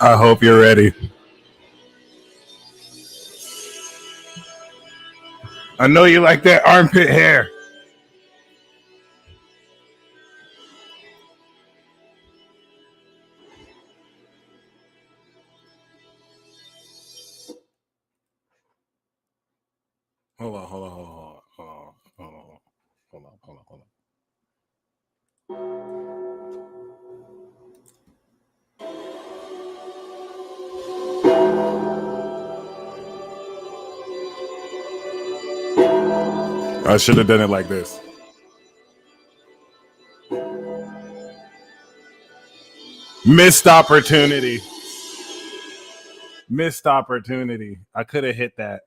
I hope you're ready. I know you like that armpit hair. Hold on. I should have done it like this. Missed opportunity. I could have hit that.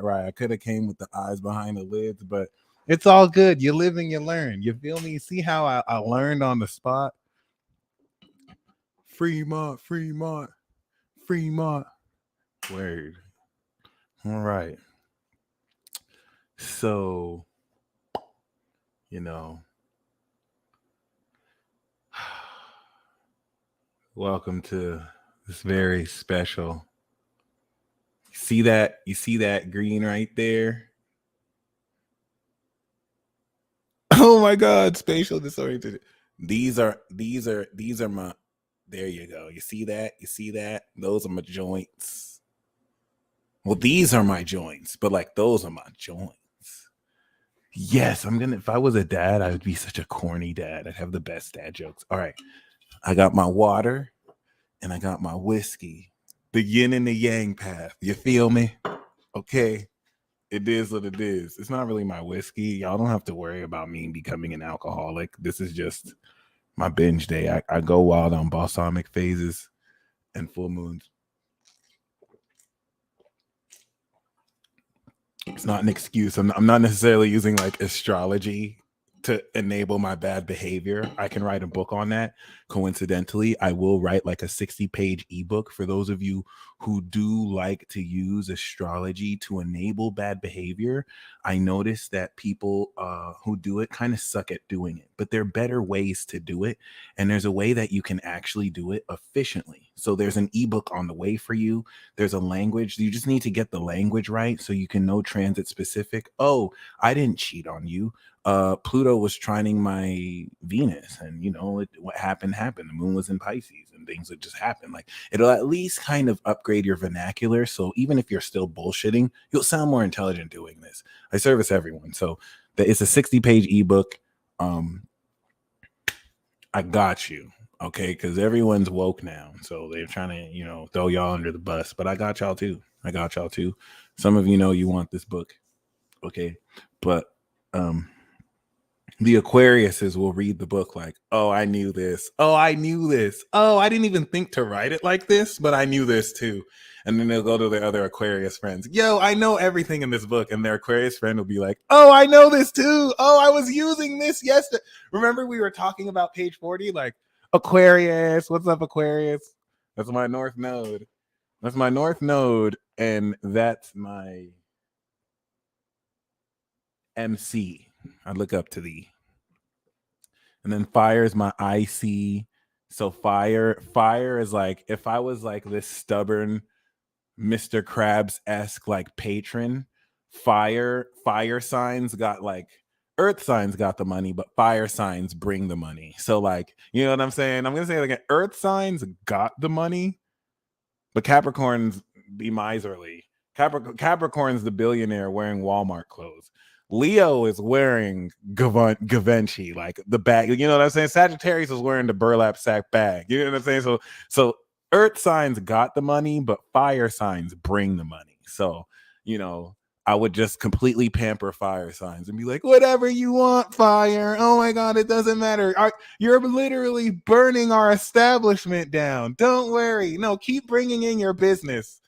Right. I could have came with the eyes behind the lids, but it's all good. You live and you learn. You feel me? See how I learned on the spot? Fremont. Word. All right. So, welcome to this very special. You see that green right there? Oh my God, spatial disoriented. These are my, there you go. You see that? Those are my joints. Well, these are my joints, but like those are my joints. Yes, if I was a dad, I would be such a corny dad. I'd have the best dad jokes. All right. I got my water and I got my whiskey. The yin and the yang path. You feel me? Okay. It is what it is. It's not really my whiskey. Y'all don't have to worry about me becoming an alcoholic. This is just my binge day. I go wild on balsamic phases and full moons. It's not an excuse. I'm not necessarily using like astrology to enable my bad behavior. I can write a book on that. Coincidentally, I will write like a 60-page ebook for those of you who do like to use astrology to enable bad behavior. I notice that people who do it kind of suck at doing it, but there are better ways to do it. And there's a way that you can actually do it efficiently. So there's an ebook on the way for you. There's a language. You just need to get the language right so you can know transit specific. Oh, I didn't cheat on you. Pluto was trining my Venus, and what happened. The moon was in Pisces, and things would just happen. Like, it'll at least kind of upgrade your vernacular. So even if you're still bullshitting, you'll sound more intelligent doing this. I service everyone. So it's a 60-page ebook. I got you. Okay. Cause everyone's woke now. So they're trying to, throw y'all under the bus, but I got y'all too. Some of you want this book. Okay. But, the Aquariuses will read the book like, oh, I knew this. Oh, I didn't even think to write it like this, but I knew this too. And then they'll go to their other Aquarius friends. Yo, I know everything in this book. And their Aquarius friend will be like, oh, I know this too. Oh, I was using this yesterday. Remember we were talking about page 40? Like, Aquarius, what's up, Aquarius? That's my North Node. And that's my MC. I look up to thee. And then fire is my IC. So fire is like, if I was like this stubborn Mr. Krabs-esque like patron, fire signs got like, earth signs got the money, but fire signs bring the money. So like, you know what I'm saying? I'm going to say like earth signs got the money, but Capricorns be miserly. Capricorn's the billionaire wearing Walmart clothes. Leo is wearing Givenchy, like the bag. You know what I'm saying? Sagittarius is wearing the burlap sack bag. You know what I'm saying? So earth signs got the money, but fire signs bring the money. So, you know, I would just completely pamper fire signs and be like, whatever you want, fire. Oh my God, it doesn't matter. You're literally burning our establishment down. Don't worry. No, keep bringing in your business.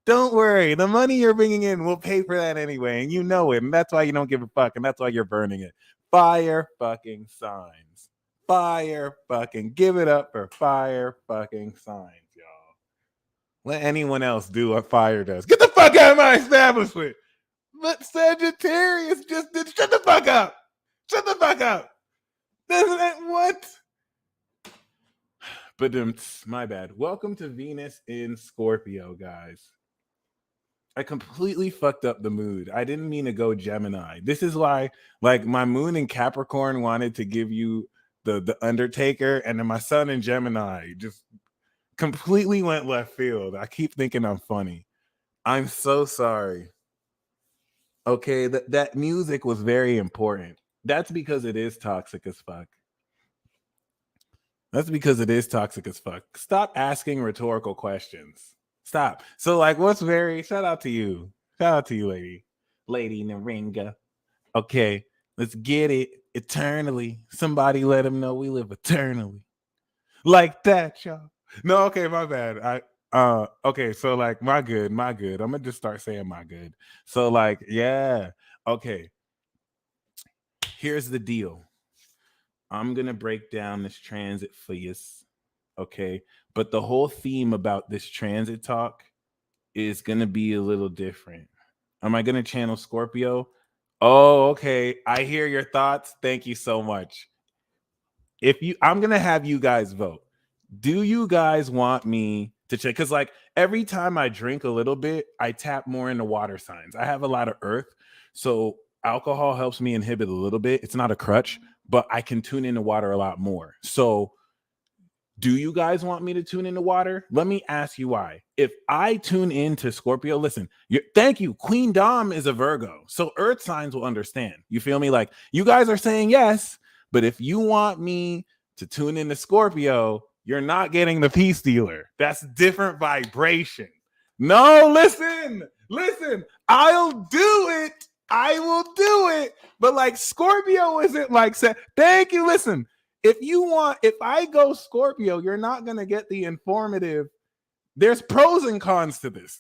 Don't worry. The money you're bringing in will pay for that anyway. And you know it. And that's why you don't give a fuck. And that's why you're burning it. Fire fucking signs. Fire fucking. Give it up for fire fucking signs, y'all. Let anyone else do what fire does. Get the fuck out of my establishment. But Sagittarius just did. Shut the fuck up. Shut the fuck up. What? But my bad. Welcome to Venus in Scorpio, guys. I completely fucked up the mood. I didn't mean to go Gemini. This is why, like, my moon in Capricorn wanted to give you the Undertaker, and then my sun in Gemini just completely went left field. I keep thinking I'm funny. I'm so sorry. Okay, that music was very important. That's because it is toxic as fuck. That's because it is toxic as fuck. Stop asking rhetorical questions. Stop. So, like, shout out to you. Shout out to you, Lady Naringa. Okay, let's get it eternally. Somebody let him know we live eternally. Like that, y'all. No, okay, my bad. Okay, so like my good. I'm gonna just start saying my good. So, like, yeah. Okay. Here's the deal. I'm gonna break down this transit for you. Okay. But the whole theme about this transit talk is gonna be a little different. Am I gonna channel Scorpio? Oh, okay. I hear your thoughts. Thank you so much. I'm gonna have you guys vote. Do you guys want me to check? Because like every time I drink a little bit, I tap more into water signs. I have a lot of earth, so alcohol helps me inhibit a little bit. It's not a crutch, but I can tune into water a lot more. So do you guys want me to tune into water? Let me ask you why. If I tune into Scorpio, listen, thank you. Queen Dom is a Virgo. So earth signs will understand. You feel me? Like you guys are saying yes, but if you want me to tune into Scorpio, you're not getting the peace dealer. That's different vibration. No, listen, I'll do it. I will do it. But like Scorpio isn't like, thank you. Listen, if I go Scorpio, you're not going to get the informative. There's pros and cons to this.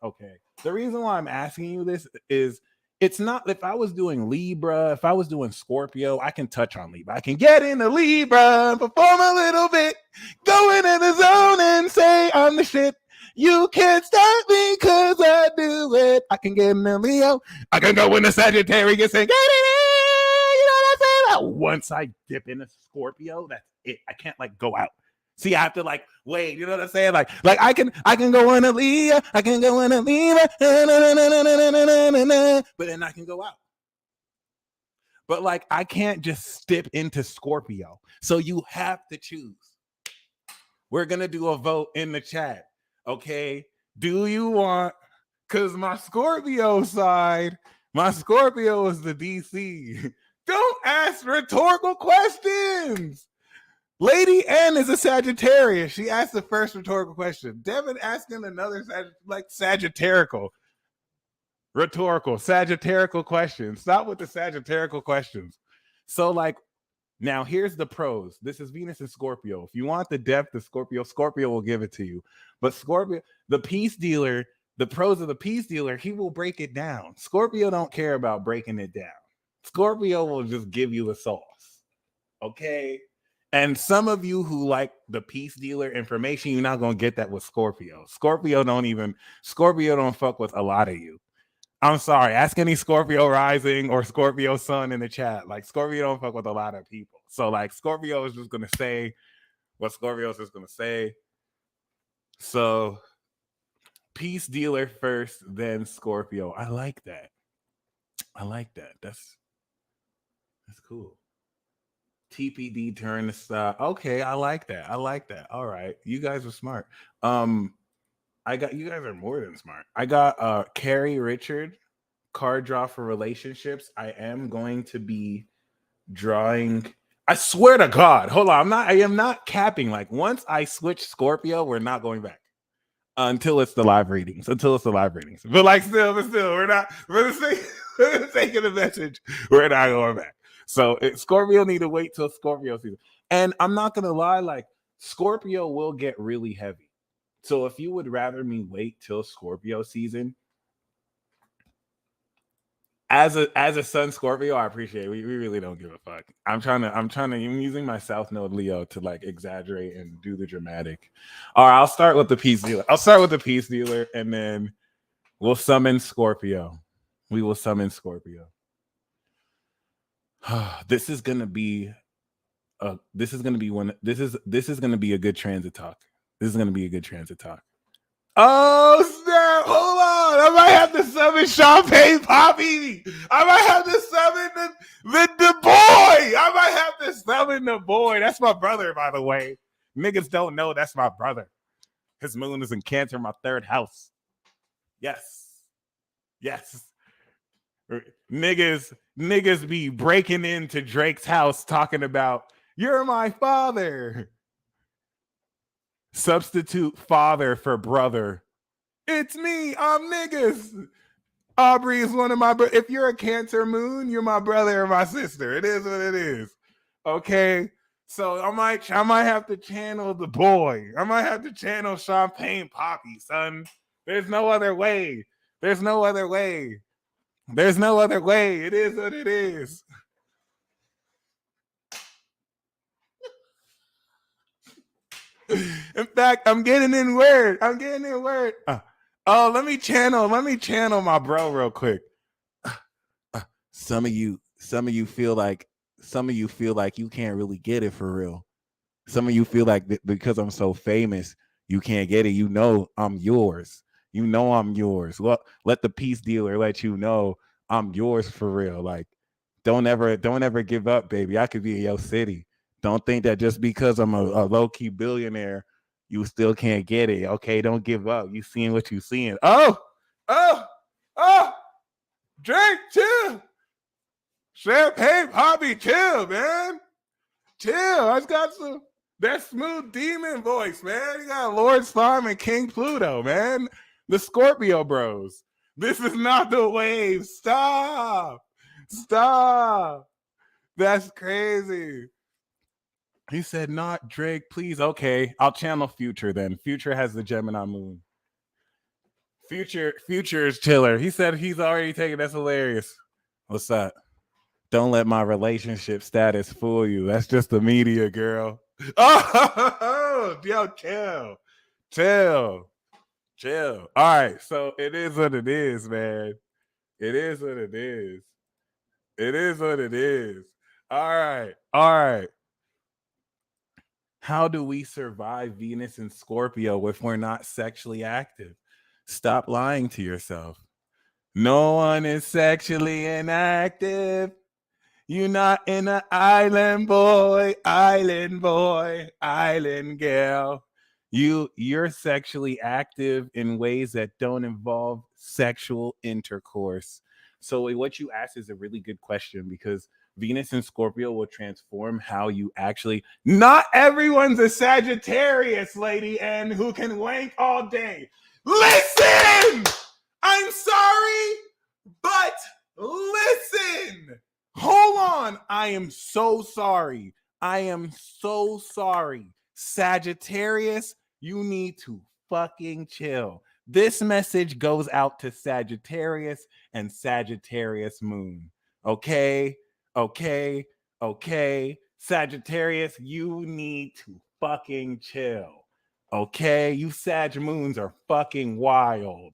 Okay. The reason why I'm asking you this is it's not, if I was doing Libra, if I was doing Scorpio, I can touch on Libra. I can get into Libra, perform a little bit, go into the zone and say I'm the shit. You can't stop me because I do it. I can get in the Leo. I can go into Sagittarius and get it. You know what I'm saying? Once I dip into Scorpio, that's it. I can't like go out. See, I have to like wait. You know what I'm saying? Like I can go in a Leo. I can go in a Leo. But then I can go out. But like I can't just dip into Scorpio. So you have to choose. We're gonna do a vote in the chat. Okay, do you want, because my Scorpio is the DC. Don't ask rhetorical questions. Lady N is a Sagittarius. She asked the first rhetorical question. Devin asking another Sagittarical. Rhetorical, Sagittarical questions. Stop with the Sagittarical questions. So like, now here's the pros. This is Venus and Scorpio. If you want the depth of Scorpio will give it to you. But Scorpio, the peace dealer, the pros of the peace dealer, he will break it down. Scorpio don't care about breaking it down. Scorpio will just give you the sauce. Okay? And some of you who like the peace dealer information, you're not going to get that with Scorpio. Scorpio don't fuck with a lot of you. I'm sorry. Ask any Scorpio rising or Scorpio sun in the chat. Like Scorpio don't fuck with a lot of people. So like Scorpio is just gonna say what Scorpio is just gonna say. So peace dealer first, then Scorpio. I like that. That's cool. TPD turn to stop. Okay, I like that. All right. You guys are smart. I got you guys are more than smart. I got Carrie Richard card draw for relationships. I am going to be drawing. I swear to God, hold on. I am not capping. Like once I switch Scorpio, we're not going back until it's the live readings. But like but still, we're not for the sake of the message, we're not going back. So Scorpio need to wait till Scorpio season. And I'm not gonna lie, like Scorpio will get really heavy. So if you would rather me wait till Scorpio season, as a Sun Scorpio, I appreciate it. We really don't give a fuck. I'm using my South Node Leo to like exaggerate and do the dramatic. All right, I'll start with the peace dealer, and then we'll summon Scorpio. We will summon Scorpio. This is gonna be a good transit talk. This is gonna be a good transit talk. Oh snap! Hold on, I might have to summon Champagne Poppy. I might have to summon the boy. I might have to summon the boy. That's my brother, by the way. Niggas don't know that's my brother. His moon is in Cancer, my third house. Yes. Niggas be breaking into Drake's house talking about you're my father. Substitute father for brother. It's me. I'm niggas. Aubrey is one of my. If you're a Cancer moon, you're my brother or my sister. It is what it is. Okay. So I might have to channel the boy. I might have to channel Champagne Poppy, son. There's no other way. It is what it is. In fact, I'm getting in word. Oh, let me channel my bro real quick. Some of you feel like you can't really get it for real. Some of you feel like because I'm so famous, you can't get it. You know I'm yours. Well, let the peace dealer let you know I'm yours for real. Like, don't ever give up, baby. I could be in your city. Don't think that just because I'm a low-key billionaire, you still can't get it. Okay, don't give up. You seeing what you seeing. Oh, Drake, chill. Champagne Poppy, chill, man. Chill. I got that smooth demon voice, man. You got Lord Slime and King Pluto, man. The Scorpio bros. This is not the wave. Stop. That's crazy. He said, not Drake, please. Okay, I'll channel Future then. Future has the Gemini moon. Future is chiller. He said he's already taken. That's hilarious. What's that? Don't let my relationship status fool you. That's just the media, girl. Oh, yo, chill. All right, so it is what it is, man. It is what it is. All right. How do we survive Venus and Scorpio if we're not sexually active? Stop lying to yourself. No one is sexually inactive. You're not in an island boy, island girl. You're sexually active in ways that don't involve sexual intercourse. So what you asked is a really good question because Venus and Scorpio will transform how you actually. Not everyone's a Sagittarius, lady, and who can wank all day. Listen! I'm sorry, but listen! Hold on. I am so sorry. Sagittarius, you need to fucking chill. This message goes out to Sagittarius and Sagittarius moon. Okay. Sagittarius, you need to fucking chill. Okay. You Sag moons are fucking wild.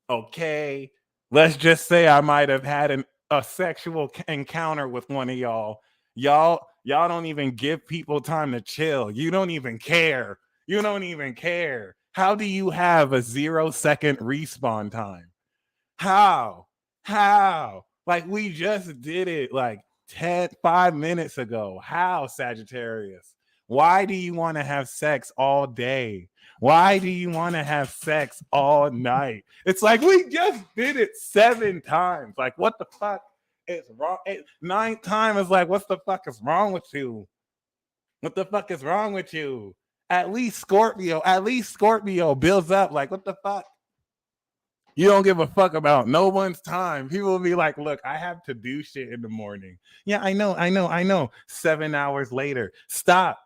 Okay. Let's just say I might have had a sexual encounter with one of y'all. Y'all don't even give people time to chill. You don't even care. How do you have a 0-second respawn time? How? Like we just did it like 5 minutes ago. How, Sagittarius? Why do you want to have sex all day? Why do you want to have sex all night? It's like we just did it 7 times. Like, what the fuck is wrong? 9th time is like, what the fuck is wrong with you? What the fuck is wrong with you? At least Scorpio builds up. Like, what the fuck? You don't give a fuck about no one's time. People will be like, look, I have to do shit in the morning. Yeah, I know. 7 hours later. Stop.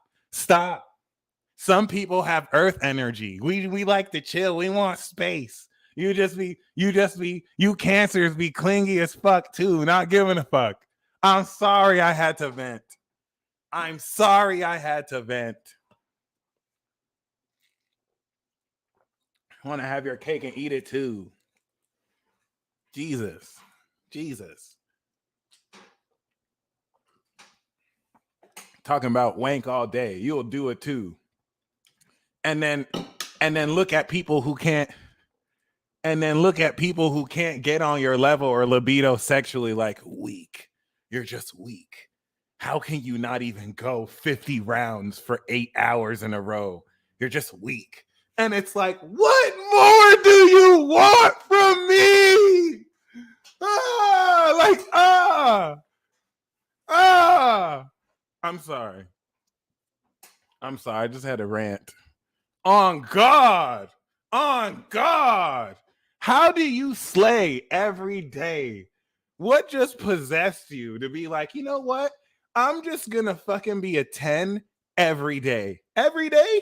Some people have earth energy. We like to chill. We want space. You cancers be clingy as fuck too, not giving a fuck. I'm sorry I had to vent. I want to have your cake and eat it too. Jesus. Talking about wank all day. You'll do it too. And then look at people who can't get on your level or libido sexually, like, weak. You're just weak. How can you not even go 50 rounds for 8 hours in a row? You're just weak. And it's like, what more do you want from me? I'm sorry. I just had a rant. On God. How do you slay every day? What just possessed you to be like, you know what? I'm just gonna fucking be a 10 every day. Every day,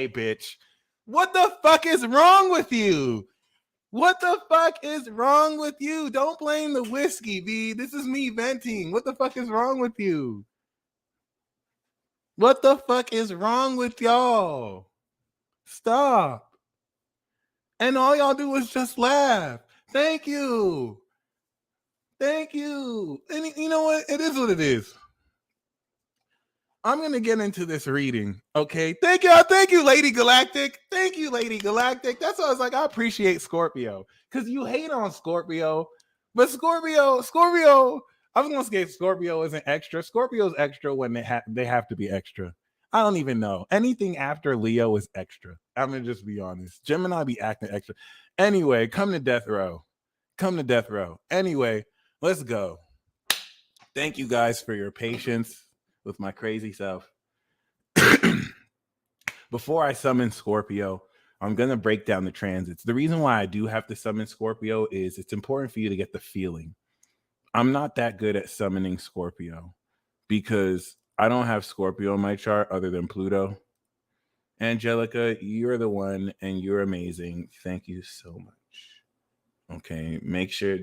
bitch. What the fuck is wrong with you? Don't blame the whiskey, B. This is me venting. What the fuck is wrong with you? What the fuck is wrong with y'all? Stop. And all y'all do is just laugh. Thank you. And you know what? It is what it is. I'm going to get into this reading, okay? Thank you, Lady Galactic. That's why I was like, I appreciate Scorpio. Because you hate on Scorpio. But Scorpio, I was going to say Scorpio isn't extra. Scorpio's extra when they have to be extra. I don't even know. Anything after Leo is extra. I'm going to just be honest. Gemini be acting extra. Anyway, come to death row. Anyway, let's go. Thank you guys for your patience with my crazy self. Before I summon Scorpio, I'm going to break down the transits. The reason why I do have to summon Scorpio is it's important for you to get the feeling. I'm not that good at summoning Scorpio because I don't have Scorpio in my chart other than Pluto. Angelica, you're the one and you're amazing. Thank you so much. Okay, make sure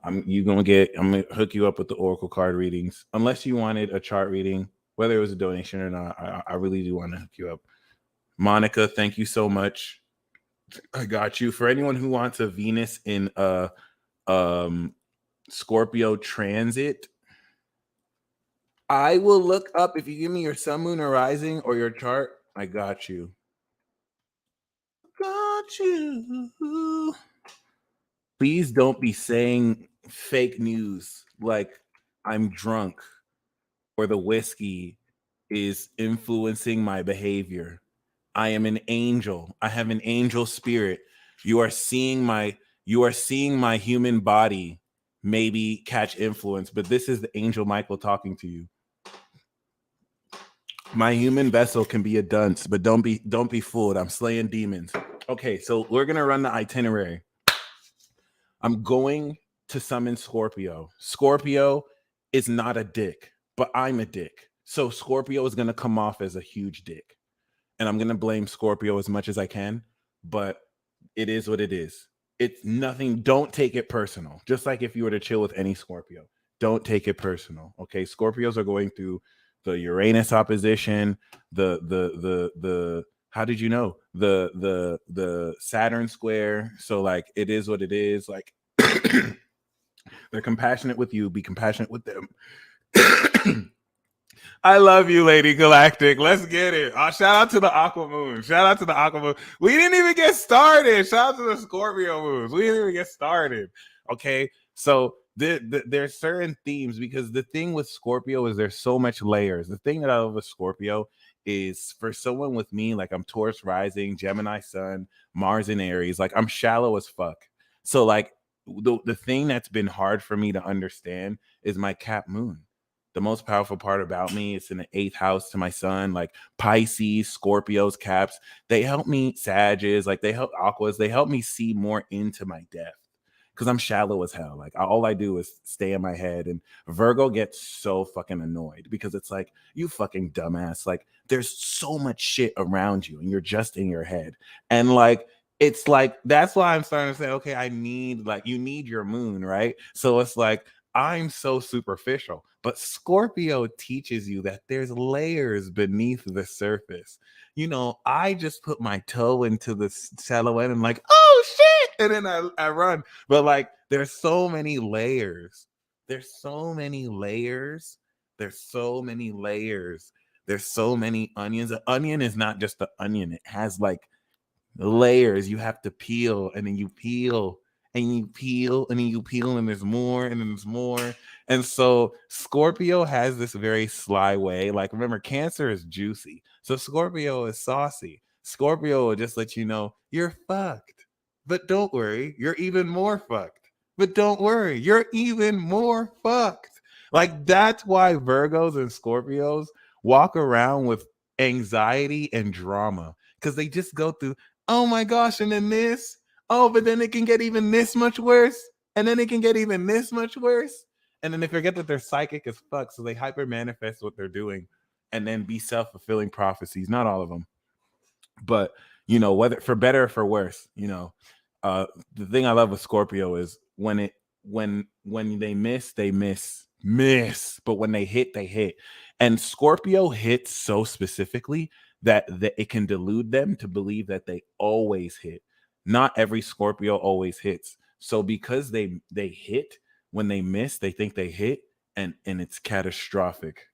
I'm gonna hook you up with the Oracle card readings. Unless you wanted a chart reading, whether it was a donation or not, I really do want to hook you up. Monica, thank you so much. I got you. For anyone who wants a Venus in a Scorpio transit, I will look up if you give me your sun, moon, or rising or your chart. I got you. Please don't be saying fake news like I'm drunk or the whiskey is influencing my behavior. I am an angel. I have an angel spirit. You are seeing my human body maybe catch influence, but this is the angel Michael talking to you. My human vessel can be a dunce, but don't be fooled. I'm slaying demons. Okay, so we're gonna run the itinerary. I'm going to summon Scorpio. Scorpio is not a dick, but I'm a dick. So Scorpio is gonna come off as a huge dick. And I'm gonna blame Scorpio as much as I can, but it is what it is. It's nothing. Don't take it personal. Just like if you were to chill with any Scorpio, don't take it personal. Okay, Scorpios are going through the Uranus opposition, the how did you know the Saturn square? So like it is what it is. Like they're compassionate with you. Be compassionate with them. I love you, Lady Galactic. Let's get it. Shout out to the Aqua Moon. We didn't even get started. Shout out to the Scorpio moons. We didn't even get started. Okay. So there's certain themes, because the thing with Scorpio is there's so much layers. The thing that I love with Scorpio is, for someone with me, like I'm Taurus rising, Gemini sun, Mars in Aries, like I'm shallow as fuck. So like the thing that's been hard for me to understand is my cap moon. The most powerful part about me is in the 8th house to my sun, like Pisces, Scorpios, Caps. They help me, Sages, like they help Aquas, they help me see more into my depth, because I'm shallow as hell. Like all I do is stay in my head. And Virgo gets so fucking annoyed because it's like, you fucking dumbass. Like there's so much shit around you and you're just in your head. And like, it's like, that's why I'm starting to say, okay, I need, like, you need your moon, right? So it's like, I'm so superficial, but Scorpio teaches you that there's layers beneath the surface. You know, I just put my toe into the silhouette and like, oh shit, and then I run. But like, there's so many layers. There's so many layers. There's so many layers. There's so many onions. An onion is not just the onion. It has like layers. You have to peel, and then you peel, and you peel, and then you peel, and there's more, and then there's more. And so Scorpio has this very sly way. Like, remember, Cancer is juicy, so Scorpio is saucy. Scorpio will just let you know you're fucked, but don't worry, you're even more fucked. But don't worry, you're even more fucked. Like, that's why Virgos and Scorpios walk around with anxiety and drama, because they just go through, oh my gosh, and then this, oh, but then it can get even this much worse, and then it can get even this much worse. And then they forget that they're psychic as fuck, so they hyper manifest what they're doing and then be self-fulfilling prophecies. Not all of them, but you know, whether for better or for worse, you know, the thing I love with Scorpio is when they miss, but when they hit. And Scorpio hits so specifically that it can delude them to believe that they always hit. Not every Scorpio always hits. So because they hit, when they miss, they think they hit, and it's catastrophic.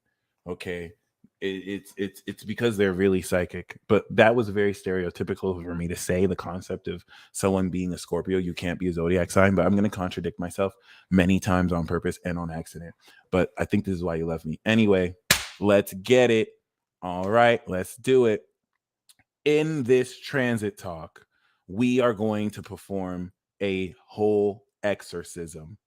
Okay. It's because they're really psychic. But that was very stereotypical for me to say, the concept of someone being a Scorpio, you can't be a zodiac sign. But I'm going to contradict myself many times on purpose and on accident. But I think this is why you love me. Anyway, let's get it. All right, let's do it. In this transit talk, we are going to perform a whole exorcism.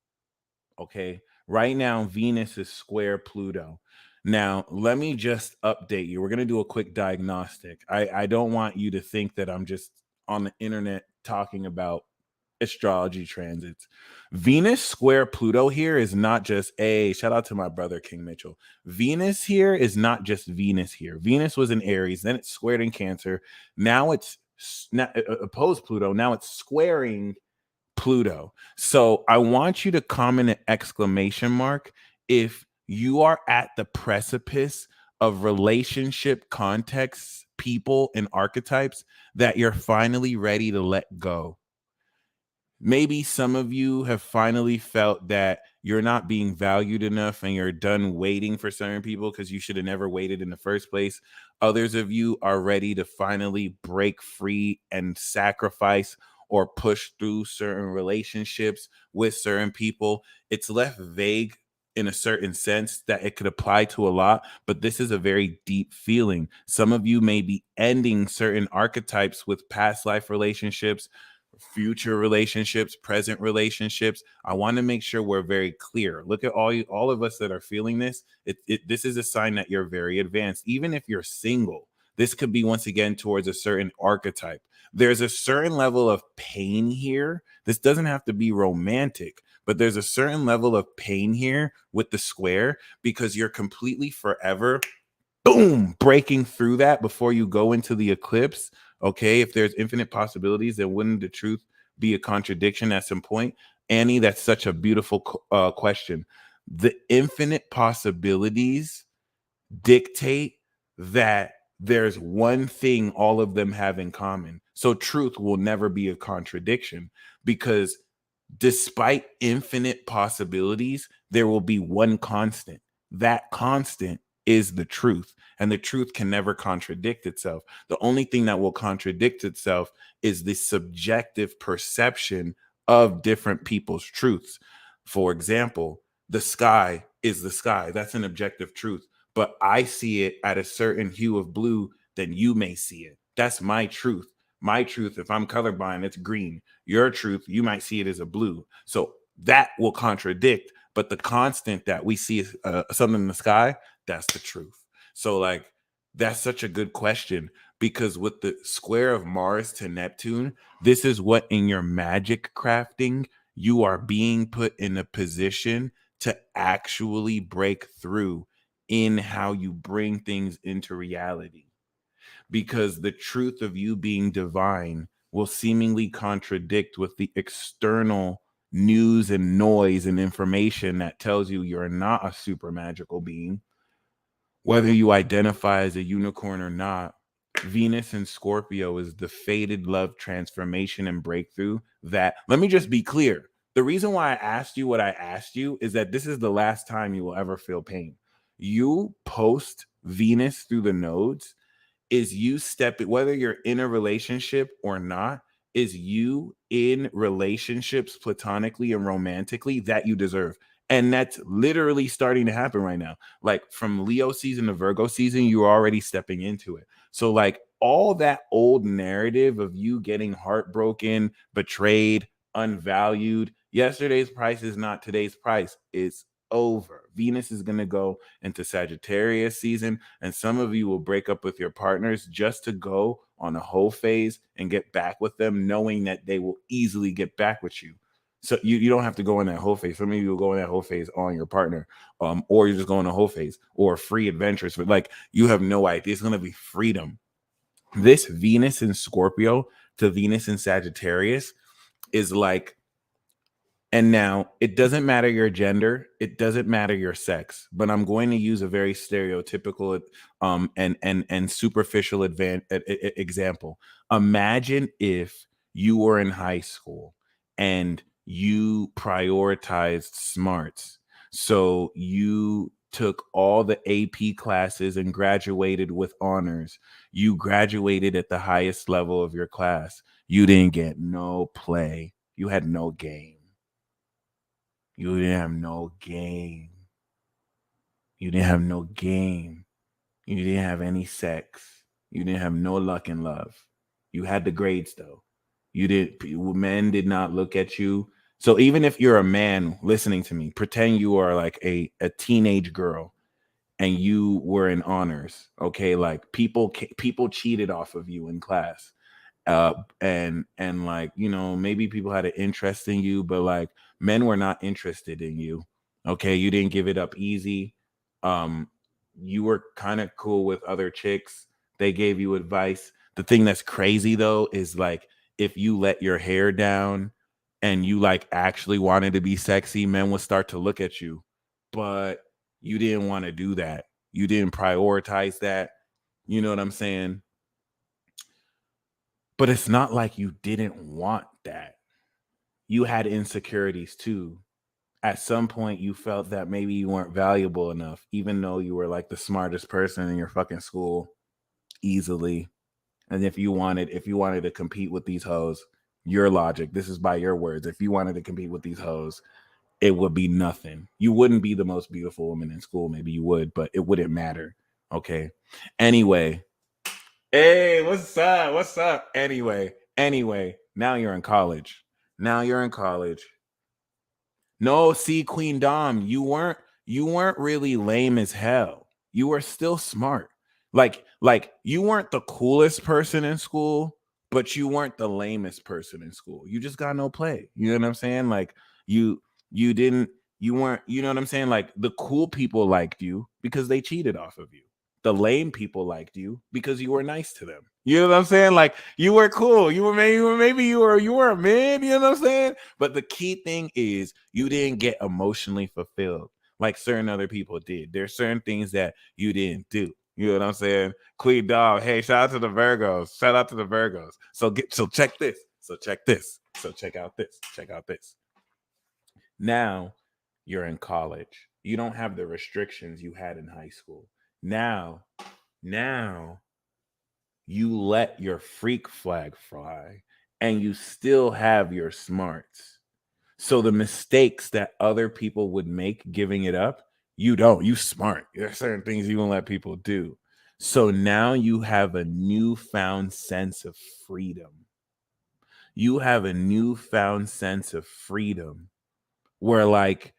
Okay. Right now, Venus is square Pluto. Now, let me just update you. We're going to do a quick diagnostic. I don't want you to think that I'm just on the internet talking about astrology transits. Venus square Pluto here is not just a shout out to my brother King Mitchell. Venus here is not just Venus here. Venus was in Aries, then it's squared in Cancer. Now it's opposed Pluto. Now it's squaring Pluto. So I want you to comment an exclamation mark if you are at the precipice of relationship contexts, people, and archetypes that you're finally ready to let go. Maybe some of you have finally felt that you're not being valued enough and you're done waiting for certain people because you should have never waited in the first place. Others of you are ready to finally break free and sacrifice or push through certain relationships with certain people. It's left vague in a certain sense that it could apply to a lot, but this is a very deep feeling. Some of you may be ending certain archetypes with past life relationships, future relationships, present relationships. I want to make sure we're very clear. Look at all of us that are feeling this. This is a sign that you're very advanced. Even if you're single, this could be once again towards a certain archetype. There's a certain level of pain here. This doesn't have to be romantic, but there's a certain level of pain here with the square because you're completely forever, boom, breaking through that before you go into the eclipse. Okay, if there's infinite possibilities, then wouldn't the truth be a contradiction at some point? Annie, that's such a beautiful question. The infinite possibilities dictate that there's one thing all of them have in common. So truth will never be a contradiction, because despite infinite possibilities, there will be one constant. That constant is the truth, and the truth can never contradict itself. The only thing that will contradict itself is the subjective perception of different people's truths. For example, the sky is the sky. That's an objective truth. But I see it at a certain hue of blue than you may see it. That's my truth. My truth, if I'm colorblind, it's green. Your truth, you might see it as a blue. So that will contradict. But the constant that we see is something in the sky, that's the truth. So, like, that's such a good question, because with the square of Mars to Neptune, this is what in your magic crafting you are being put in a position to actually break through in how you bring things into reality. Because the truth of you being divine will seemingly contradict with the external news and noise and information that tells you you're not a super magical being. Whether you identify as a unicorn or not, Venus in Scorpio is the fated love transformation and breakthrough that, let me just be clear. The reason why I asked you what I asked you is that this is the last time you will ever feel pain. You post Venus through the nodes is you stepping, whether you're in a relationship or not, is you in relationships platonically and romantically that you deserve. And that's literally starting to happen right now. Like from Leo season to Virgo season, you're already stepping into it. So, like, all that old narrative of you getting heartbroken, betrayed, unvalued, yesterday's price is not today's price. It's over. Venus is going to go into Sagittarius season, and some of you will break up with your partners just to go on a whole phase and get back with them, knowing that they will easily get back with you. So you don't have to go in that whole phase. Some of you will go in that whole phase on your partner, or you're just going a whole phase or free adventures. But like, you have no idea. It's going to be freedom. This Venus in Scorpio to Venus in Sagittarius is like, and now it doesn't matter your gender, it doesn't matter your sex, but I'm going to use a very stereotypical and superficial example. Imagine if you were in high school and you prioritized smarts. So you took all the AP classes and graduated with honors. You graduated at the highest level of your class. You didn't get no play. You had no game. You didn't have no game. You didn't have no game. You didn't have any sex. You didn't have no luck in love. You had the grades though. Men did not look at you. So even if you're a man listening to me, pretend you are like a teenage girl and you were in honors. Okay, like people cheated off of you in class. And like, you know, maybe people had an interest in you, but like, men were not interested in you. Okay, you didn't give it up easy. um you were kind of cool with other chicks. They gave you advice. The thing that's crazy though is like, if you let your hair down and you like actually wanted to be sexy, men would start to look at you. But you didn't want to do that. You didn't prioritize that. You know what I'm saying? But it's not like you didn't want that. You had insecurities too. At some point, you felt that maybe you weren't valuable enough, even though you were like the smartest person in your fucking school easily. And if you wanted to compete with these hoes, your logic, this is by your words, if you wanted to compete with these hoes, it would be nothing. You wouldn't be the most beautiful woman in school. Maybe you would, but it wouldn't matter. Okay. Anyway, hey, what's up? What's up? Anyway, now you're in college. Now you're in college. No, see, Queen Dom, you weren't really lame as hell. You were still smart. Like you weren't the coolest person in school, but you weren't the lamest person in school. You just got no play. You know what I'm saying? Like you didn't you weren't, you know what I'm saying? Like the cool people liked you because they cheated off of you. The lame people liked you because you were nice to them. You know what I'm saying? Like you were cool. Maybe you were a man, you know what I'm saying? But the key thing is you didn't get emotionally fulfilled like certain other people did. There's certain things that you didn't do. You know what I'm saying? Queen Dog. Hey, shout out to the Virgos. Shout out to the Virgos. So check this. So check this. So check out this. Check out this. Now you're in college. You don't have the restrictions you had in high school. Now you let your freak flag fly and you still have your smarts. So the mistakes that other people would make giving it up, you don't. You smart. There's certain things you won't let people do. So now you have a newfound sense of freedom. You have a newfound sense of freedom where, like,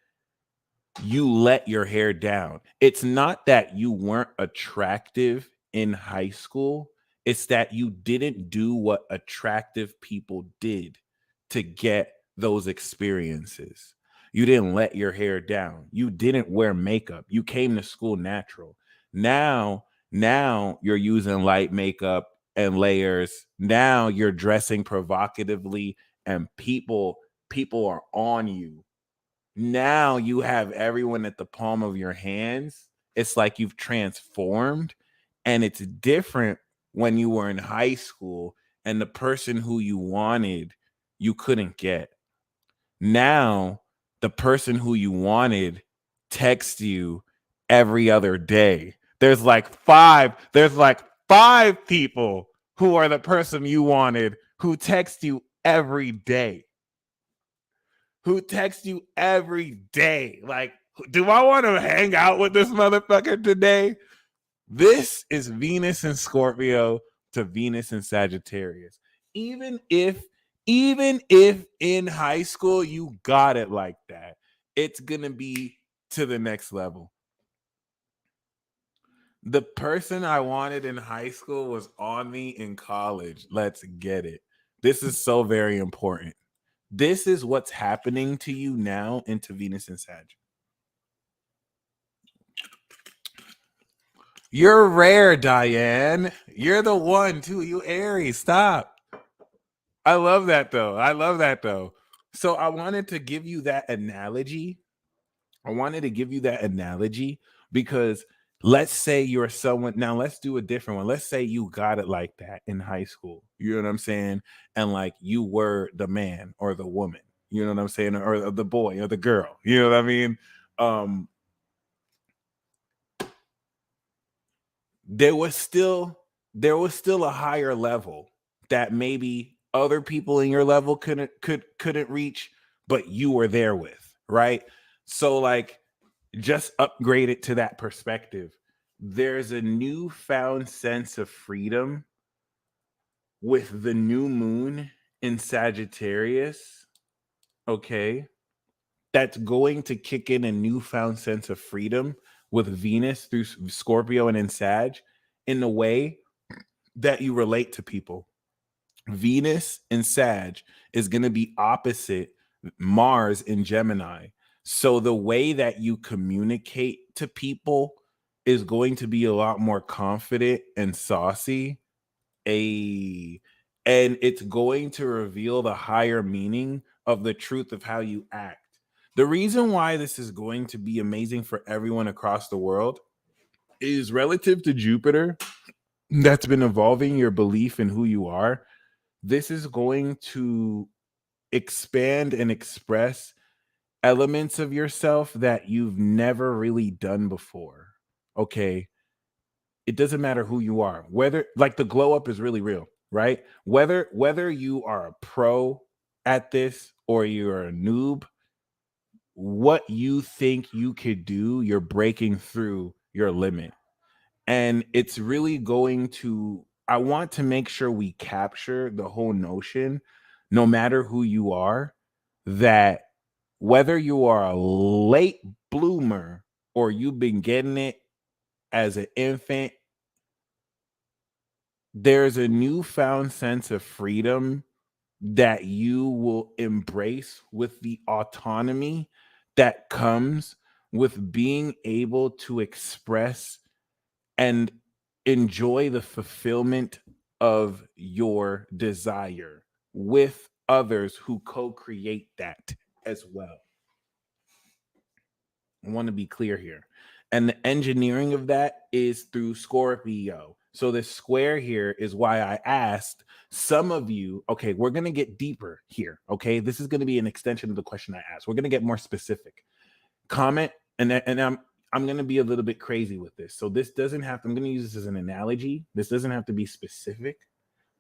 you let your hair down. It's not that you weren't attractive in high school, it's that you didn't do what attractive people did to get those experiences. You didn't let your hair down. You didn't wear makeup. You came to school natural. Now you're using light makeup and layers. Now you're dressing provocatively and people are on you. Now you have everyone at the palm of your hands. It's like you've transformed, and it's different when you were in high school and the person who you wanted, you couldn't get. Now, the person who you wanted texts you every other day. There's like five people who are the person you wanted who text you every day, who text you every day. Like, do I want to hang out with this motherfucker today? This is Venus and Scorpio to Venus and Sagittarius. Even if, even if in high school you got it like that, it's gonna be to the next level. The person I wanted in high school was on me in college. Let's get it. This is so very important. This is what's happening to you now into Venus and Sag. You're rare, Diane. You're the one too. You Aries. Stop. I love that though. I love that though. So I wanted to give you that analogy. I wanted to give you that analogy because let's say you're someone. Now let's do a different one. Let's say you got it like that in high school. You know what I'm saying? And like you were the man or the woman. You know what I'm saying? Or the boy or the girl. You know what I mean? Um, there was still a higher level that maybe other people in your level couldn't reach, but you were there with, right? So like just upgrade it to that perspective. There's a newfound sense of freedom with the new moon in Sagittarius, okay? That's going to kick in a newfound sense of freedom with Venus through Scorpio and in Sag in the way that you relate to people. Venus in Sag is going to be opposite Mars in Gemini. So the way that you communicate to people is going to be a lot more confident and saucy. A and it's going to reveal the higher meaning of the truth of how you act. The reason why this is going to be amazing for everyone across the world is relative to Jupiter that's been evolving your belief in who you are. This is going to expand and express elements of yourself that you've never really done before. Okay. It doesn't matter who you are, whether like the glow up is really real, right? Whether you are a pro at this or you're a noob, what you think you could do, you're breaking through your limit. And it's really going to, I want to make sure we capture the whole notion, no matter who you are, that whether you are a late bloomer or you've been getting it as an infant, there's a newfound sense of freedom that you will embrace with the autonomy that comes with being able to express and enjoy the fulfillment of your desire with others who co-create that as well. I want to be clear here. And the engineering of that is through Scorpio. So this square here is why I asked some of you, okay, we're going to get deeper here. Okay. This is going to be an extension of the question I asked. We're going to get more specific. Comment and I'm going to be a little bit crazy with this. So this doesn't have to, I'm going to use this as an analogy. This doesn't have to be specific,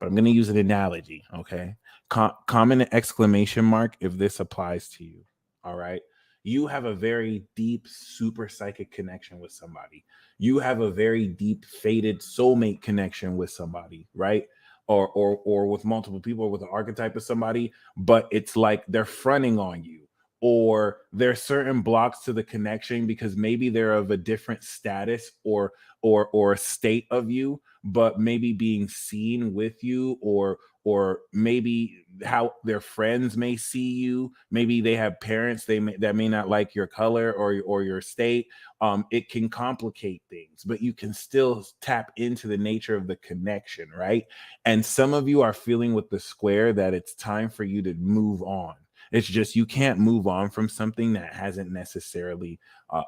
but I'm going to use an analogy. Okay. Comment an exclamation mark if this applies to you. All right. You have a very deep, super psychic connection with somebody. You have a very deep, fated soulmate connection with somebody, right? Or with multiple people, or with the archetype of somebody, but it's like they're fronting on you, or there's certain blocks to the connection because maybe they're of a different status or state of you, but maybe being seen with you, or maybe how their friends may see you. Maybe they have parents that may not like your color or your state. It can complicate things, but you can still tap into the nature of the connection, right? And some of you are feeling with the square that it's time for you to move on. It's just you can't move on from something that hasn't necessarily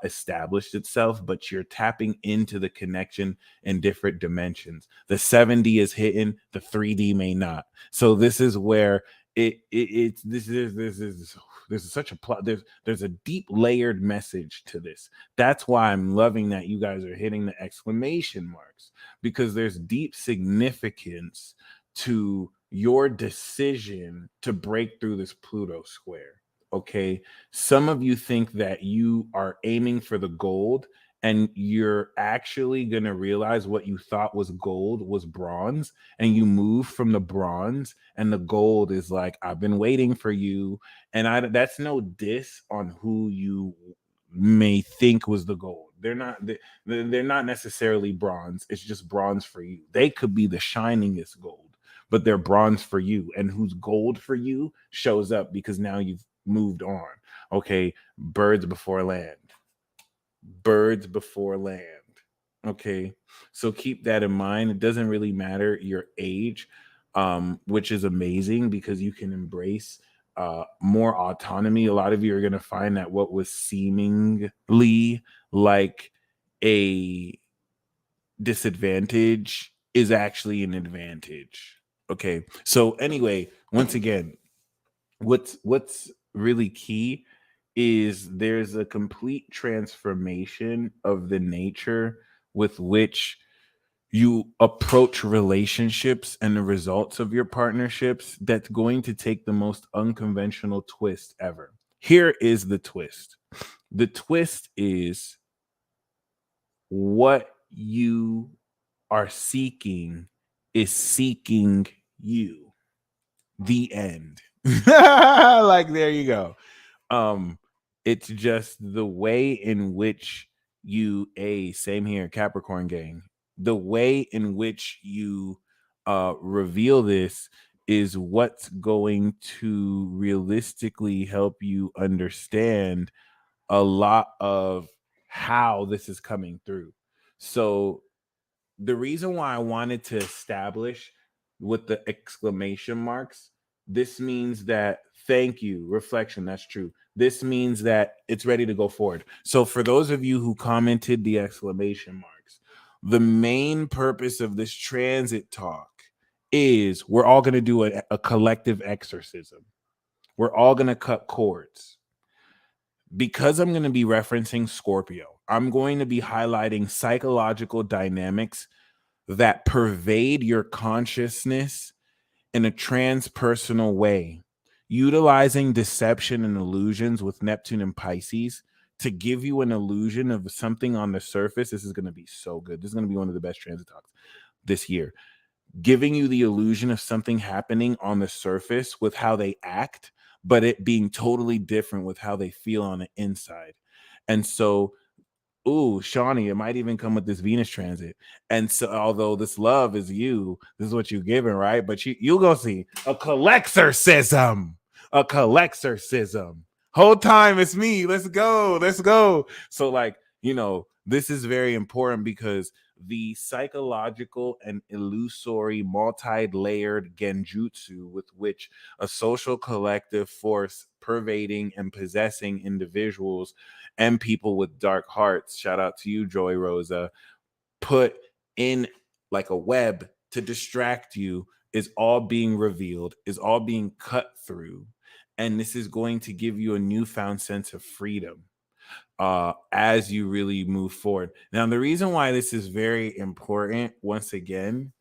established itself, but you're tapping into the connection in different dimensions. The 7D is hitting, the 3D may not. So this is where it's there's such a plot. There's a deep layered message to this. That's why I'm loving that you guys are hitting the exclamation marks, because there's deep significance to your decision to break through this Pluto square. Okay. Some of you think that you are aiming for the gold, and you're actually going to realize what you thought was gold was bronze, and you move from the bronze, and the gold is like, I've been waiting for you. And that's no diss on who you may think was the gold. They're not necessarily bronze. It's just bronze for you. They could be the shiningest gold, but they're bronze for you. And who's gold for you shows up because now you've moved on. Okay, birds before land. Birds before land. Okay, so keep that in mind. It doesn't really matter your age, which is amazing because you can embrace more autonomy. A lot of you are going to find that what was seemingly like a disadvantage is actually an advantage. Okay, so anyway, once again, what's really key is there's a complete transformation of the nature with which you approach relationships and the results of your partnerships that's going to take the most unconventional twist ever. Here is the twist. The twist is what you are seeking is seeking you. The end. Like, there you go. It's just the way in which same here, Capricorn gang, the way in which you reveal this is what's going to realistically help you understand a lot of how this is coming through. So the reason why I wanted to establish with the exclamation marks, this means that thank you, reflection, that's true. This means that it's ready to go forward. So for those of you who commented the exclamation marks, the main purpose of this transit talk is we're all going to do a collective exorcism. We're all going to cut cords. Because I'm going to be referencing Scorpio, I'm going to be highlighting psychological dynamics that pervade your consciousness in a transpersonal way, utilizing deception and illusions with Neptune and Pisces to give you an illusion of something on the surface. This is going to be so good. This is going to be one of the best transit talks this year. Giving you the illusion of something happening on the surface with how they act, but it being totally different with how they feel on the inside. And so, ooh, Shawnee, it might even come with this Venus transit. And so, although this love is you, this is what you're giving, right? But you'll go see a colexorcism. A colexorcism. Whole time it's me. Let's go. Let's go. So, like, this is very important because the psychological and illusory multi-layered genjutsu with which a social collective force pervading and possessing individuals and people with dark hearts, shout out to you, Joy Rosa, put in like a web to distract you, is all being revealed, is all being cut through. And this is going to give you a newfound sense of freedom as you really move forward. Now, the reason why this is very important, once again,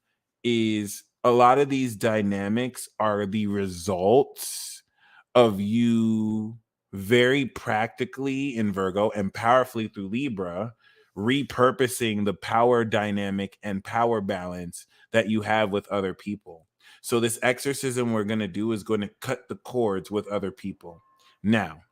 is a lot of these dynamics are the results of you very practically in Virgo and powerfully through Libra, repurposing the power dynamic and power balance that you have with other people. So, this exorcism we're going to do is going to cut the cords with other people. Now,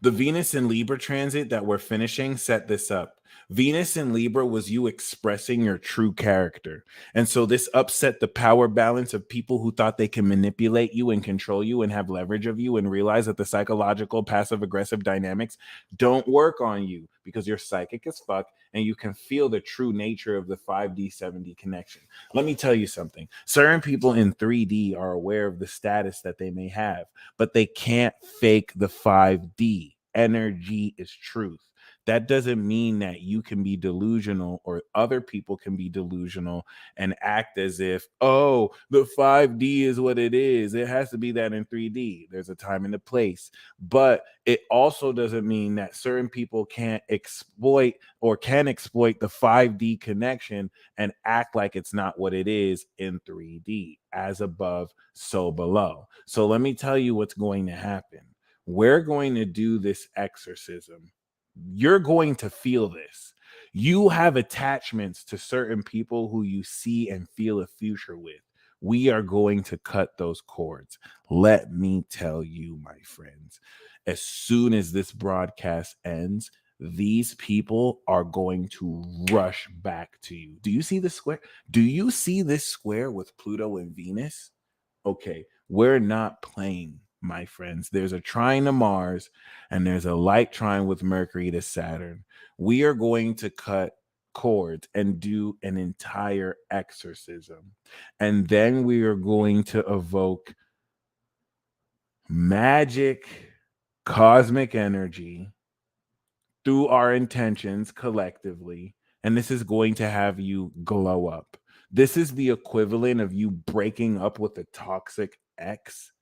the Venus and Libra transit that we're finishing set this up. Venus in Libra was you expressing your true character. And so this upset the power balance of people who thought they can manipulate you and control you and have leverage of you, and realize that the psychological passive aggressive dynamics don't work on you because you're psychic as fuck and you can feel the true nature of the 5D 7D connection. Let me tell you something. Certain people in 3D are aware of the status that they may have, but they can't fake the 5D. Energy is truth. That doesn't mean that you can be delusional or other people can be delusional and act as if, oh, the 5D is what it is. It has to be that in 3D. There's a time and a place. But it also doesn't mean that certain people can't exploit or can exploit the 5D connection and act like it's not what it is in 3D. As above, so below. So let me tell you what's going to happen. We're going to do this exorcism. You're going to feel this. You have attachments to certain people who you see and feel a future with. We are going to cut those cords. Let me tell you, my friends, as soon as this broadcast ends, these people are going to rush back to you. Do you see the square? Do you see this square with Pluto and Venus? Okay, we're not playing, my friends. There's a trine to Mars and there's a light trine with Mercury to Saturn. We are going to cut cords and do an entire exorcism. And then we are going to evoke magic, cosmic energy through our intentions collectively. And this is going to have you glow up. This is the equivalent of you breaking up with a toxic ex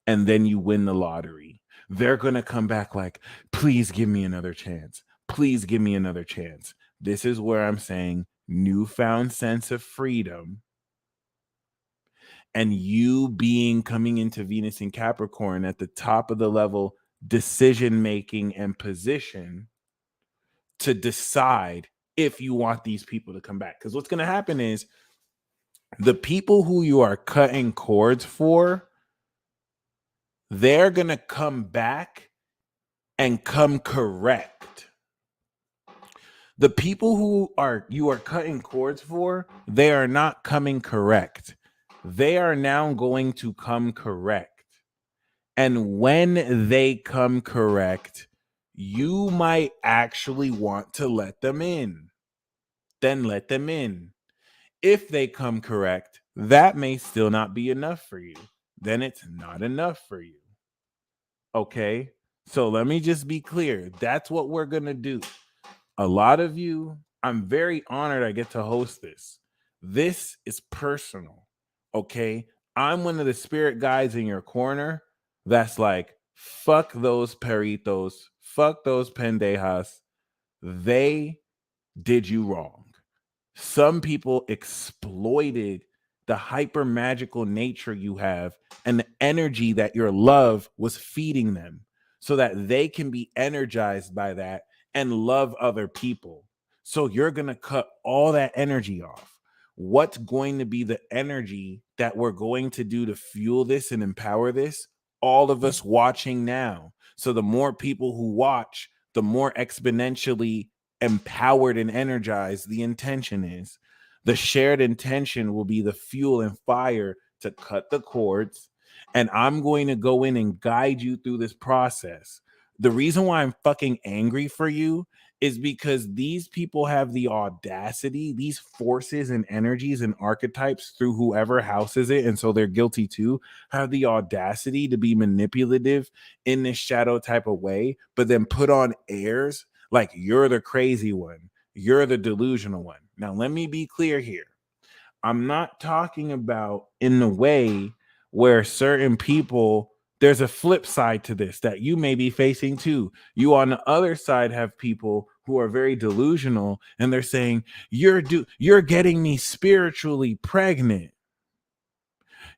and then you win the lottery. They're going to come back like, please give me another chance. Please give me another chance. This is where I'm saying newfound sense of freedom and you being coming into Venus in Capricorn at the top of the level, decision making and position to decide if you want these people to come back. Because what's going to happen is the people who you are cutting cords for, they're going to come back and come correct. The people who you are cutting cords for, they are not coming correct. They are now going to come correct. And when they come correct, you might actually want to let them in. Then let them in. If they come correct, that may still not be enough for you. Then it's not enough for you. Okay? So let me just be clear. That's what we're going to do. A lot of you, I'm very honored I get to host this. This is personal. Okay? I'm one of the spirit guides in your corner that's like, fuck those peritos, fuck those pendejas. They did you wrong. Some people exploited the hyper magical nature you have and the energy that your love was feeding them so that they can be energized by that and love other people. So you're going to cut all that energy off. What's going to be the energy that we're going to do to fuel this and empower this? All of us watching now. So the more people who watch, the more exponentially empowered and energized the intention is. The shared intention will be the fuel and fire to cut the cords. And I'm going to go in and guide you through this process. The reason why I'm fucking angry for you is because these people have the audacity, these forces and energies and archetypes through whoever houses it, and so they're guilty too, have the audacity to be manipulative in this shadow type of way, but then put on airs like you're the crazy one, you're the delusional one. Now, let me be clear here. I'm not talking about in the way where certain people, there's a flip side to this that you may be facing too. You on the other side have people who are very delusional, and they're saying, you're getting me spiritually pregnant.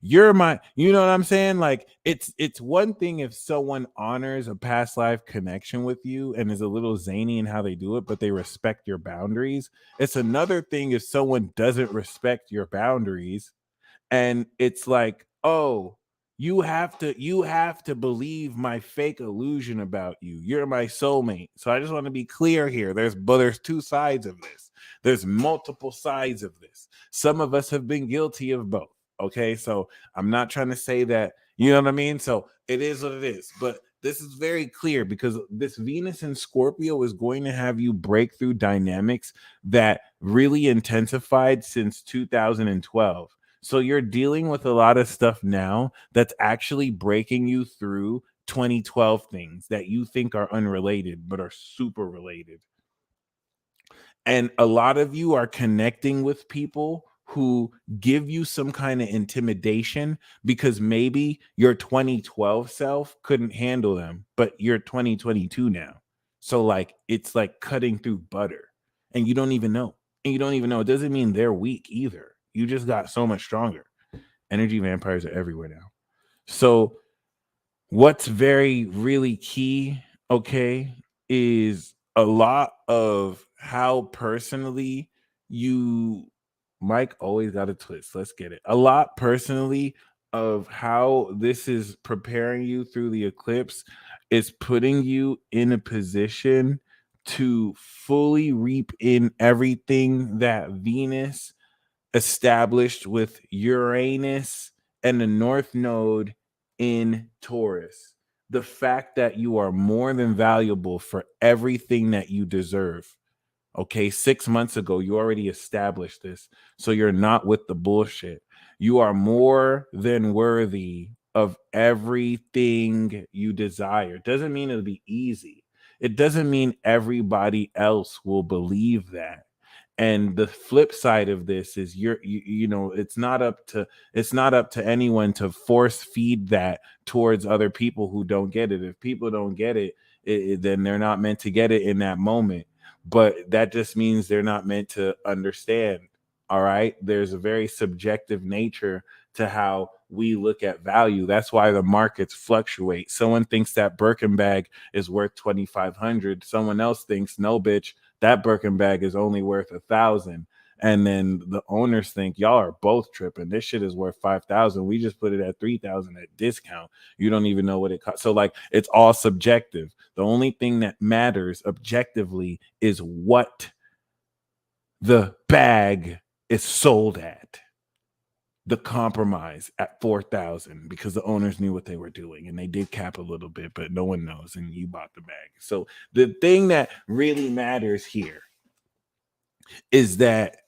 You're my, you know what I'm saying? Like, it's one thing if someone honors a past life connection with you and is a little zany in how they do it, but they respect your boundaries. It's another thing if someone doesn't respect your boundaries, and it's like, oh, you have to believe my fake illusion about you. You're my soulmate. So I just want to be clear here. There's two sides of this. There's multiple sides of this. Some of us have been guilty of both. Okay, so I'm not trying to say that, you know what I mean? So it is what it is, but this is very clear because this Venus in Scorpio is going to have you break through dynamics that really intensified since 2012. So you're dealing with a lot of stuff now that's actually breaking you through 2012 things that you think are unrelated but are super related. And a lot of you are connecting with people who give you some kind of intimidation because maybe your 2012 self couldn't handle them, but you're 2022 now. So like it's like cutting through butter and you don't even know. And you don't even know. It doesn't mean they're weak either. You just got so much stronger. Energy vampires are everywhere now. So what's very really key, okay, is a lot of how personally you, Mike always got a twist, let's get it, a lot personally of how this is preparing you through the eclipse is putting you in a position to fully reap in everything that Venus established with Uranus and the North Node in Taurus. The fact that you are more than valuable for everything that you deserve. Okay, 6 months ago, you already established this. So you're not with the bullshit. You are more than worthy of everything you desire. Doesn't mean it'll be easy. It doesn't mean everybody else will believe that. And the flip side of this is you know, it's not up to anyone to force feed that towards other people who don't get it. If people don't get it, then they're not meant to get it in that moment, but that just means they're not meant to understand. All right, there's a very subjective nature to how we look at value. That's why the markets fluctuate. Someone thinks that Birkin bag is worth 2,500, someone else thinks, no bitch, that Birkin bag is only worth 1,000. And then the owners think y'all are both tripping. This shit is worth 5,000. We just put it at 3,000 at discount. You don't even know what it costs. So like it's all subjective. The only thing that matters objectively is what the bag is sold at. The compromise at 4,000 because the owners knew what they were doing and they did cap a little bit, but no one knows and you bought the bag. So the thing that really matters here is that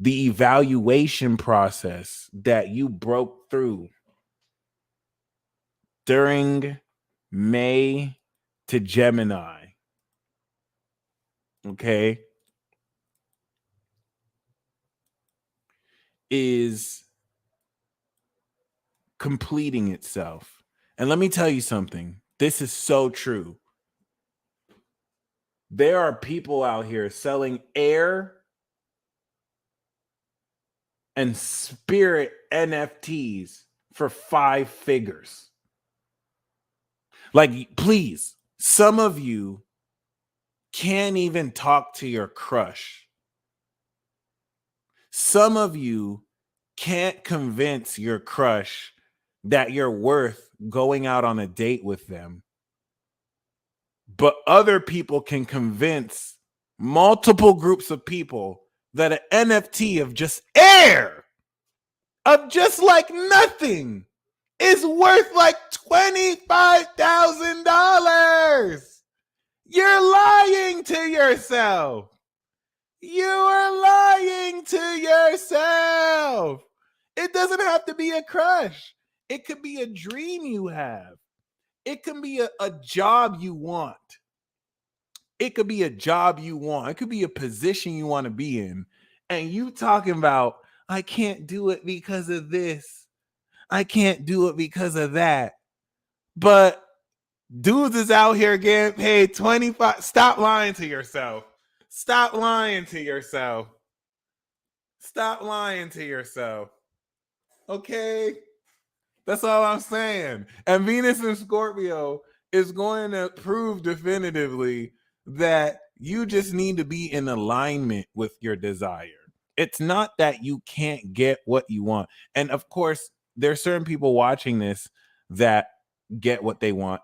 the evaluation process that you broke through during May to Gemini, okay, is completing itself. And let me tell you something. This is so true. There are people out here selling air and spirit NFTs for 5 figures. Like, please, some of you can't even talk to your crush. Some of you can't convince your crush that you're worth going out on a date with them. But other people can convince multiple groups of people that an NFT of just air, of just like nothing, is worth like $25,000. You're lying to yourself. You are lying to yourself. It doesn't have to be a crush. It could be a dream you have. It can be a job you want. It could be a job you want. It could be a position you want to be in. And you talking about, I can't do it because of this. I can't do it because of that. But Dudes is out here getting paid 25. Stop lying to yourself. Stop lying to yourself. Stop lying to yourself. Okay? That's all I'm saying. And Venus in Scorpio is going to prove definitively that you just need to be in alignment with your desire. It's not that you can't get what you want. And of course, there's certain people watching this that get what they want.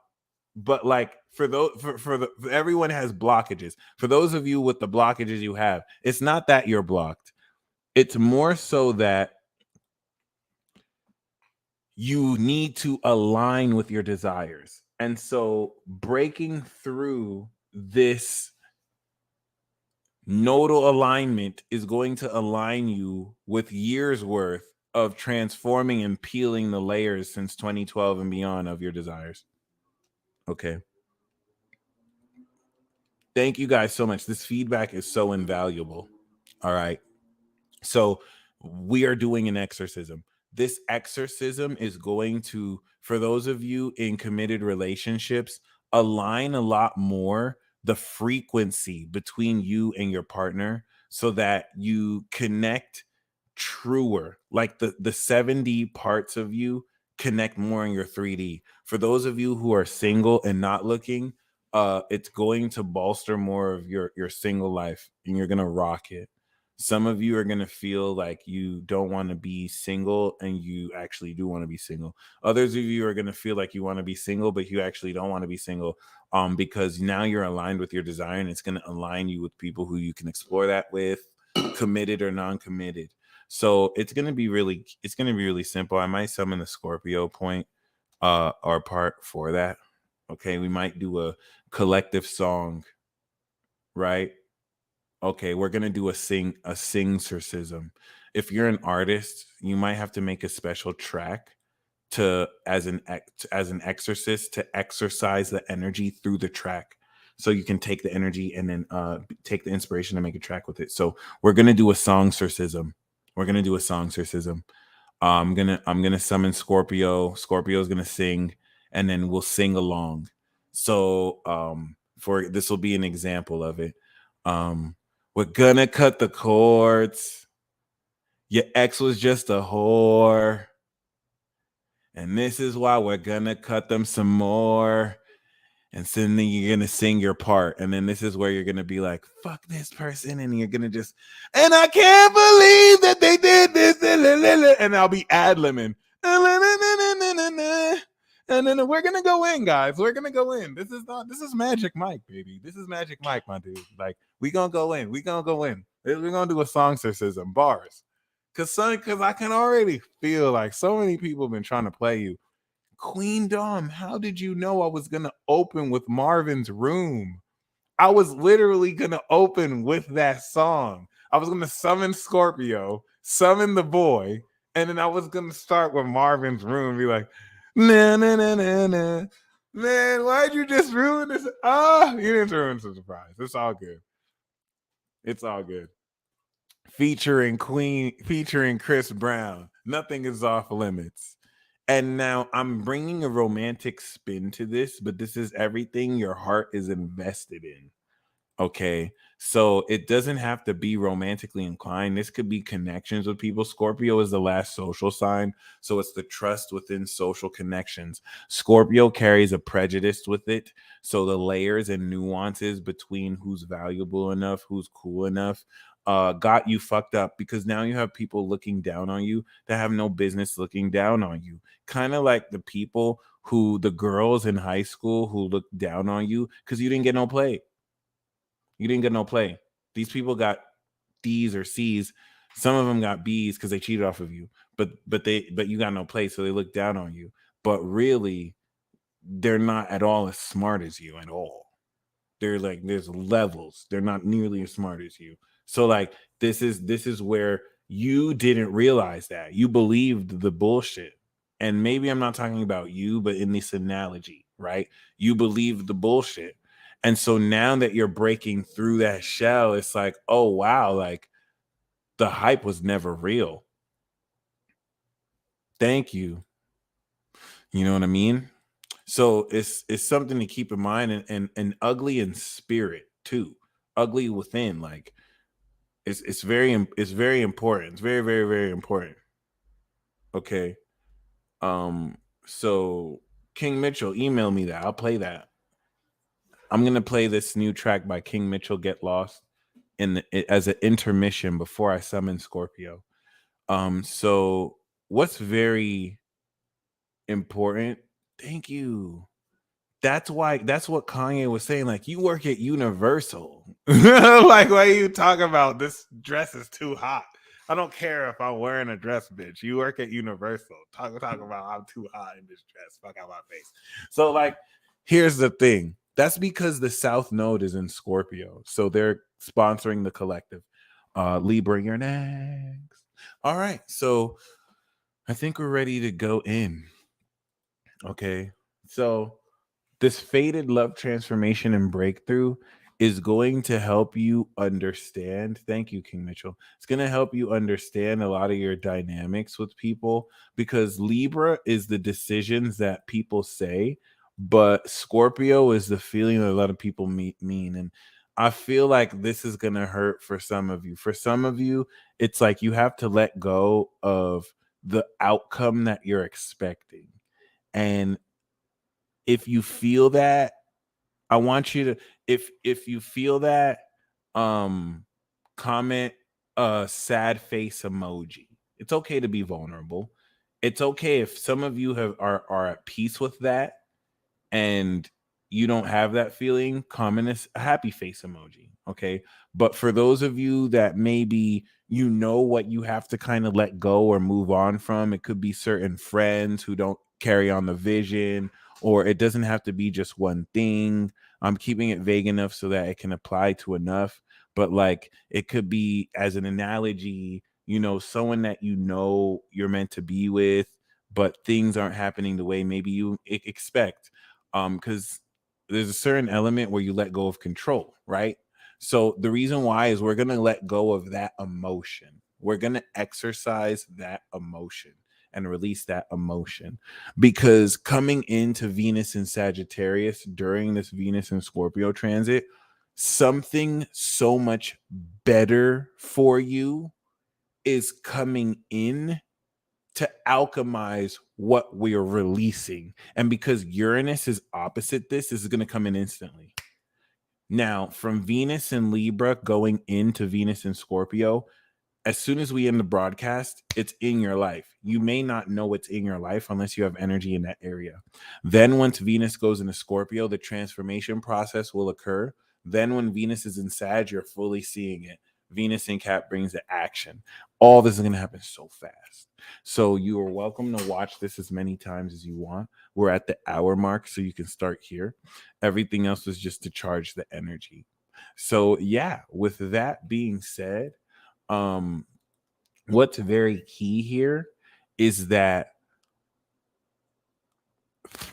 But like for those for everyone has blockages. For those of you with the blockages you have, it's not that you're blocked. It's more so that you need to align with your desires. And so breaking through this nodal alignment is going to align you with years worth of transforming and peeling the layers since 2012 and beyond of your desires. Okay. Thank you guys so much. This feedback is so invaluable. All right. So we are doing an exorcism. This exorcism is going to, for those of you in committed relationships, align a lot more the frequency between you and your partner so that you connect truer. Like the 7D parts of you connect more in your 3D. For those of you who are single and not looking, it's going to bolster more of your single life, and you're gonna rock it. Some of you are going to feel like you don't want to be single and you actually do want to be single. Others of you are going to feel like you want to be single, but you actually don't want to be single, because now you're aligned with your desire, and it's going to align you with people who you can explore that with, committed or non-committed. So it's going to be really simple. I might summon the Scorpio point or part for that. Okay, we might do a collective song, right? Okay, we're gonna do a Songstorcism. If you're an artist, you might have to make a special track to as an exorcist to exercise the energy through the track, so you can take the energy and then take the inspiration and make a track with it. So we're gonna do a Songstorcism. We're gonna do a Songstorcism. I'm gonna summon Scorpio. Scorpio's gonna sing, and then we'll sing along. So for this will be an example of it. We're gonna cut the cords. Your ex was just a whore. And this is why we're gonna cut them some more. And then you're gonna sing your part. And then this is where you're gonna be like, fuck this person. And you're gonna just, and I can't believe that they did this. And I'll be ad-libbing. And then we're gonna go in, guys. We're gonna go in. This is Magic Mike, baby. This is Magic Mike, my dude. Like, we gonna go in. We're gonna do a Songstorcism bars. Cause I can already feel like so many people have been trying to play you. Queen Dom, how did you know I was gonna open with Marvin's Room? I was literally gonna open with that song. I was gonna summon Scorpio, summon the boy, and then I was gonna start with Marvin's Room and be like, na na na na na. Man, why'd you just ruin this? You didn't ruin the surprise. It's all good. It's all good. Featuring Chris Brown. Nothing is off limits. And now I'm bringing a romantic spin to this, but this is everything your heart is invested in. Okay. So it doesn't have to be romantically inclined. This could be connections with people. Scorpio is the last social sign. So it's the trust within social connections. Scorpio carries a prejudice with it. So the layers and nuances between who's valuable enough, who's cool enough, got you fucked up, because now you have people looking down on you that have no business looking down on you. Kind of like the girls in high school who looked down on you because you didn't get no play. You didn't get no play. These people got D's or C's. Some of them got B's because they cheated off of you. But you got no play, so they look down on you. But really, they're not at all as smart as you at all. They're like, there's levels. They're not nearly as smart as you. So like this is where you didn't realize that. You believed the bullshit. And maybe I'm not talking about you, but in this analogy, right? You believed the bullshit. And so now that you're breaking through that shell, it's like, oh wow, like the hype was never real. Thank you. You know what I mean? So it's something to keep in mind, and ugly in spirit too, ugly within. Like it's very important. It's very very very important. Okay. Um. So King Mitchell, email me that. I'll play that. I'm gonna play this new track by King Mitchell, "Get Lost," as an intermission before I summon Scorpio. So what's very important? Thank you. That's what Kanye was saying. Like, you work at Universal. Like, what are you talking about? This dress is too hot. I don't care if I'm wearing a dress, bitch. You work at Universal. Talk about I'm too hot in this dress. Fuck out my face. So, like, here's the thing. That's because the South Node is in Scorpio. So they're sponsoring the collective. Libra, you're next. All right. So I think we're ready to go in. Okay. So this faded love transformation and breakthrough is going to help you understand. Thank you, King Mitchell. It's going to help you understand a lot of your dynamics with people, because Libra is the decisions that people say, but Scorpio is the feeling that a lot of people mean. And I feel like this is going to hurt for some of you. For some of you, it's like you have to let go of the outcome that you're expecting. And if you feel that, I want you to, if you feel that, um comment a sad face emoji. It's okay to be vulnerable. It's okay if some of you are at peace with that, and you don't have that feeling, comment a happy face emoji. Okay. But for those of you that maybe you know what you have to kind of let go or move on from, it could be certain friends who don't carry on the vision, or it doesn't have to be just one thing. I'm keeping it vague enough so that it can apply to enough. But like, it could be, as an analogy, someone that you're meant to be with, but things aren't happening the way maybe you expect. Because there's a certain element where you let go of control, right? So the reason why is we're going to let go of that emotion. We're going to exercise that emotion and release that emotion, because coming into Venus in Sagittarius during this Venus and Scorpio transit, something so much better for you is coming in to alchemize what we are releasing. And because Uranus is opposite this is going to come in instantly. Now, from Venus and Libra going into Venus and Scorpio, as soon as we end the broadcast, it's in your life. You may not know it's in your life unless you have energy in that area. Then once Venus goes into Scorpio, the transformation process will occur. Then when Venus is in Sag, you're fully seeing it. Venus in Cap brings the action. All this is going to happen so fast. So you are welcome to watch this as many times as you want. We're at the hour mark, so you can start here. Everything else is just to charge the energy. So yeah, with that being said, um what's very key here is that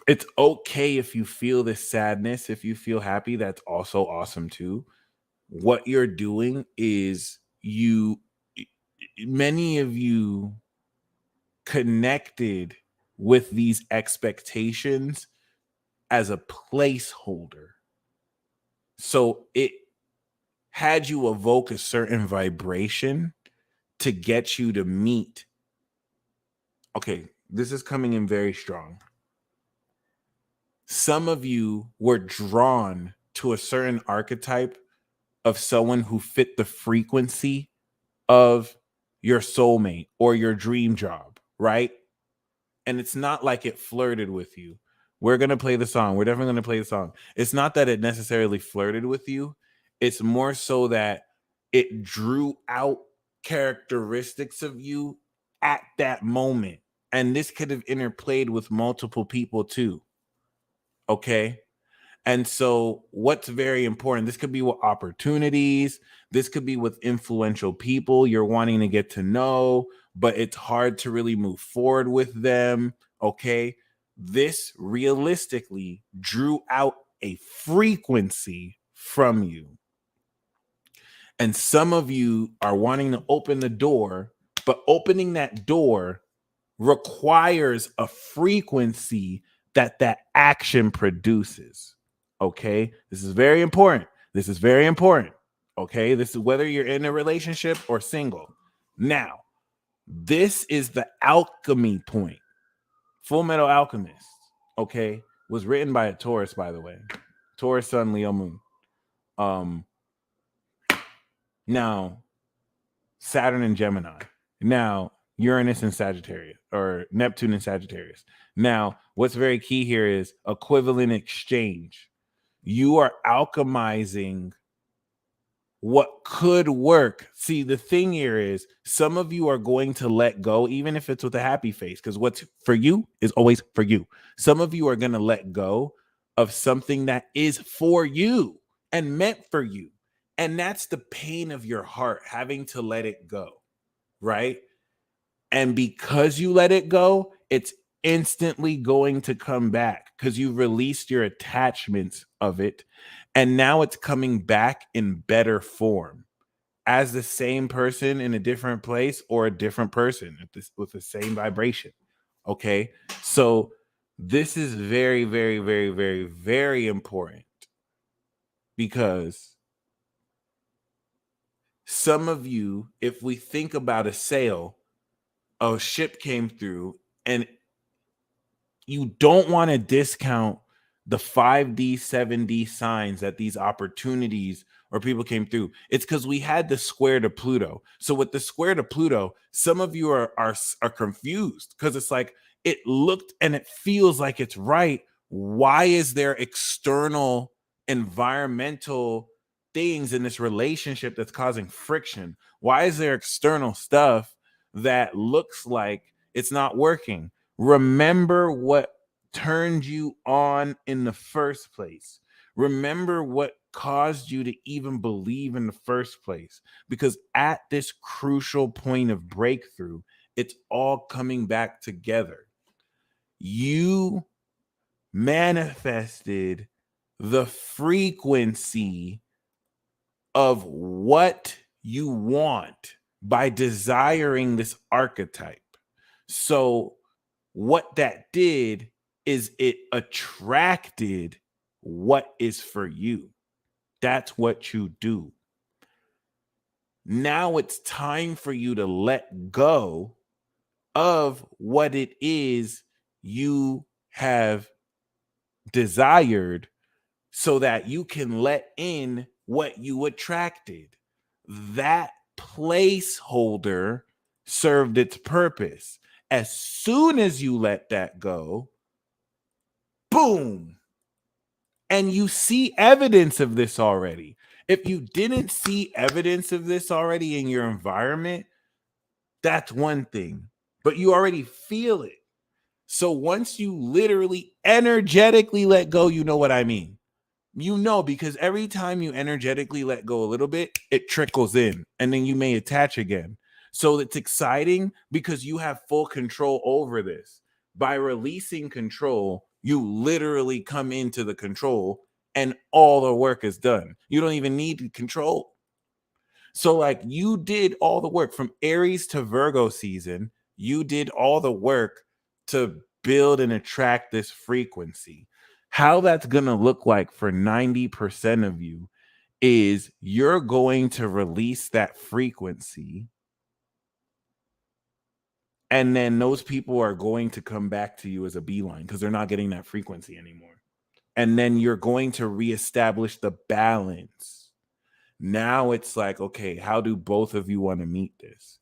it's okay if you feel this sadness. If you feel happy, that's also awesome too. What you're doing is many of you connected with these expectations as a placeholder, so it had you evoke a certain vibration to get you to meet. Okay, this is coming in very strong. Some of you were drawn to a certain archetype of someone who fit the frequency of your soulmate or your dream job, right? And it's not like it flirted with you. We're going to play the song. We're definitely going to play the song. It's not that it necessarily flirted with you. It's more so that it drew out characteristics of you at that moment. And this could have interplayed with multiple people too. Okay. And so, what's very important, this could be with opportunities, this could be with influential people you're wanting to get to know, but it's hard to really move forward with them. Okay. This realistically drew out a frequency from you. And some of you are wanting to open the door, but opening that door requires a frequency that action produces. Okay, this is very important. This is very important. Okay, this is whether you're in a relationship or single. Now, this is the alchemy point. Full Metal Alchemist, okay, was written by a Taurus, by the way. Taurus Sun, Leo Moon. Now, Saturn and Gemini. Now, Uranus and Sagittarius, or Neptune and Sagittarius. Now, what's very key here is equivalent exchange. You are alchemizing what could work. See, the thing here is some of you are going to let go, even if it's with a happy face, because what's for you is always for you. Some of you are going to let go of something that is for you and meant for you. And that's the pain of your heart, having to let it go, right? And because you let it go, it's instantly going to come back because you've released your attachments of it. And now it's coming back in better form as the same person in a different place or a different person with the same vibration. Okay. So this is very, very, very, very, very important because some of you, if we think about a sail, a ship came through, and you don't want to discount the 5D, 7D signs that these opportunities or people came through. It's because we had the square to Pluto. So with the square to Pluto, some of you are confused because it's like it looked and it feels like it's right. Why is there external environmental things in this relationship that's causing friction? Why is there external stuff that looks like it's not working? Remember what turned you on in the first place. Remember what caused you to even believe in the first place. Because at this crucial point of breakthrough, it's all coming back together. You manifested the frequency of what you want by desiring this archetype. So what that did is it attracted what is for you. That's what you do. Now it's time for you to let go of what it is you have desired so that you can let in what you attracted. That placeholder served its purpose. As soon as you let that go, boom. And you see evidence of this already. If you didn't see evidence of this already in your environment, that's one thing, but you already feel it. So once you literally energetically let go, you know what I mean. You know, because every time you energetically let go a little bit, it trickles in and then you may attach again. So it's exciting because you have full control over this. By releasing control, you literally come into the control and all the work is done. You don't even need control. So, like, you did all the work from Aries to Virgo season. You did all the work to build and attract this frequency. How that's going to look like for 90% of you is you're going to release that frequency. And then those people are going to come back to you as a beeline because they're not getting that frequency anymore. And then you're going to reestablish the balance. Now it's like, okay, how do both of you want to meet this?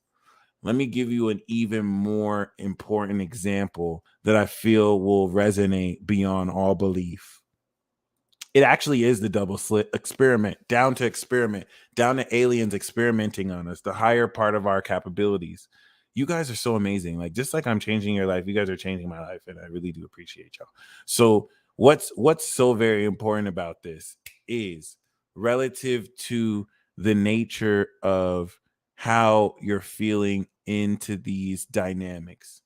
Let me give you an even more important example that I feel will resonate beyond all belief. It actually is the double slit experiment, down to aliens experimenting on us, the higher part of our capabilities. You guys are so amazing. Like, just like I'm changing your life, you guys are changing my life, and I really do appreciate y'all. So what's so very important about this is relative to the nature of how you're feeling into these dynamics.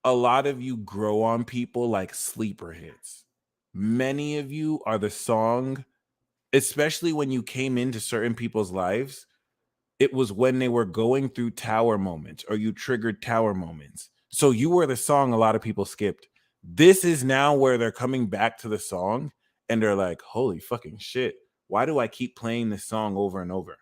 A lot of you grow on people like sleeper hits. Many of you are the song, especially when you came into certain people's lives, it was when they were going through tower moments or you triggered tower moments. So you were the song a lot of people skipped. This is now where they're coming back to the song and they're like, holy fucking shit. Why do I keep playing this song over and over?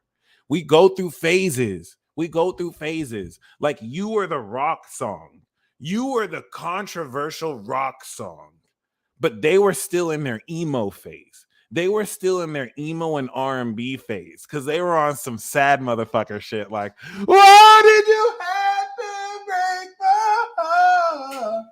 We go through phases. Like, you were the rock song. You were the controversial rock song. But they were still in their emo phase. They were still in their emo and R&B phase because they were on some sad motherfucker shit like, why did you have to break my heart?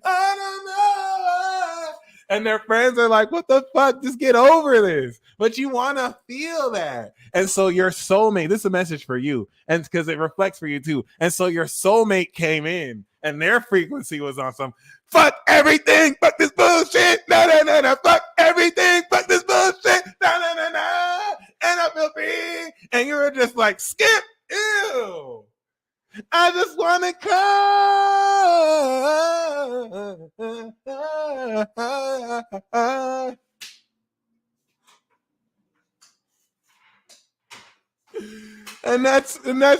I don't know. And their friends are like, what the fuck? Just get over this. But you want to feel that. And so your soulmate, this is a message for you. And because it reflects for you too. And so your soulmate came in and their frequency was on some fuck everything, fuck this bullshit, no, fuck everything, fuck this bullshit, no, and I feel free. And you were just like, skip, ew. I just want to cry. And that's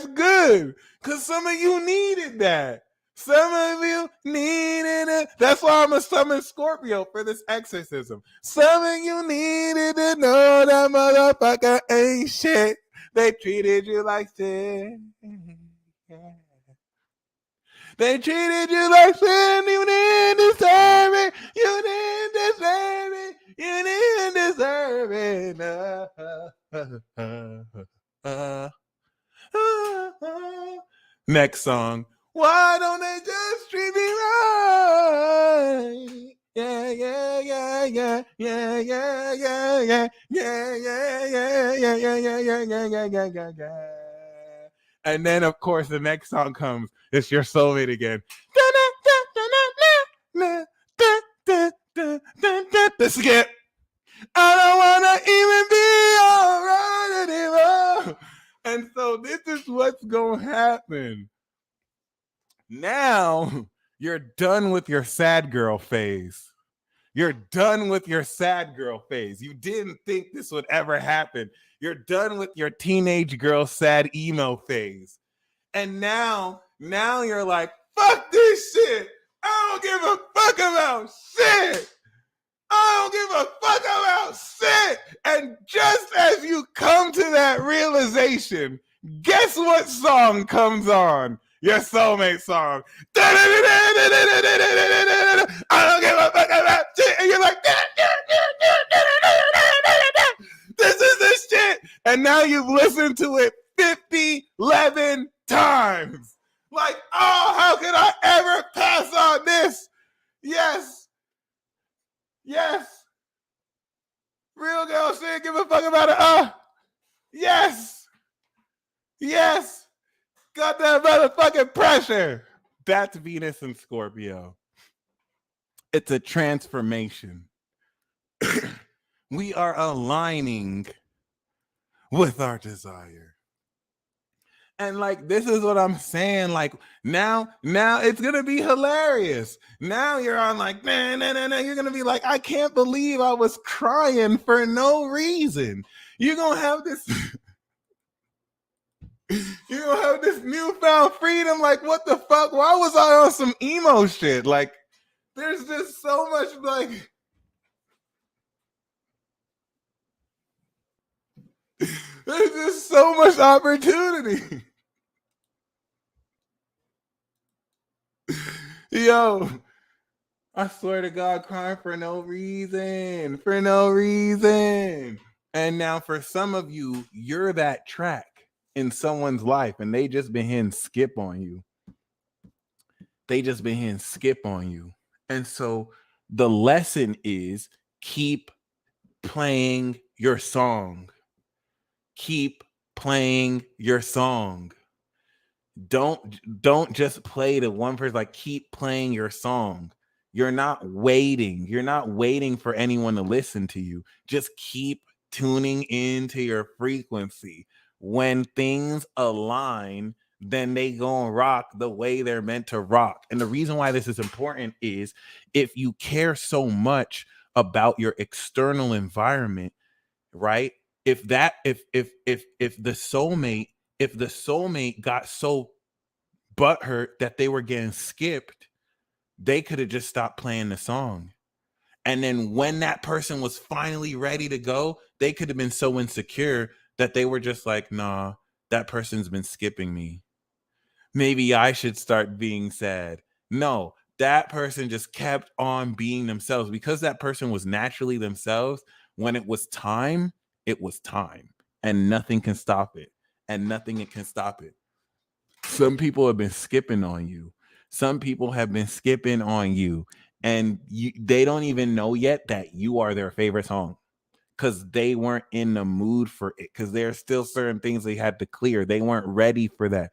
good. Because some of you needed that. Some of you needed it. That's why I'm going to summon Scorpio for this exorcism. Some of you needed to know that motherfucker ain't shit. They treated you like shit. They treated you like shit. You didn't deserve it. You didn't deserve it. You didn't deserve it. Next song. Why don't they just treat me right? Yeah. And then, of course, the next song comes. It's your soulmate again. The skip. I don't want to even be alright anymore. And so this is what's going to happen. Now you're done with your sad girl phase. You're done with your sad girl phase. You didn't think this would ever happen. You're done with your teenage girl sad emo phase. And now you're like, fuck this shit. I don't give a fuck about shit. I don't give a fuck about shit. And just as you come to that realization, guess what song comes on? Your soulmate song. I don't give a fuck about shit. And you're like, this is the shit. And now you've listened to it 11 times. Like, oh, how could I ever pass on this? Yes. Real girl shit, give a fuck about it. Yes. Got that motherfucking pressure. That's Venus and Scorpio. It's a transformation. We are aligning with our desire. And like, this is what I'm saying. Like, now it's gonna be hilarious. Now you're on like, nah. You're gonna be like, I can't believe I was crying for no reason. You're gonna have this. You're gonna have this newfound freedom. Like, what the fuck? Why was I on some emo shit? Like, there's just so much like. There's just so much opportunity. Yo, I swear to God, crying for no reason. And now for some of you, you're that track in someone's life and they just been hitting skip on you. And so the lesson is keep playing your song. Don't just play to one person. Like, keep playing your song. You're not waiting for anyone to listen to you. Just keep tuning into your frequency. When things align, then they gonna rock the way they're meant to rock. And the reason why this is important is if you care so much about your external environment, right? If the soulmate got so butthurt that they were getting skipped, they could have just stopped playing the song. And then when that person was finally ready to go, they could have been so insecure that they were just like, nah, that person's been skipping me. Maybe I should start being sad. No, that person just kept on being themselves because that person was naturally themselves. When it was time, and nothing can stop it, and nothing can stop it. Some people have been skipping on you. Some people have been skipping on you, and they don't even know yet that you are their favorite song because they weren't in the mood for it, because there's still certain things they had to clear. They weren't ready for that.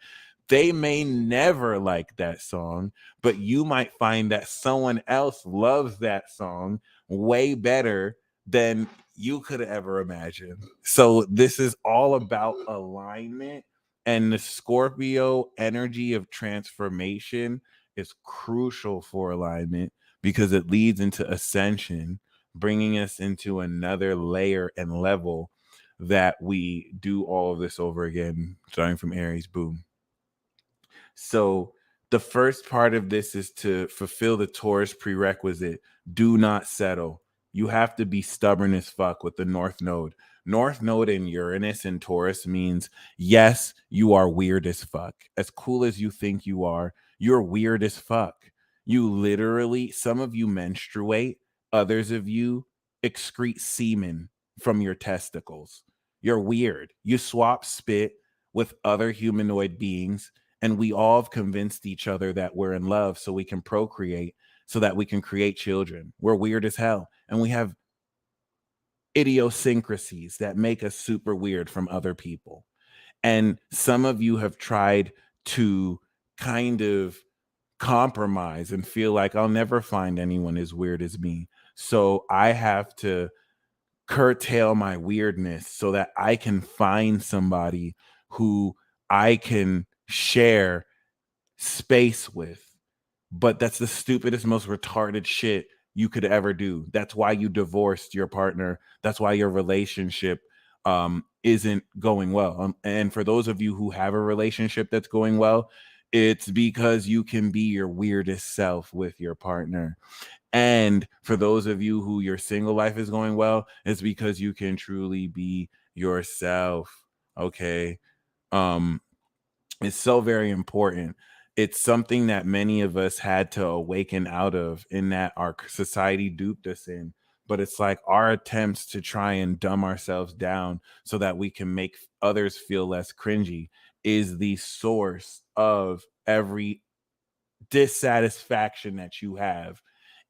They may never like that song, but you might find that someone else loves that song way better than you could ever imagine. So this is all about alignment, and the Scorpio energy of transformation is crucial for alignment because it leads into ascension, bringing us into another layer and level that we do all of this over again, starting from Aries. Boom. So the first part of this is to fulfill the Taurus prerequisite. Do not settle. You have to be stubborn as fuck with the North Node. North Node in Uranus and Taurus means, yes, you are weird as fuck. As cool as you think you are, you're weird as fuck. You literally, some of you menstruate, others of you excrete semen from your testicles. You're weird. You swap spit with other humanoid beings, and we all have convinced each other that we're in love so we can procreate, so that we can create children. We're weird as hell, and we have idiosyncrasies that make us super weird from other people. And some of you have tried to kind of compromise and feel like I'll never find anyone as weird as me, so I have to curtail my weirdness so that I can find somebody who I can share space with. But that's the stupidest, most retarded shit you could ever do. That's why you divorced your partner. That's why your relationship isn't going well. And for those of you who have a relationship that's going well, it's because you can be your weirdest self with your partner. And for those of you who your single life is going well, it's because you can truly be yourself. Okay. Um, it's so very important. It's something that many of us had to awaken out of, in that our society duped us in. But it's like our attempts to try and dumb ourselves down so that we can make others feel less cringy is the source of every dissatisfaction that you have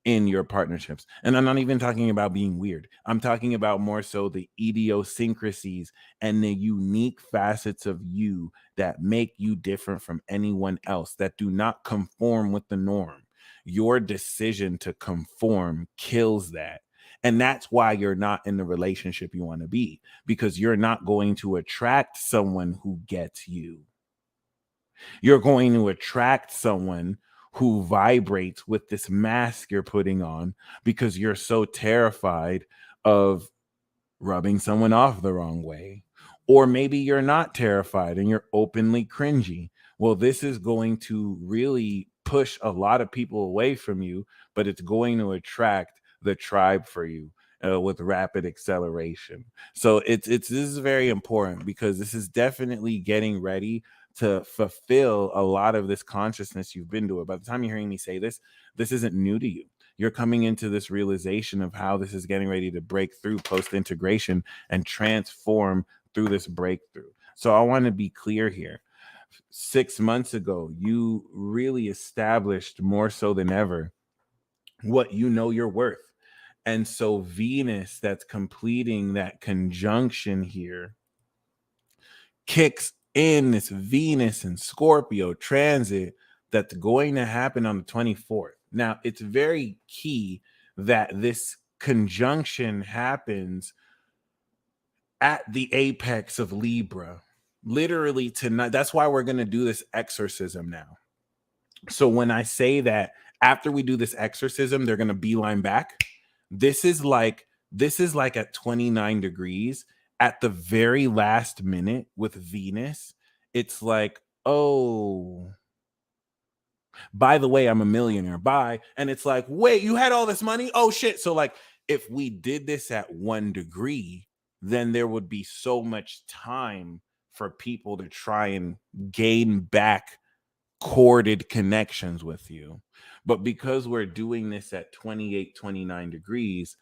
in your partnerships. And I'm not even talking about being weird. I'm talking about more so the idiosyncrasies and the unique facets of you that make you different from anyone else, that do not conform with the norm. Your decision to conform kills that. And that's why you're not in the relationship you want to be, because you're not going to attract someone who gets you. You're going to attract someone who vibrates with this mask you're putting on because you're so terrified of rubbing someone off the wrong way. Or maybe you're not terrified and you're openly cringy. Well, this is going to really push a lot of people away from you, but it's going to attract the tribe for you with rapid acceleration. So this is very important, because this is definitely getting ready to fulfill a lot of this consciousness you've been to it. By the time you're hearing me say this, this isn't new to you. You're coming into this realization of how this is getting ready to break through post integration and transform through this breakthrough. So I want to be clear here. 6 months ago, you really established more so than ever what you know you're worth. And so Venus, that's completing that conjunction here, kicks in this Venus and Scorpio transit that's going to happen on the 24th. Now, it's very key that this conjunction happens at the apex of Libra, literally tonight. That's why we're going to do this exorcism now. So when I say that after we do this exorcism, they're going to beeline back, this is like at 29 degrees at the very last minute with Venus. It's like, oh, By the way, I'm a millionaire. Bye. And it's like, wait, you had all this money? Oh shit. So like if we did this at 1 degree, then there would be so much time for people to try and gain back corded connections with you. But because we're doing this at 28, 29 degrees,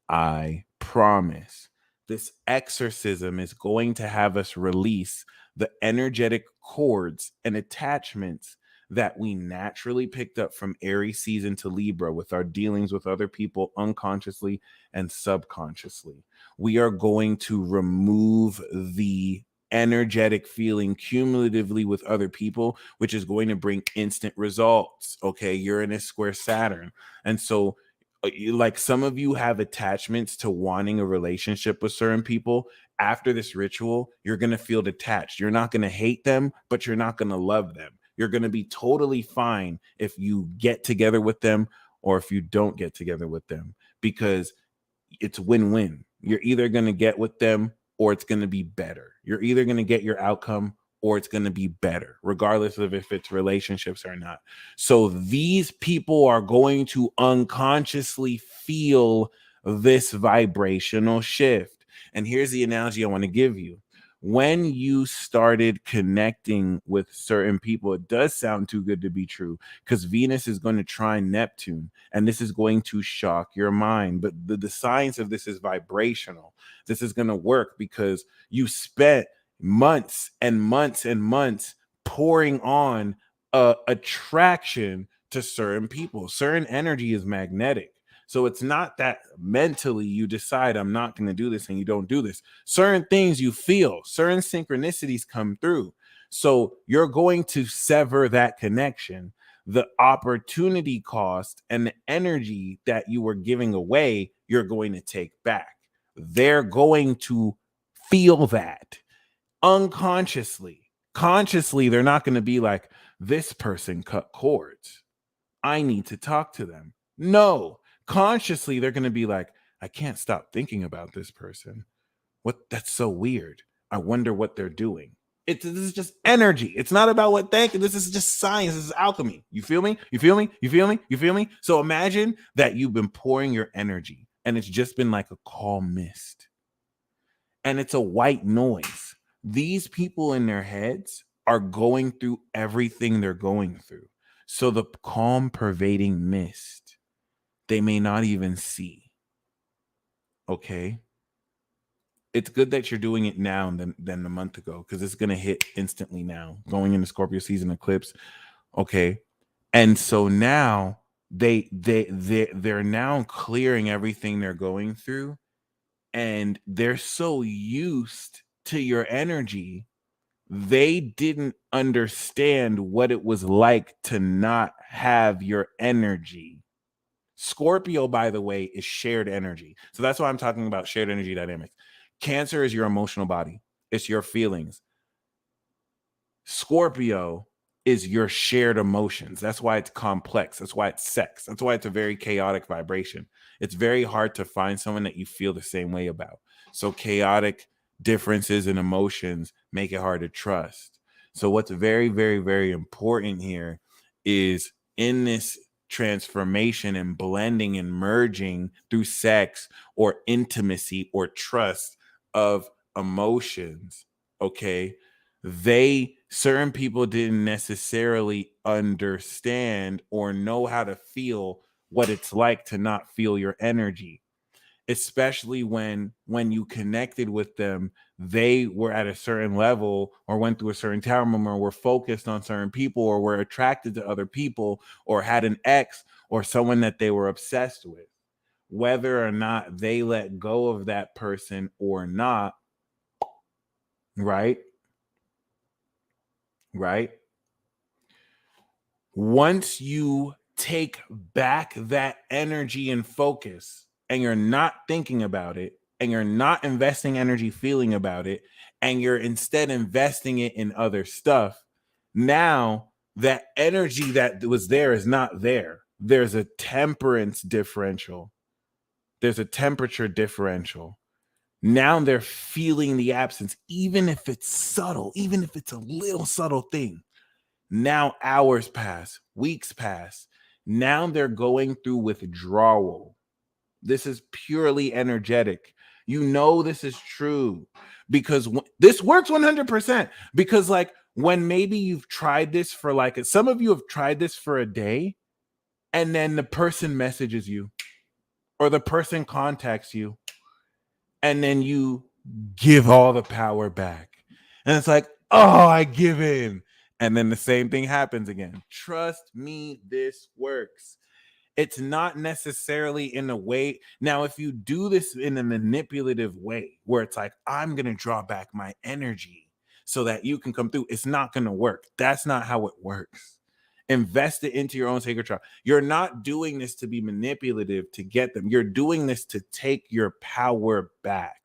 I promise this exorcism is going to have us release the energetic cords and attachments that we naturally picked up from Aries season to Libra with our dealings with other people unconsciously and subconsciously. We are going to remove the energetic feeling cumulatively with other people, which is going to bring instant results. Okay, Uranus square Saturn. And so like some of you have attachments to wanting a relationship with certain people. After this ritual, you're going to feel detached. You're not going to hate them, but you're not going to love them. You're going to be totally fine if you get together with them or if you don't get together with them, because it's win-win. You're either going to get with them or it's going to be better. You're either going to get your outcome or it's going to be better, regardless of if it's relationships or not. So these people are going to unconsciously feel this vibrational shift. And here's the analogy I want to give you. When you started connecting with certain people, it does sound too good to be true, because Venus is going to trine Neptune, and this is going to shock your mind. But the science of this is vibrational. This is going to work because you spent months and months and months pouring on attraction to certain people. Certain energy is magnetic. So it's not that mentally you decide I'm not going to do this and you don't do this. Certain things you feel, certain synchronicities come through. So you're going to sever that connection. The opportunity cost and the energy that you were giving away, you're going to take back. They're going to feel that unconsciously. Consciously, they're not going to be like, this person cut cords, I need to talk to them. No, consciously, they're going to be like, I can't stop thinking about this person. What? That's so weird. I wonder what they're doing. This is just energy. It's not about what thinking. This is just science. This is alchemy. You feel me? You feel me? You feel me? You feel me? So imagine that you've been pouring your energy and it's just been like a calm mist and it's a white noise. These people in their heads are going through everything they're going through. So the calm pervading mist, they may not even see. Okay. It's good that you're doing it now than a month ago, because it's going to hit instantly now going into Scorpio season eclipse. Okay. And so now they're now clearing everything they're going through, and they're so used to your energy, they didn't understand what it was like to not have your energy. Scorpio, by the way, is shared energy. So that's why I'm talking about shared energy dynamics. Cancer is your emotional body, it's your feelings. Scorpio is your shared emotions. That's why it's complex. That's why it's sex. That's why it's a very chaotic vibration. It's very hard to find someone that you feel the same way about. So chaotic differences in emotions make it hard to trust. So what's very, very, very important here is in this transformation and blending and merging through sex or intimacy or trust of emotions, okay? Certain people didn't necessarily understand or know how to feel what it's like to not feel your energy, especially when you connected with them, they were at a certain level or went through a certain time or were focused on certain people or were attracted to other people or had an ex or someone that they were obsessed with. Whether or not they let go of that person or not, right? Right? Once you take back that energy and focus and you're not thinking about it and you're not investing energy feeling about it and you're instead investing it in other stuff, now that energy that was there is not there. There's a temperance differential. There's a temperature differential. Now they're feeling the absence, even if it's subtle, even if it's a little subtle thing. Now hours pass, weeks pass. Now they're going through withdrawal. This is purely energetic. You know this is true because this works 100%. Because like when maybe you've tried this for like some of you have tried this for a day, and then the person messages you or the person contacts you, and then you give all the power back. And it's like, oh, I give in. And then the same thing happens again. Trust me, this works. It's not necessarily in a way. Now, if you do this in a manipulative way where it's like, I'm going to draw back my energy so that you can come through, it's not going to work. That's not how it works. Invest it into your own sacred trial. You're not doing this to be manipulative to get them. You're doing this to take your power back.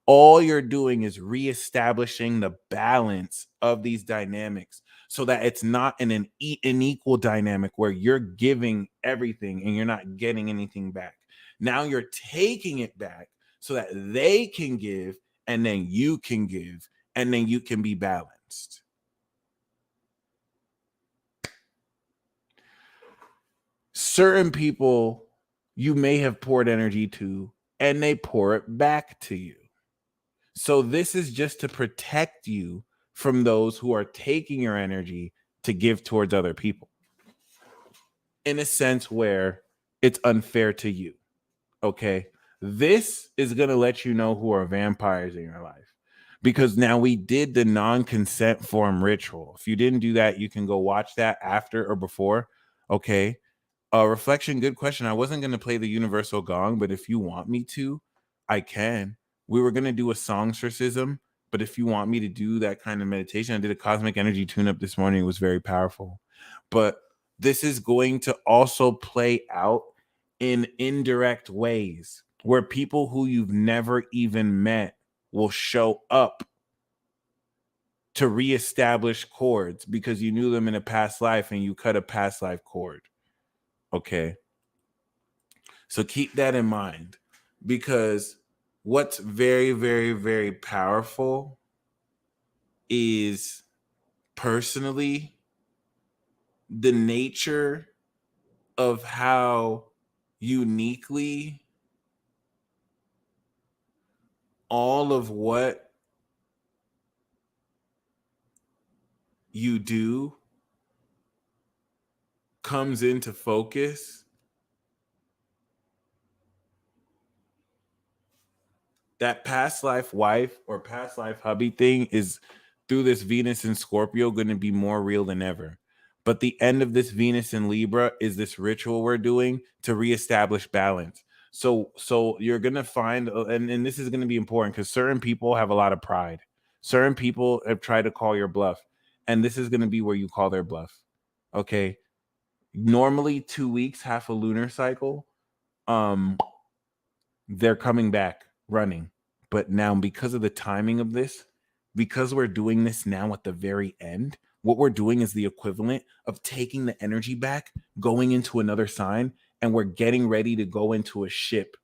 All you're doing is reestablishing the balance of these dynamics so that it's not an unequal dynamic where you're giving everything and you're not getting anything back. Now you're taking it back so that they can give and then you can give and then you can be balanced. Certain people you may have poured energy to and they pour it back to you. So this is just to protect you from those who are taking your energy to give towards other people in a sense where it's unfair to you. Okay. This is going to let you know who are vampires in your life because now we did the non-consent form ritual. If you didn't do that, you can go watch that after or before. Okay. Reflection, good question. I wasn't going to play the universal gong, but if you want me to, I can. We were going to do a Songstorcism, but if you want me to do that kind of meditation, I did a cosmic energy tune-up this morning. It was very powerful. But this is going to also play out in indirect ways where people who you've never even met will show up to reestablish chords because you knew them in a past life and you cut a past life chord. Okay. So keep that in mind because what's very, very, very powerful is personally the nature of how uniquely all of what you do comes into focus. That past life wife or past life hubby thing is through this Venus and Scorpio going to be more real than ever. But the end of this Venus and Libra is this ritual we're doing to reestablish balance. So you're going to find, and this is going to be important because certain people have a lot of pride. Certain people have tried to call your bluff, and this is going to be where you call their bluff. Okay. Normally 2 weeks, half a lunar cycle. They're coming back running. But now, because of the timing of this, because we're doing this now at the very end, what we're doing is the equivalent of taking the energy back, going into another sign, and we're getting ready to go into a ship.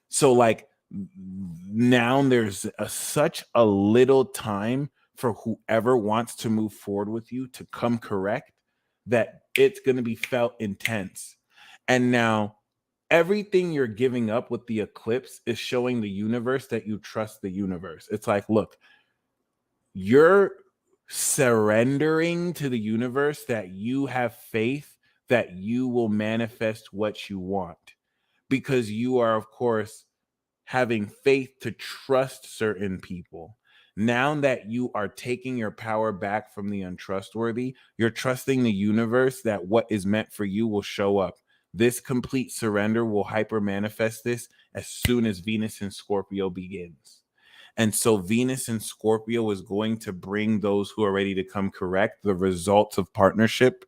So, like, now there's such a little time for whoever wants to move forward with you to come correct that it's going to be felt intense. And now, everything you're giving up with the eclipse is showing the universe that you trust the universe. It's like, look, you're surrendering to the universe that you have faith that you will manifest what you want because you are, of course, having faith to trust certain people. Now that you are taking your power back from the untrustworthy, you're trusting the universe that what is meant for you will show up. This complete surrender will hyper manifest this as soon as Venus in Scorpio begins. And so Venus in Scorpio is going to bring those who are ready to come correct the results of partnership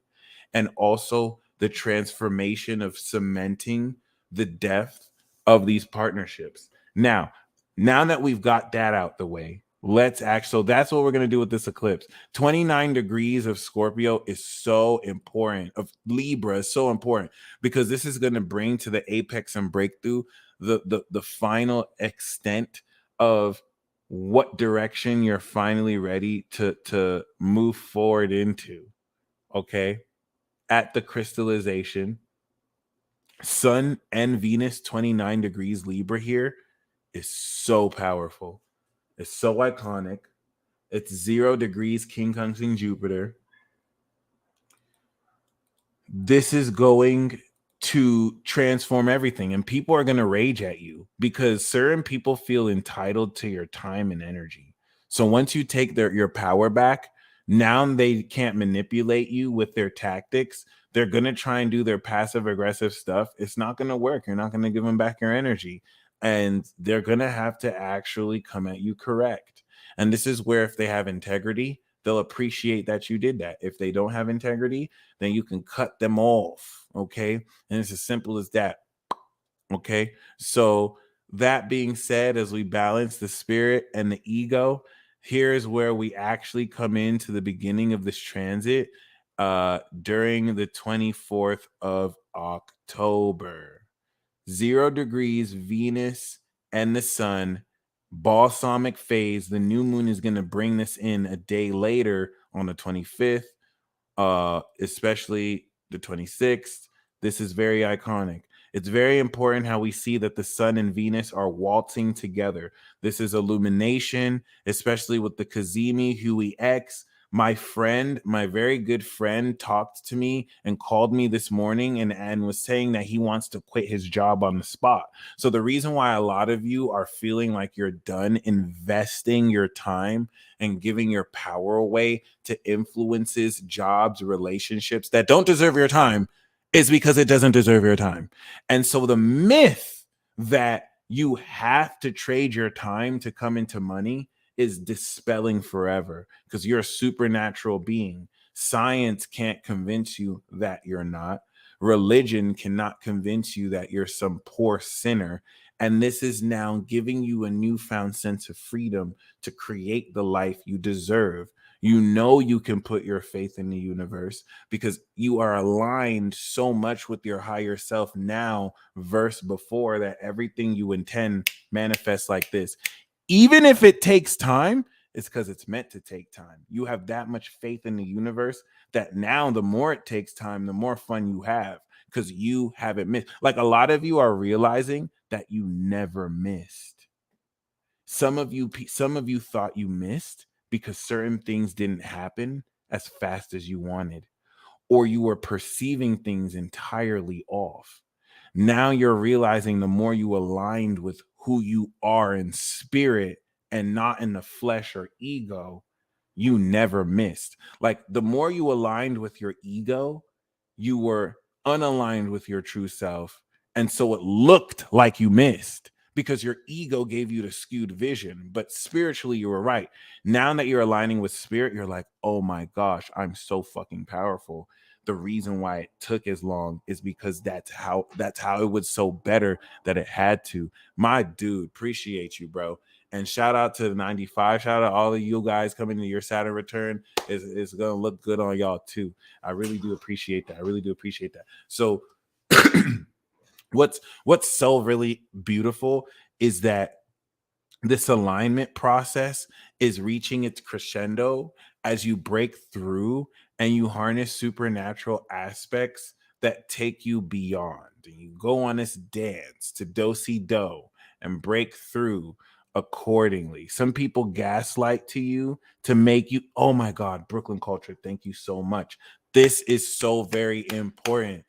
and also the transformation of cementing the depth of these partnerships. Now that we've got that out the way, so that's what we're going to do with this eclipse. 29 degrees of Scorpio is so important, of Libra is so important because this is going to bring to the apex and breakthrough the final extent of what direction you're finally ready to move forward into. okay, at the crystallization, Sun and Venus, 29 degrees Libra here, is so powerful. It's so iconic. It's 0 degrees King Conjunct Jupiter. This is going to transform everything, and people are going to rage at you because certain people feel entitled to your time and energy. So once you take your power back, now they can't manipulate you with their tactics. They're going to try and do their passive aggressive stuff. It's not going to work. You're not going to give them back your energy, and they're going to have to actually come at you correct. And this is where, if they have integrity, they'll appreciate that you did that. If they don't have integrity, then you can cut them off. Okay. And it's as simple as that. Okay. So, that being said, as we balance the spirit and the ego, here's where we actually come into the beginning of this transit during the 24th of October. 0 degrees, Venus and the sun, balsamic phase. The new moon is going to bring this in a day later on the 25th, especially the 26th. This is very iconic. It's very important how we see that the sun and Venus are waltzing together. This is illumination, especially with the Kazemi Hui X. My friend, my very good friend, talked to me and called me this morning and was saying that he wants to quit his job on the spot. So the reason why a lot of you are feeling like you're done investing your time and giving your power away to influences, jobs, relationships that don't deserve your time is because it doesn't deserve your time. And so the myth that you have to trade your time to come into money is dispelling forever, because you're a supernatural being. Science can't convince you that you're not. Religion cannot convince you that you're some poor sinner. And this is now giving you a newfound sense of freedom to create the life you deserve. You know you can put your faith in the universe because you are aligned so much with your higher self now versus before, that everything you intend manifests like this. Even if it takes time, it's because it's meant to take time. You have that much faith in the universe that now the more it takes time, the more fun you have, because you haven't missed. Like, a lot of you are realizing that you never missed. Some of you thought you missed because certain things didn't happen as fast as you wanted, or you were perceiving things entirely off. Now you're realizing the more you aligned with who you are in spirit and not in the flesh or ego, you never missed. Like, the more you aligned with your ego, you were unaligned with your true self. And so it looked like you missed because your ego gave you the skewed vision. But spiritually, you were right. Now that you're aligning with spirit, you're like, oh my gosh, I'm so fucking powerful. The reason why it took as long is because that's how it was so better that it had to. My dude, appreciate you, bro. And shout out to the 95. Shout out to all of you guys coming to your Saturn return. It's gonna look good on y'all too. I really do appreciate that. I really do appreciate that. So what's so really beautiful is that this alignment process is reaching its crescendo as you break through and you harness supernatural aspects that take you beyond. And you go on this dance to do and break through accordingly. Some people gaslight to you to make you, oh my God, Brooklyn culture, thank you so much. This is so very important.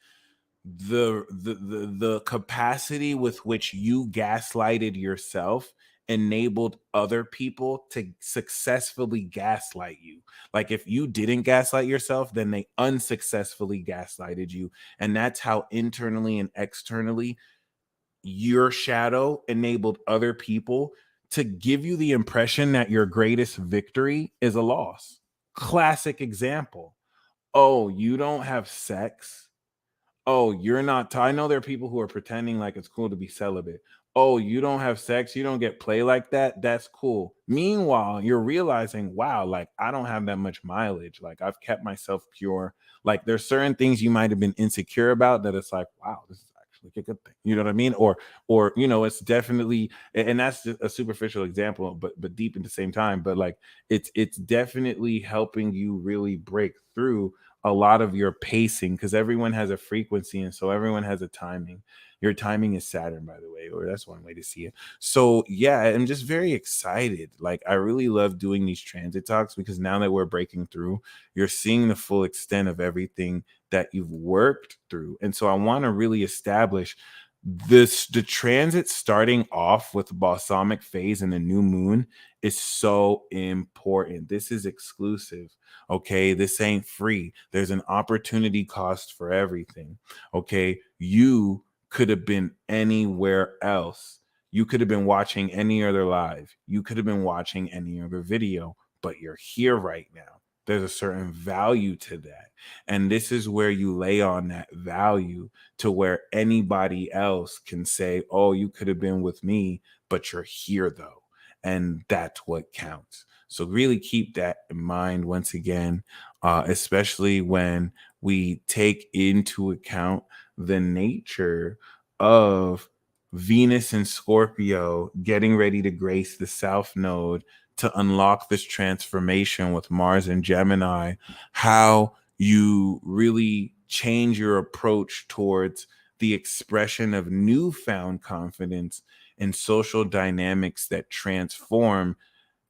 The capacity with which you gaslighted yourself enabled other people to successfully gaslight you. Like, if you didn't gaslight yourself, then they unsuccessfully gaslighted you. And that's how internally and externally your shadow enabled other people to give you the impression that your greatest victory is a loss. Classic example. Oh, you don't have sex? Oh, you're not. I know there are people who are pretending like it's cool to be celibate. Oh, you don't have sex. You don't get play like that. That's cool. Meanwhile, you're realizing, wow, like, I don't have that much mileage. Like, I've kept myself pure. Like, there's certain things you might have been insecure about that it's like, wow, this is actually a good thing. You know what I mean? Or it's definitely, and that's just a superficial example, but deep at the same time. But like, it's definitely helping you really break through a lot of your pacing, because everyone has a frequency and so everyone has a timing. Your timing is Saturn, by the way, or that's one way to see it. So yeah, I'm just very excited. Like, I really love doing these transit talks because now that we're breaking through, you're seeing the full extent of everything that you've worked through. And so I want to really establish the transit starting off with the balsamic phase and the new moon is so important. This is exclusive. Okay, this ain't free. There's an opportunity cost for everything. Okay, you could have been anywhere else. You could have been watching any other live. You could have been watching any other video, but you're here right now. There's a certain value to that. And this is where you lay on that value to where anybody else can say, oh, you could have been with me, but you're here though. And that's what counts. So really keep that in mind once again, especially when we take into account the nature of Venus and Scorpio getting ready to grace the South Node to unlock this transformation with Mars and Gemini, how you really change your approach towards the expression of newfound confidence in social dynamics that transform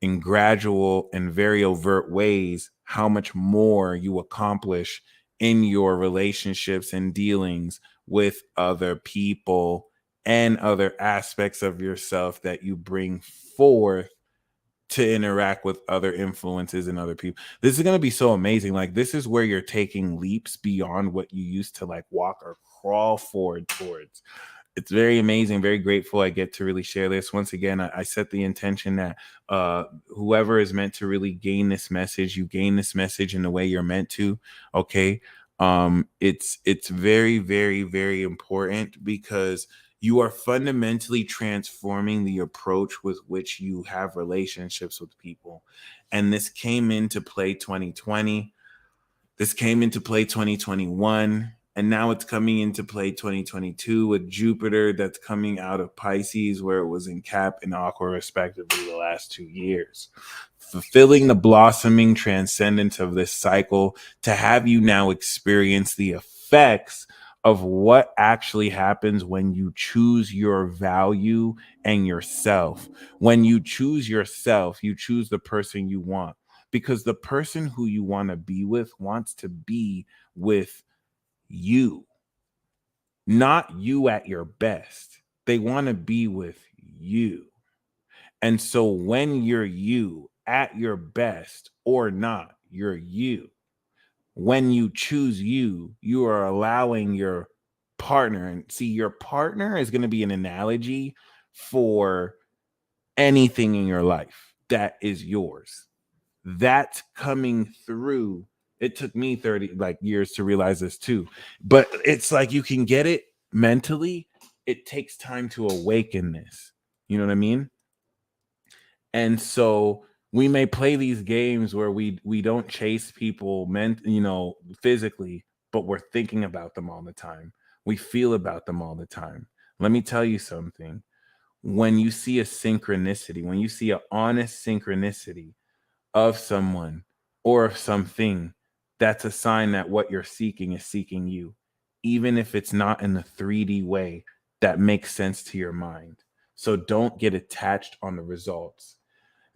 in gradual and very overt ways how much more you accomplish in your relationships and dealings with other people and other aspects of yourself that you bring forth to interact with other influences and other people. This is going to be so amazing. Like, this is where you're taking leaps beyond what you used to like walk or crawl forward towards. It's very amazing, very grateful I get to really share this. Once again, I set the intention that whoever is meant to really gain this message, you gain this message in the way you're meant to. Okay. It's very, very, very important because you are fundamentally transforming the approach with which you have relationships with people. And this came into play 2020. This came into play 2021, and now it's coming into play 2022 with Jupiter that's coming out of Pisces, where it was in Cap and Aqua, respectively, the last 2 years. Fulfilling the blossoming transcendence of this cycle to have you now experience the effects of what actually happens when you choose your value and yourself. When you choose yourself, you choose the person you want, because the person who you want to be with wants to be with you, not you at your best. They want to be with you. And so when you're you at your best or not, you're you. When you choose you, you are allowing your partner, and see, your partner is going to be an analogy for anything in your life that is yours. That's coming through. It took me 30 like years to realize this too. But it's like you can get it mentally. It takes time to awaken this. You know what I mean? And so we may play these games where we don't chase people physically, but we're thinking about them all the time. We feel about them all the time. Let me tell you something. When you see a synchronicity, when you see an honest synchronicity of someone or of something, that's a sign that what you're seeking is seeking you, even if it's not in the 3D way that makes sense to your mind. So don't get attached on the results.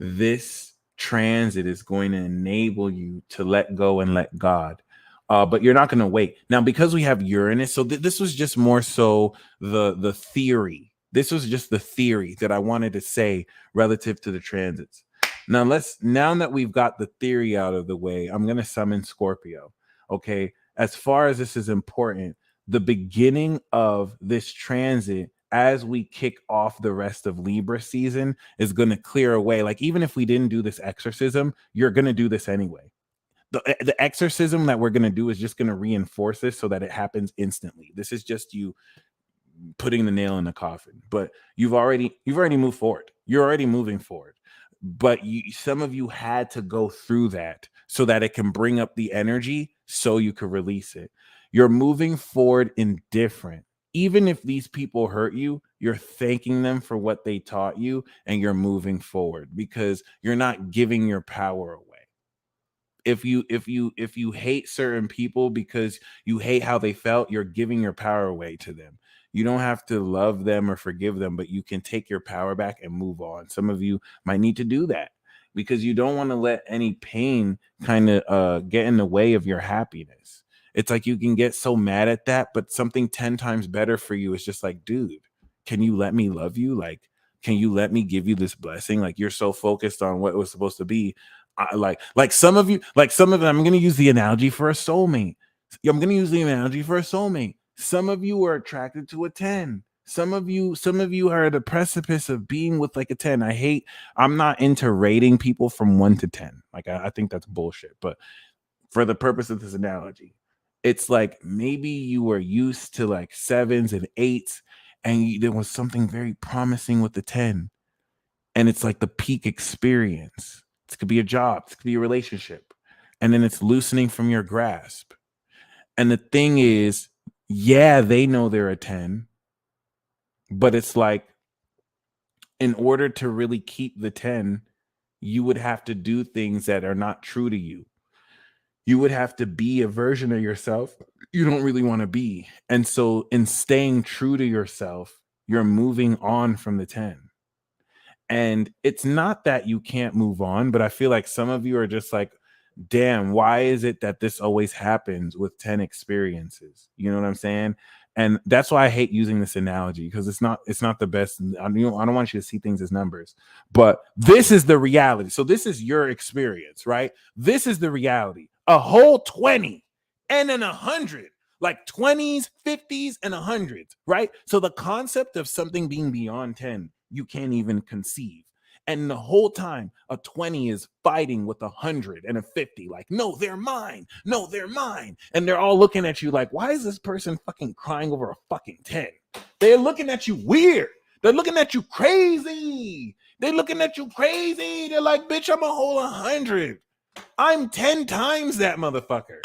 This transit is going to enable you to let go and let God. But you're not going to wait. Now, because we have Uranus, so this was just more so the theory. This was just the theory that I wanted to say relative to the transits. Now that we've got the theory out of the way, I'm going to summon Scorpio. Okay. As far as this is important, the beginning of this transit as we kick off the rest of Libra season is going to clear away. Like, even if we didn't do this exorcism, you're going to do this anyway. The exorcism that we're going to do is just going to reinforce this so that it happens instantly. This is just you putting the nail in the coffin, but you've already moved forward. You're already moving forward, but some of you had to go through that so that it can bring up the energy so you could release it. You're moving forward indifferent. Even if these people hurt you, you're thanking them for what they taught you and you're moving forward because you're not giving your power away. If you hate certain people because you hate how they felt, you're giving your power away to them. You don't have to love them or forgive them, but you can take your power back and move on. Some of you might need to do that because you don't want to let any pain kind of get in the way of your happiness. It's like you can get so mad at that, but something 10 times better for you is just like, dude, can you let me love you? Like, can you let me give you this blessing? Like, you're so focused on what it was supposed to be. Like some of you, like some of them, I'm going to use the analogy for a soulmate. I'm going to use the analogy for a soulmate. Some of you are attracted to a 10. Some of you are at the precipice of being with like a 10. I'm not into rating people from 1 to 10. Like I think that's bullshit. But for the purpose of this analogy, it's like maybe you were used to like 7s and 8s, and there was something very promising with the 10, and it's like the peak experience. It could be a job, it could be a relationship, and then it's loosening from your grasp. And the thing is, yeah, they know they're a 10, but it's like, in order to really keep the 10, you would have to do things that are not true to you. You would have to be a version of yourself you don't really want to be. And so, in staying true to yourself, you're moving on from the 10. And it's not that you can't move on, but I feel like some of you are just like, damn, why is it that this always happens with 10 experiences? You know what I'm saying? And that's why I hate using this analogy, because it's not the best. I don't want you to see things as numbers, but this is the reality. So this is your experience, right? This is the reality. A whole 20 and then 100, like 20s, 50s, and 100s, right? So the concept of something being beyond 10, you can't even conceive. And the whole time, a 20 is fighting with 100 and a 50, like, no, they're mine. No, they're mine. And they're all looking at you like, why is this person fucking crying over a fucking 10? They're looking at you weird. They're looking at you crazy. They're looking at you crazy. They're like, bitch, I'm a whole 100. I'm 10 times that motherfucker.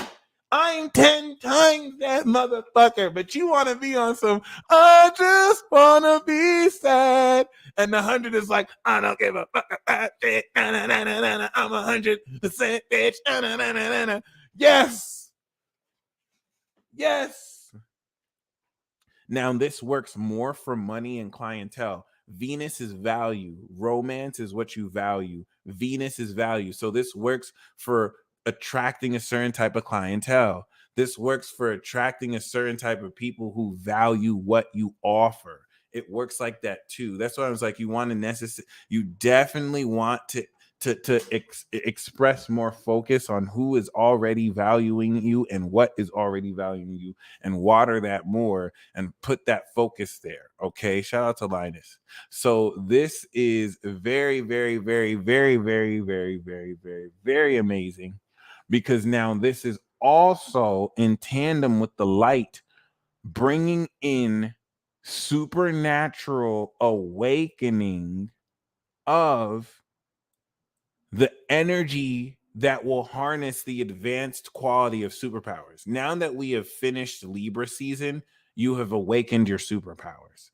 I'm 10 times that motherfucker. But you want to be on some, I just want to be sad. And the 100 is like, I don't give a fuck about shit. I'm 100% bitch. Yes. Yes. Now, this works more for money and clientele. Venus is value. Romance is what you value. Venus is value. So this works for attracting a certain type of clientele. This works for attracting a certain type of people who value what you offer. It works like that too. That's why I was like, you definitely want to express more focus on who is already valuing you and what is already valuing you, and water that more and put that focus there. Okay. Shout out to Linus. So this is very, very, very, very, very, very, very, very, very amazing, because now this is also in tandem with the light bringing in supernatural awakening of the energy that will harness the advanced quality of superpowers. Now that we have finished Libra season, you have awakened your superpowers.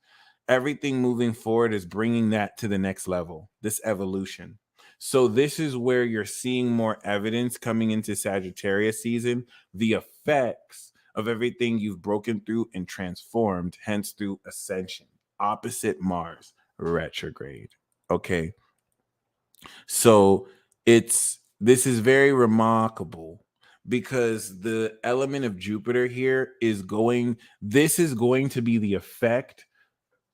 Everything moving forward is bringing that to the next level, this evolution. So this is where you're seeing more evidence coming into Sagittarius season, the effects of everything you've broken through and transformed, hence through ascension, opposite Mars retrograde. Okay. So this is very remarkable, because the element of Jupiter here this is going to be the effect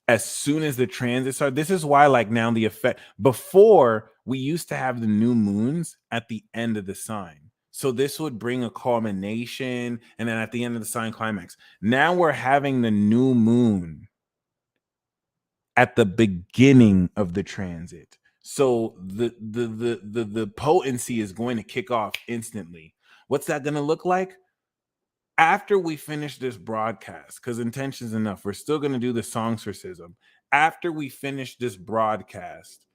as soon as the transits are. This is why, like, now the effect, before we used to have the new moons at the end of the sign. So this would bring a culmination, and then at the end of the sign, climax. Now we're having the new moon at the beginning of the transit. So the potency is going to kick off instantly. What's that going to look like? After we finish this broadcast, because intention's enough, we're still going to do the Songstorcism. After we finish this broadcast,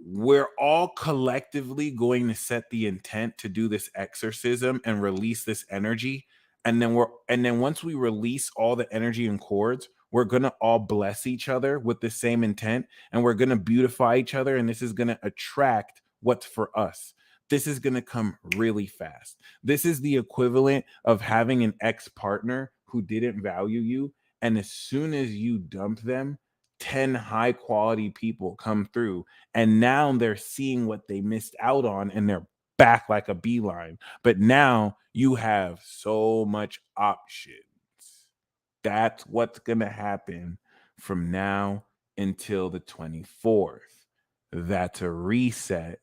we're all collectively going to set the intent to do this exorcism and release this energy. And then once we release all the energy and chords, we're going to all bless each other with the same intent, and we're going to beautify each other, and this is going to attract what's for us. this is going to come really fast. This is the equivalent of having an ex-partner who didn't value you, and as soon as you dump them, 10 high quality people come through, and now they're seeing what they missed out on, and they're back like a beeline. But now you have so much options. That's what's going to happen from now until the 24th. That's a reset.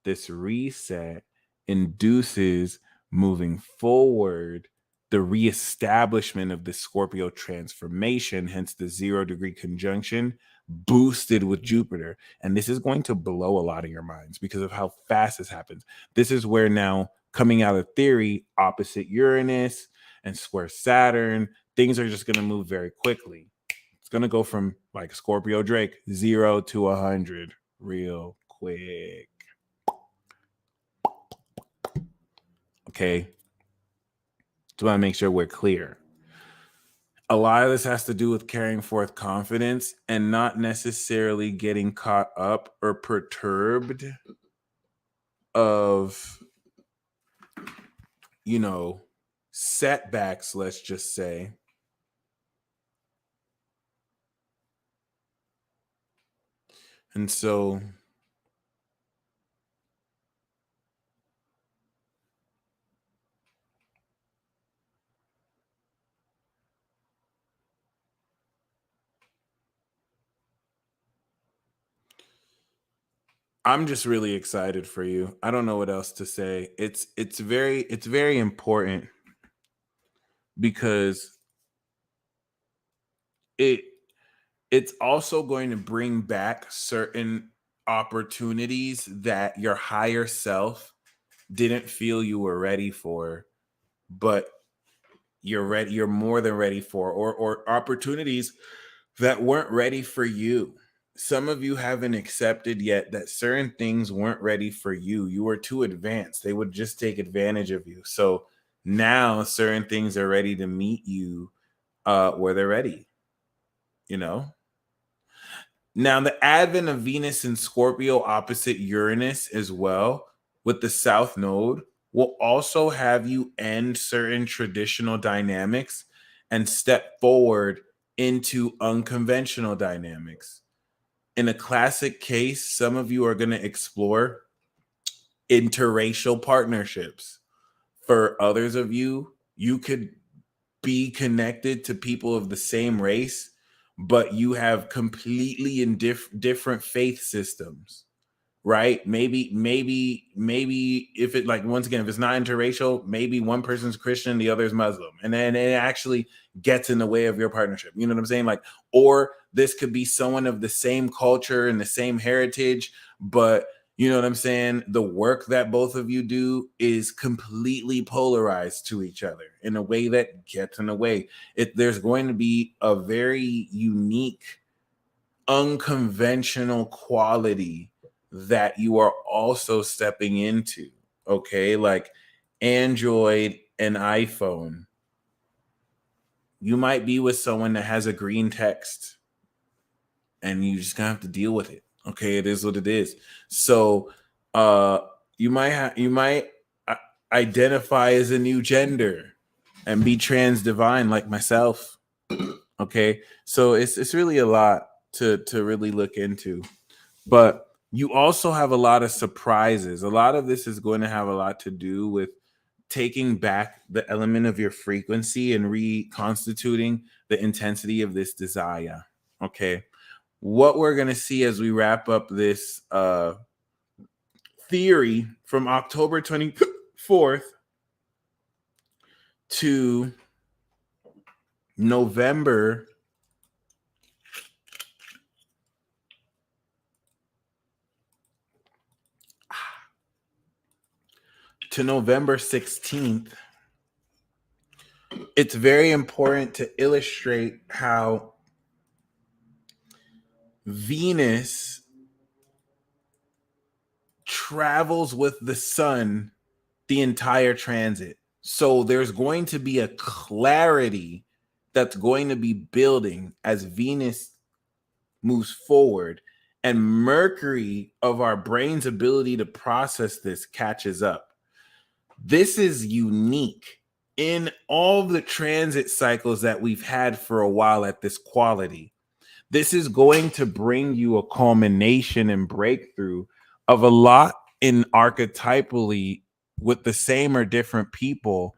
This reset induces moving forward the reestablishment of the Scorpio transformation, hence the 0-degree conjunction boosted with Jupiter. And this is going to blow a lot of your minds because of how fast this happens. This is where now, coming out of theory, opposite Uranus and square Saturn, things are just going to move very quickly. It's going to go from like Scorpio Drake 0 to 100 real quick. Okay. Just want to make sure we're clear. A lot of this has to do with carrying forth confidence and not necessarily getting caught up or perturbed of, you know, setbacks, let's just say. And so I'm just really excited for you. I don't know what else to say. It's very important because it's also going to bring back certain opportunities that your higher self didn't feel you were ready for, but you're more than ready for, or opportunities that weren't ready for you. Some of you haven't accepted yet that certain things weren't ready for you. You were too advanced. They would just take advantage of you. So now certain things are ready to meet you where they're ready, you know? Now, the advent of Venus in Scorpio opposite Uranus as well with the South Node will also have you end certain traditional dynamics and step forward into unconventional dynamics. In a classic case, some of you are going to explore interracial partnerships. For others of you, you could be connected to people of the same race, but you have completely different faith systems, right? Maybe if it, like, once again, if it's not interracial, maybe one person's Christian, the other is Muslim, and then it actually gets in the way of your partnership. You know what I'm saying? Like, or this could be someone of the same culture and the same heritage, but you know what I'm saying? The work that both of you do is completely polarized to each other in a way that gets in the way. There's going to be a very unique, unconventional quality that you are also stepping into. Okay, like Android and iPhone. You might be with someone that has a green text, and you just gonna have to deal with it. Okay, it is what it is. So you might identify as a new gender and be trans divine like myself. Okay, so it's really a lot to really look into, but you also have a lot of surprises. A lot of this is going to have a lot to do with taking back the element of your frequency and reconstituting the intensity of this desire. Okay, what we're going to see as we wrap up this theory from October 24th to November to November 16th, it's very important to illustrate how Venus travels with the sun the entire transit. So there's going to be a clarity that's going to be building as Venus moves forward. and Mercury, of our brain's ability to process this, catches up. This is unique in all the transit cycles that we've had for a while at this quality. This is going to bring you a culmination and breakthrough of a lot in archetypally with the same or different people,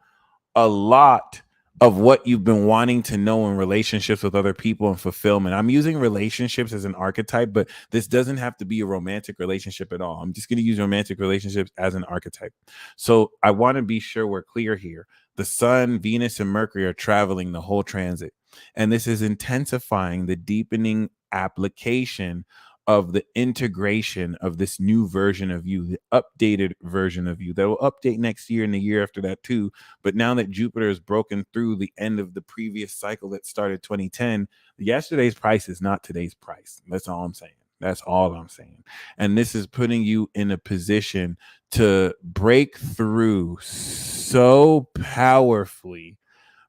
a lot of what you've been wanting to know in relationships with other people and fulfillment. I'm using relationships as an archetype, but this doesn't have to be a romantic relationship at all. I'm just going to use romantic relationships as an archetype. So I want to be sure we're clear here. The sun, Venus, and Mercury are traveling the whole transit. And this is intensifying the deepening application of the integration of this new version of you, the updated version of you that will update next year and the year after that too. But now that Jupiter has broken through the end of the previous cycle that started 2010, yesterday's price is not today's price. That's all I'm saying. That's all I'm saying. And this is putting you in a position to break through so powerfully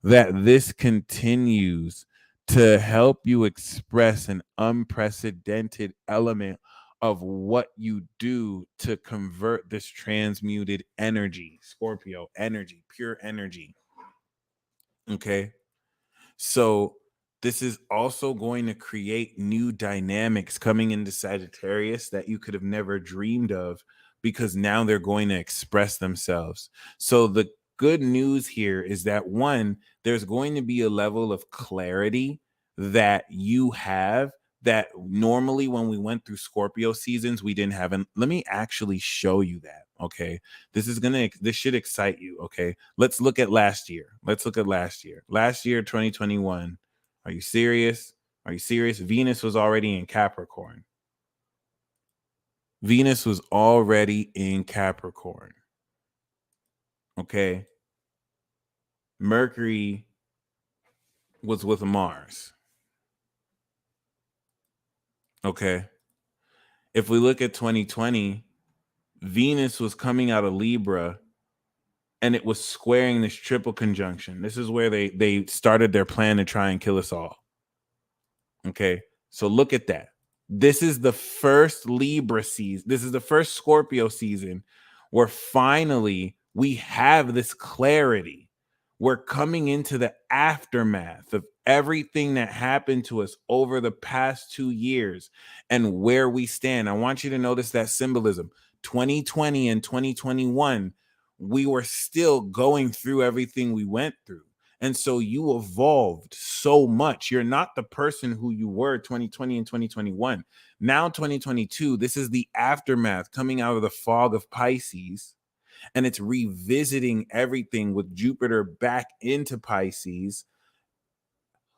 that this continues to help you express an unprecedented element of what you do to convert this transmuted energy, Scorpio energy, pure energy. Okay. So this is also going to create new dynamics coming into Sagittarius that you could have never dreamed of, because now they're going to express themselves. So the good news here is that, one, there's going to be a level of clarity that you have that normally when we went through Scorpio seasons, we didn't have. And let me actually show you that. Okay. This should excite you. Okay. Let's look at last year. Last year, 2021. Are you serious? Are you serious? Venus was already in Capricorn. Okay. Mercury was with Mars. Okay. If we look at 2020, Venus was coming out of Libra and it was squaring this triple conjunction. This is where they started their plan to try and kill us all. Okay. So look at that. This is the first Libra season. This is the first Scorpio season where finally we have this clarity. We're coming into the aftermath of everything that happened to us over the past 2 years and where we stand. I want you to notice that symbolism. 2020 and 2021, we were still going through everything we went through. And so you evolved so much. You're not the person who you were 2020 and 2021. Now 2022, this is the aftermath coming out of the fog of Pisces. And it's revisiting everything with Jupiter back into Pisces,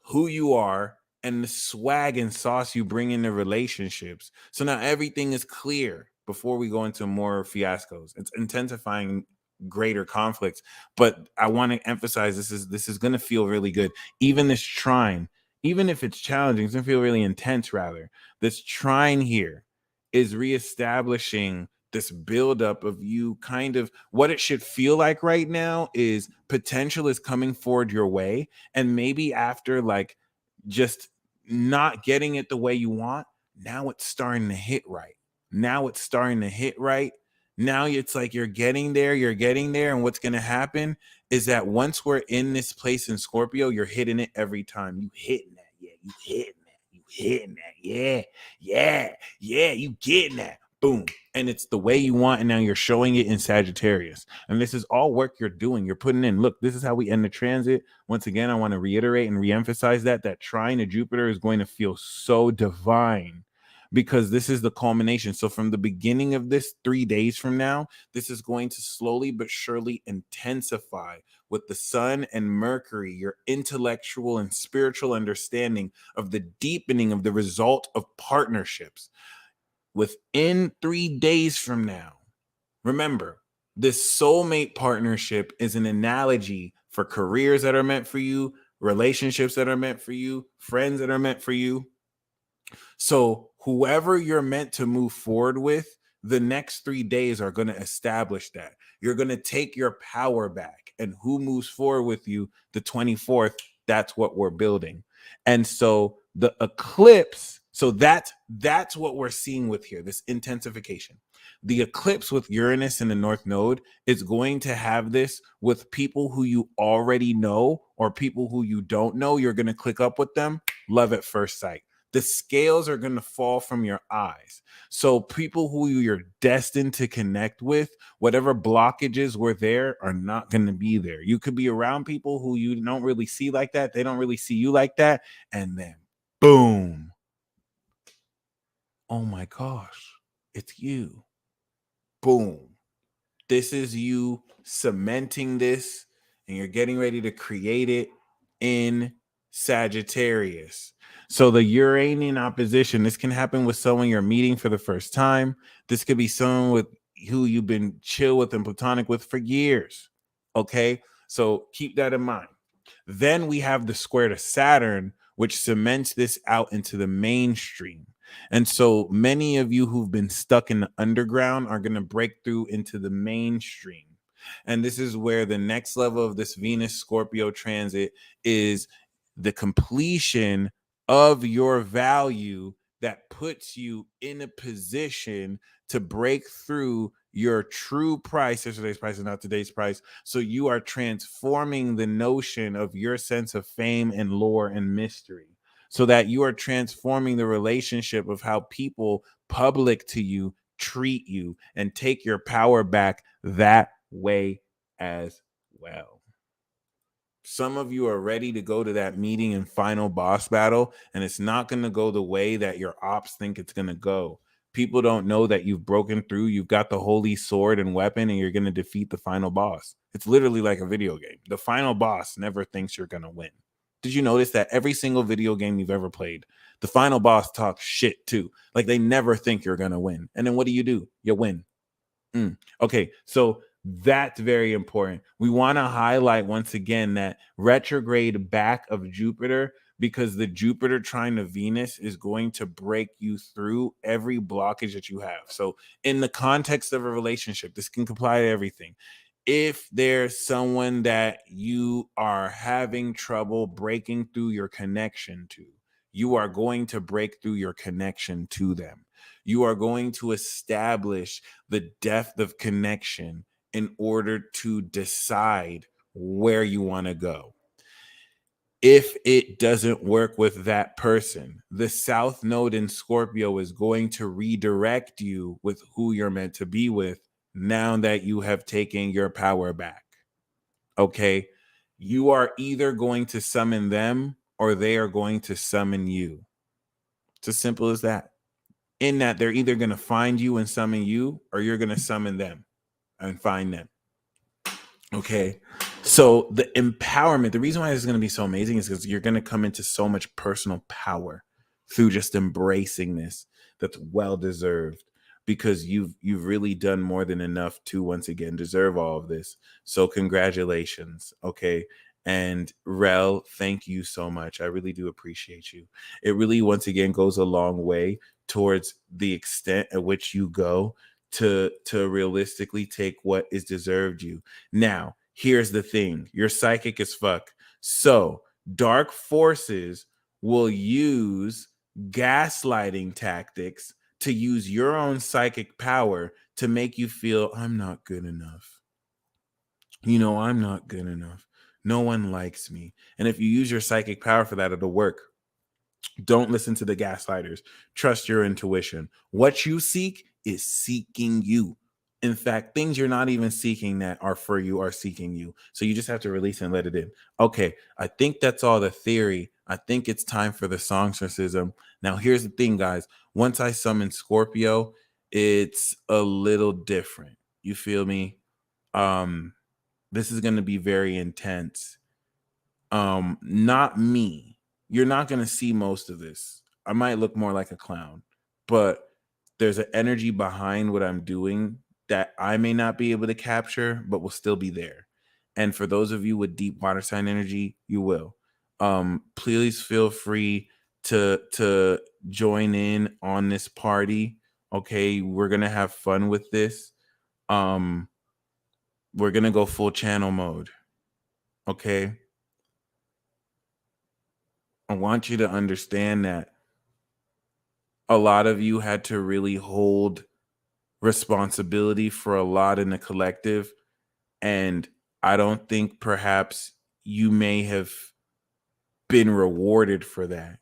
who you are, and the swag and sauce you bring into relationships. So now everything is clear before we go into more fiascos. It's intensifying greater conflicts, but I want to emphasize this is going to feel really good. Even this trine, even if it's challenging, it's going to feel really intense. Rather, this trine here is reestablishing this buildup of you. Kind of what it should feel like right now is potential is coming forward your way, and maybe after like just not getting it the way you want, now it's starting to hit right. Now it's like you're getting there. And what's going to happen is that once we're in this place in Scorpio, you're hitting it every time. You hitting that. Yeah, you hitting that. Yeah, you getting that. Boom. And it's the way you want. And now you're showing it in Sagittarius. And this is all work you're doing. You're putting in, look, this is how we end the transit. Once again, I want to reiterate and reemphasize that trine to Jupiter is going to feel so divine, because this is the culmination. So from the beginning of this, 3 days from now, this is going to slowly but surely intensify with the sun and Mercury, your intellectual and spiritual understanding of the deepening of the result of partnerships. Within 3 days from now, remember, this soulmate partnership is an analogy for careers that are meant for you, relationships that are meant for you, friends that are meant for you. So whoever you're meant to move forward with, the next 3 days are going to establish that. You're going to take your power back. And who moves forward with you the 24th, that's what we're building. And so the eclipse, So that's what we're seeing with here, this intensification. The eclipse with Uranus in the North Node is going to have this with people who you already know or people who you don't know. You're going to click up with them, love at first sight. The scales are going to fall from your eyes. So people who you're destined to connect with, whatever blockages were there are not going to be there. You could be around people who you don't really see like that. They don't really see you like that. And then boom. Oh my gosh, it's you. Boom. This is you cementing this, and you're getting ready to create it in Sagittarius. So the Uranian opposition, this can happen with someone you're meeting for the first time. This could be someone with who you've been chill with and platonic with for years. Okay, so keep that in mind. Then we have the square to Saturn, which cements this out into the mainstream. And so many of you who've been stuck in the underground are going to break through into the mainstream. And this is where the next level of this Venus Scorpio transit is the completion of your value that puts you in a position to break through your true price. Yesterday's price is not today's price. So you are transforming the notion of your sense of fame and lore and mystery, so that you are transforming the relationship of how people public to you treat you and take your power back that way as well. Some of you are ready to go to that meeting and final boss battle, and it's not going to go the way that your ops think it's going to go. People don't know that you've broken through, you've got the holy sword and weapon, and you're going to defeat the final boss. It's literally like a video game. The final boss never thinks you're going to win. Did you notice that every single video game you've ever played, the final boss talks shit too? Like they never think you're going to win. And then what do? You win. Okay, so that's very important. We want to highlight once again that retrograde back of Jupiter, because the Jupiter trine of Venus is going to break you through every blockage that you have. So in the context of a relationship, this can apply to everything. If there's someone that you are having trouble breaking through your connection to, you are going to break through your connection to them. You are going to establish the depth of connection in order to decide where you want to go. If it doesn't work with that person, the South Node in Scorpio is going to redirect you with who you're meant to be with now that you have taken your power back. Okay? You are either going to summon them or they are going to summon you. It's as simple as that. In that they're either going to find you and summon you, or you're going to summon them and find them. Okay. So the empowerment, the reason why this is going to be so amazing is because you're going to come into so much personal power through just embracing this. That's well deserved, because you've really done more than enough to once again deserve all of this. So congratulations. Okay. And Rel, thank you so much. I really do appreciate you. It really once again goes a long way towards the extent at which you go to realistically take what is deserved you. Now, here's the thing. You're psychic as fuck. So dark forces will use gaslighting tactics to use your own psychic power to make you feel, I'm not good enough. I'm not good enough. No one likes me. And if you use your psychic power for that, it'll work. Don't listen to the gaslighters. Trust your intuition. What you seek is seeking you. In fact, things you're not even seeking that are for you are seeking you. So you just have to release and let it in. Okay, I think that's all the theory. I think it's time for the Songstorcism. Now, here's the thing, guys. Once I summon Scorpio, it's a little different. You feel me? This is going to be very intense. Not me. You're not going to see most of this. I might look more like a clown, but there's an energy behind what I'm doing that I may not be able to capture, but will still be there. And for those of you with deep water sign energy, you will. Please feel free to join in on this party. Okay, we're gonna have fun with this. We're gonna go full channel mode. Okay. I want you to understand that a lot of you had to really hold responsibility for a lot in the collective. And I don't think perhaps you may have been rewarded for that.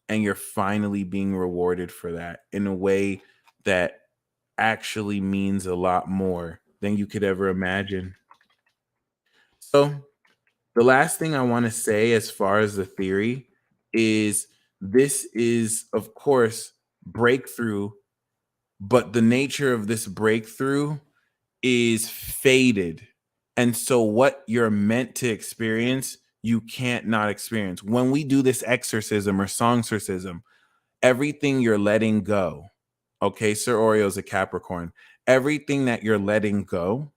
And you're finally being rewarded for that in a way that actually means a lot more than you could ever imagine. So, the last thing I want to say as far as the theory is this is, of course, breakthrough, but the nature of this breakthrough is faded. And so, what you're meant to experience, you can't not experience. When we do this exorcism or songstorcism, everything you're letting go, okay, Sir Oreo's a Capricorn, everything that you're letting go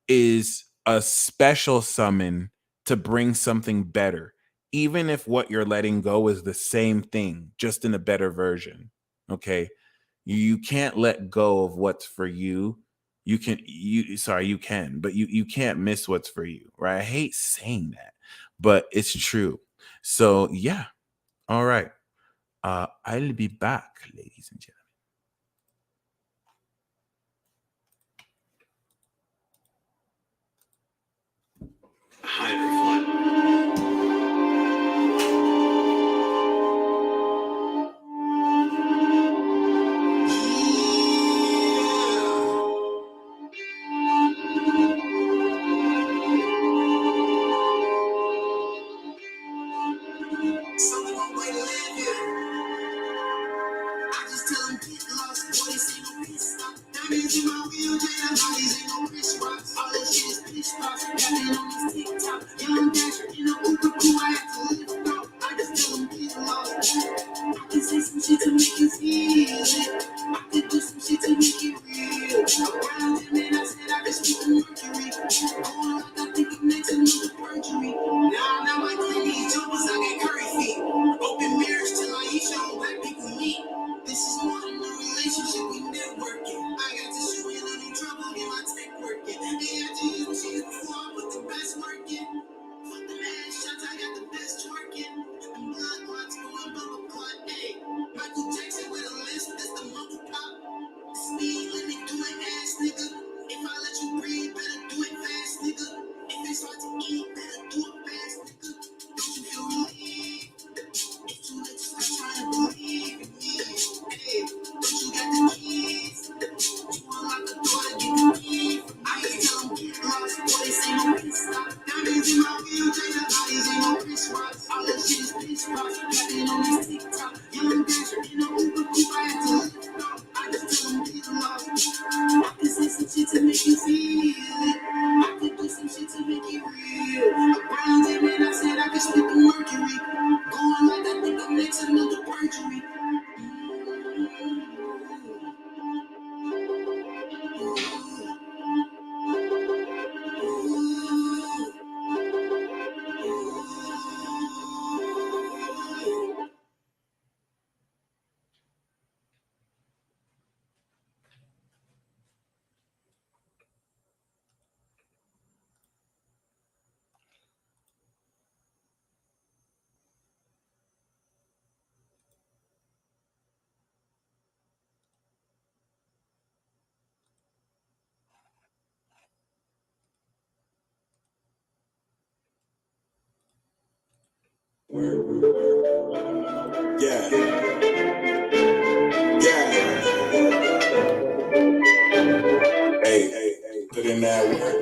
is a special summon to bring something better, even if what you're letting go is the same thing, just in a better version. Okay. You can't let go of what's for you. You can, you can, but you can't miss what's for you, right? I hate saying that, but it's true. So yeah. All right. I'll be back, ladies and gentlemen. Hi, everyone. Something one way to live here. I just tell them get lost, boy, this ain't no peace stop. Diamonds in my wheelchair, bodies ain't no fish rocks. All that shit is pitch spots. Rapping on this TikTok. Young dasher in a Uber crew, I have to lift off. I just tell them get lost. I can say some shit to make you feel it. I can do some shit to make it real. Around him and I said I can speak the mercury. Going like I think I'm next to another perjury. Now I clean these jumpers, I got curry feet. Open mirrors till I eat on black people meet. This is more than a relationship, we networking. I got to shoot in any trouble, get my tech working. They had to use machines before I put the best work in. Fuck the ass shots, I got the best twerking. And blood clots going bubble clot, ayy. Michael Jackson with a list, that's the mumble pop. Speed limit, do it ass nigga. If I let you breathe, better do it fast, nigga. If it's hard to eat, better do it fast, nigga. Don't you feel relieved? It's too late to start trying to believe in me. Hey, don't you got the keys? You unlock the door to get the key. I just tell them get lost, boy, this ain't no pit stop. Diamonds in my wheelchair, the bodies ain't no fish rocks. All that shit is pitch spots. Rapping on this TikTok. Young dasher in a Uber coupe, I had to lift off. I just tell them get lost. I can say some shit to make you feel it. I can do some shit to make it real. Around him and I said I could split the mercury. Going like I think I'm next to another perjury. Yeah. Hey, put in that work.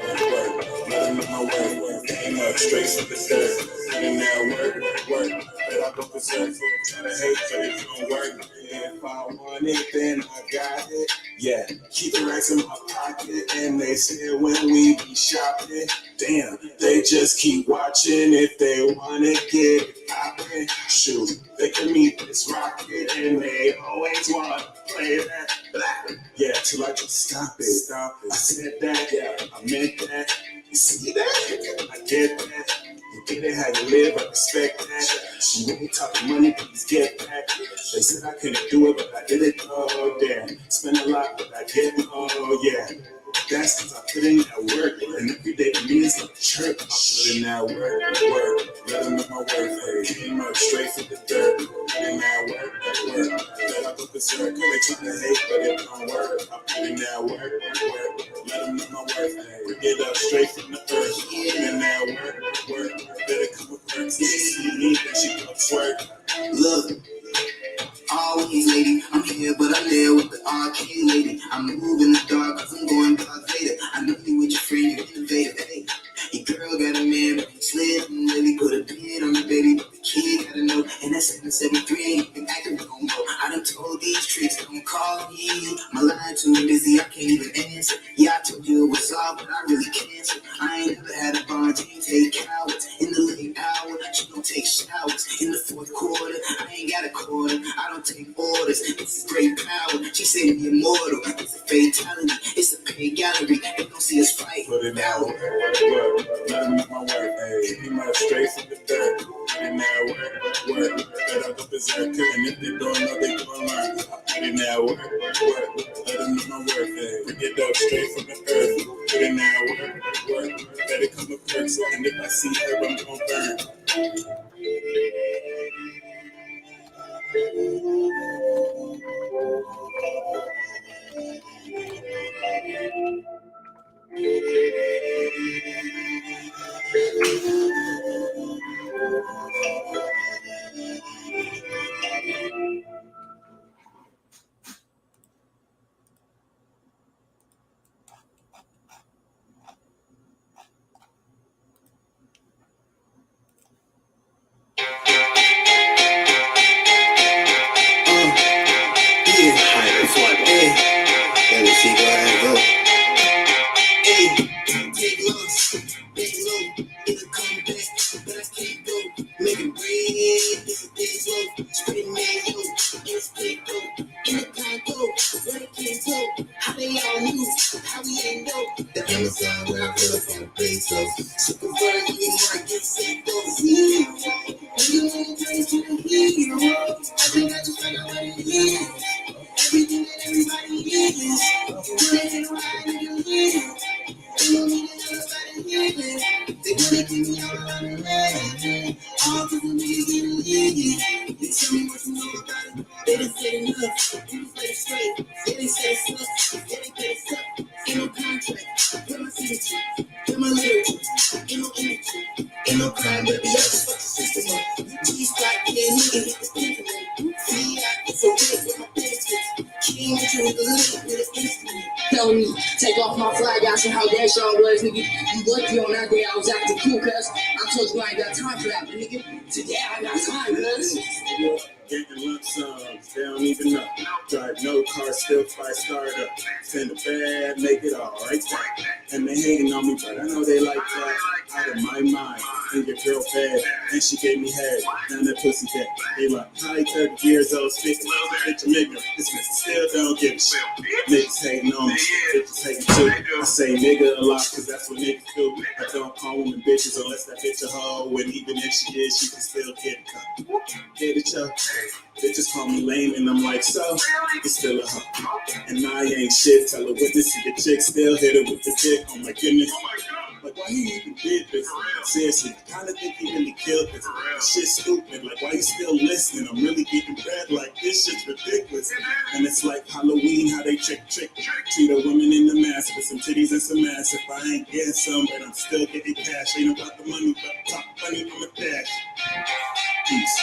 Let them know my work. Came up straight from the dirt. Put in that work. Let I go berserk. Try to hate, but it don't work. If I want it, then I got it. Yeah, keep the racks in my pocket. And they say when we be shopping, damn, they just keep watching. If they wanna get it poppin', shoot, they can meet this rocket. And they always wanna play that black. Yeah, till I just stop it. I said that, yeah, I meant that. You see that? I get that. You get it how you live, I respect that. You ain't talking money, please get back. They said I couldn't do it, but I did it. Oh, damn. Spent a lot, but I didn't. Oh, yeah. That's because I put in that work. And every day to me is like church. I put in that work, let them know my worth, hey. Came up straight from the dirt. Put in that work. Let I go berserk. They try to hate, but it don't work. I put in that work, let them know my worth, hey. Get up straight from the earth. Put in that work. Let it come with perks. See me, then she come twerk. Look. Always, lady, I'm here, but I'm there with the arcade lady. I'm moving the dark, cause I'm going Darth Vader. I know you with your friend, you innovative, hey. Your girl got a man, but he slid and really put a pin on the baby, but the kid gotta know. And that's 773, ain't been acting wrong, bro. I done told these tricks, don't call me. My line too busy, I can't even answer. Yeah, I told you it was off, but I really canceled. I ain't never had a bond, you take cowards. In the late hour, she don't take showers. In the fourth quarter, I ain't got a quarter. I don't take orders, this is great power. She said we immortal, it's a fatality. It's a paid gallery, they gon' see us fight. Put in that work, let them know my work, hey. Came out straight from the dirt. Put in that work, let I go berserk. And if they don't know, they gon' learn. I put in that work, let them know my work, hey. Get up straight from the earth. Put in that work, let it come with perks. And if I see her, I'm gon' burn. Let me see, go ahead, go. Hey, take loss, big low, it'll come back, but I can't go. Make it rain, this is big low, spin mango, it's big low, in the Congo, where it can't go. How they all move, how we ain't know. The Amazon, where I feel from pesos. Super bird, you might get sick, though. See, when you want to turn to the hero, I think I just found out what it is. Everything that everybody is, you ain't right in your live. They don't need nobody hear this. They wanna keep me all around the land. All cause the niggas getting lit. They tell me what you know about it. They done said enough. You play it straight. Yeah, they said it sucks. Yeah, they play it suck. Ain't no contract. Put my signature. Put my lyrics. Ain't no energy. Ain't no crime, baby. I just fuck the system up. G-Spot, yeah, nigga, hit the sentiment. See, I get so big with my benefits. King with you with the lyric with an instrument. Tell me, take off my flag, ask me how that song was, nigga. You lucky on that day I was acting cool, cuz I told you I ain't got time for that, nigga. Today I got time, cuz. Getting lump sums, they don't even know. Drive no car, still fight startup. Send a bad, make it all right back. And they hating on me, but I know they like that. Out of my mind, and your girl bad, and she gave me head. Now that pussy dead. They like, hi, 30 years old, speaking bitch, a nigga. This nigga still don't give a shit. Niggas hating on me, bitches hating too. I say nigga a lot, cause that's what niggas do. I don't call women bitches unless that bitch a hoe. And even if she is, she can still get cut. Get it, yo. Bitches call me lame and I'm like, so, it's still a hoe. And I ain't shit, tell her witness, see the chick still hit her with the dick. Oh my goodness. Like, why he even did this? Seriously, kinda think he really killed this. Shit's stupid, like, why you still listening? I'm really getting bad, like, this shit's ridiculous. And it's like Halloween, how they trick. Treat a woman in the mask with some titties and some ass. If I ain't getting some, but I'm still getting cash. Ain't about the money, but top money from the dash. Peace.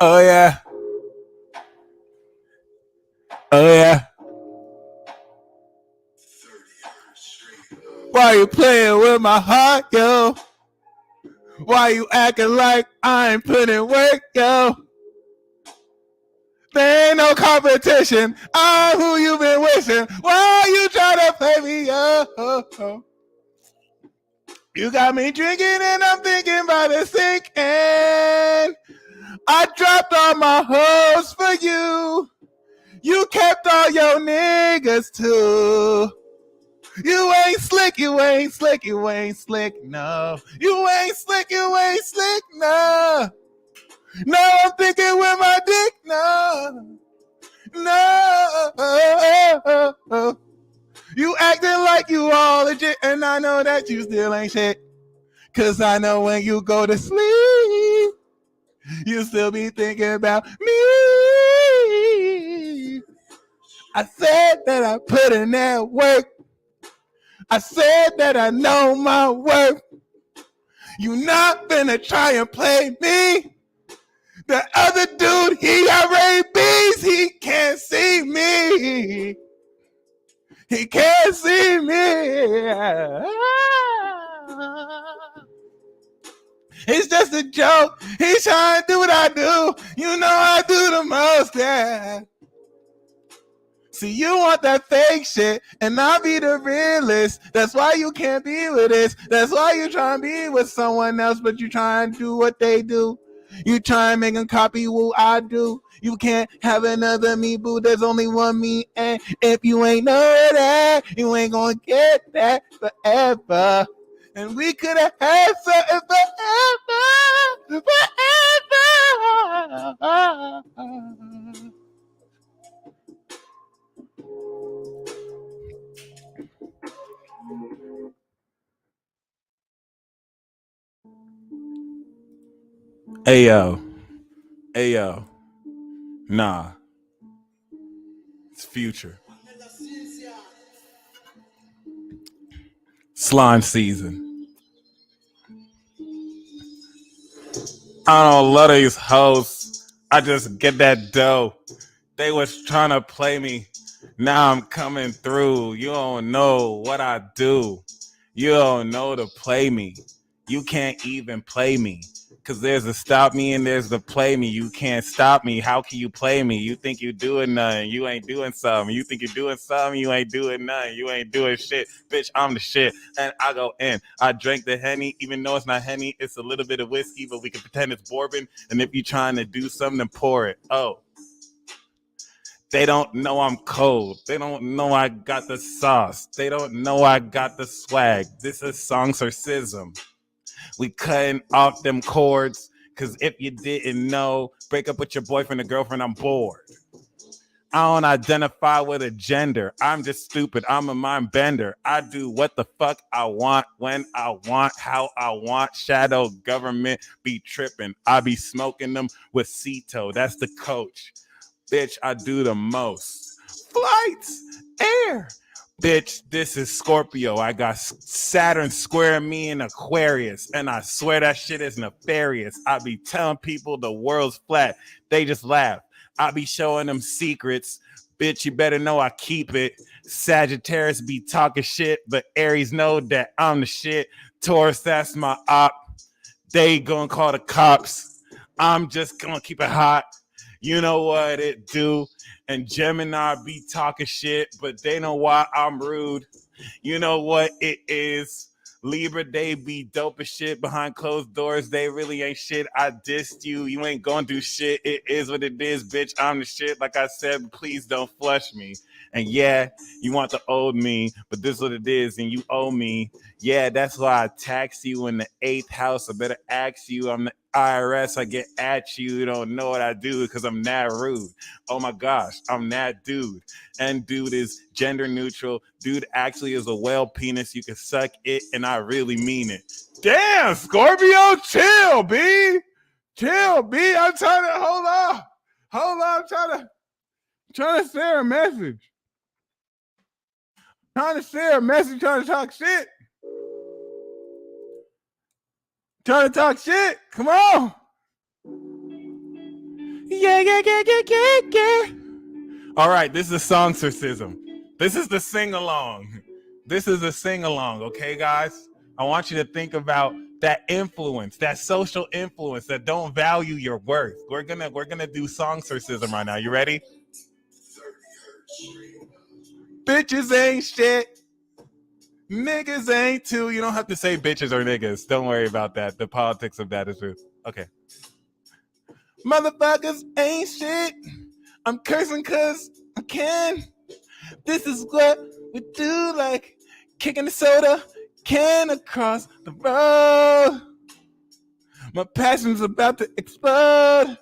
Oh yeah. Oh yeah. Why you playing with my heart, yo? Why you acting like I ain't putting work, yo? There ain't no competition. I'm who you been wishing. Why you trying to play me, yo? You got me drinking and I'm thinking about it sinking. I dropped all my hoes for you. You kept all your niggas too. You ain't slick, you ain't slick, you ain't slick, no. You ain't slick, you ain't slick, no. No, I'm thinking with my dick, no. No. You acting like you all legit, and I know that you still ain't shit. Cause I know when you go to sleep, you still be thinking about me. I said that I put in that work. I said that I know my worth. You not gonna try and play me. The other dude, he got rabies. He can't see me. He can't see me. It's just a joke. He's trying to do what I do. You know I do the most, yeah. See, you want that fake shit, and I'll be the realist. That's why you can't be with this. That's why you try and be with someone else, but you try and do what they do. You try and make them copy what I do. You can't have another me, boo. There's only one me, and if you ain't know that, you ain't gonna get that forever. And we could have had something forever, forever. Ayo. Ayo. Nah. It's Future. Slime season. I don't love these hoes. I just get that dough. They was trying to play me. Now I'm coming through. You don't know what I do. You don't know to play me. You can't even play me. Cause there's a stop me and there's the play me. You can't stop me. How can you play me? You think you doing nothing. You ain't doing something. You think you're doing something. You ain't doing nothing. You ain't doing shit. Bitch, I'm the shit. And I go in. I drank the Henny. Even though it's not Henny, it's a little bit of whiskey, but we can pretend it's bourbon. And if you're trying to do something, then pour it. Oh. They don't know I'm cold. They don't know I got the sauce. They don't know I got the swag. This is Songstorcism. We cutting off them chords, because if you didn't know, break up with your boyfriend or girlfriend, I'm bored. I don't identify with a gender. I'm just stupid. I'm a mind bender. I do what the fuck I want, when I want, how I want. Shadow government be tripping. I be smoking them with Cito. That's the coach. Bitch, I do the most. Flights, air. Bitch, this is Scorpio. I got Saturn squaring me in Aquarius, and I swear that shit is nefarious. I be telling people the world's flat. They just laugh. I be showing them secrets. Bitch, you better know I keep it. Sagittarius be talking shit, but Aries know that I'm the shit. Taurus, that's my op. They gonna call the cops. I'm just gonna keep it hot. You know what it do. And Gemini be talking shit, but they know why I'm rude. You know what it is. Libra, they be dope as shit behind closed doors. They really ain't shit. I dissed you. You ain't gonna do shit. It is what it is, bitch. I'm the shit. Like I said, please don't flush me. And yeah, you want the old me, but this is what it is, and you owe me. Yeah, that's why I tax you in the 8th house. I better ask you. I'm the IRS. I get at you. You don't know what I do because I'm that rude. Oh my gosh, I'm that dude. And dude is gender neutral. Dude actually is a whale penis. You can suck it, and I really mean it. Damn, Scorpio, chill, B. Chill, B. I'm trying to hold on. I'm trying to share a message. Trying to talk shit. Trying to talk shit. Come on. Yeah. All right, this is Songstorcism. This is the sing-along. This is a sing-along, okay, guys? I want you to think about that influence, that social influence that don't value your worth. We're gonna do Songstorcism right now. You ready? Bitches ain't shit. Niggas ain't too. You don't have to say bitches or niggas. Don't worry about that. The politics of that is true. Okay. Motherfuckers ain't shit. I'm cursing cause I can. This is what we do, like kicking the soda can across the road. My passion's about to explode.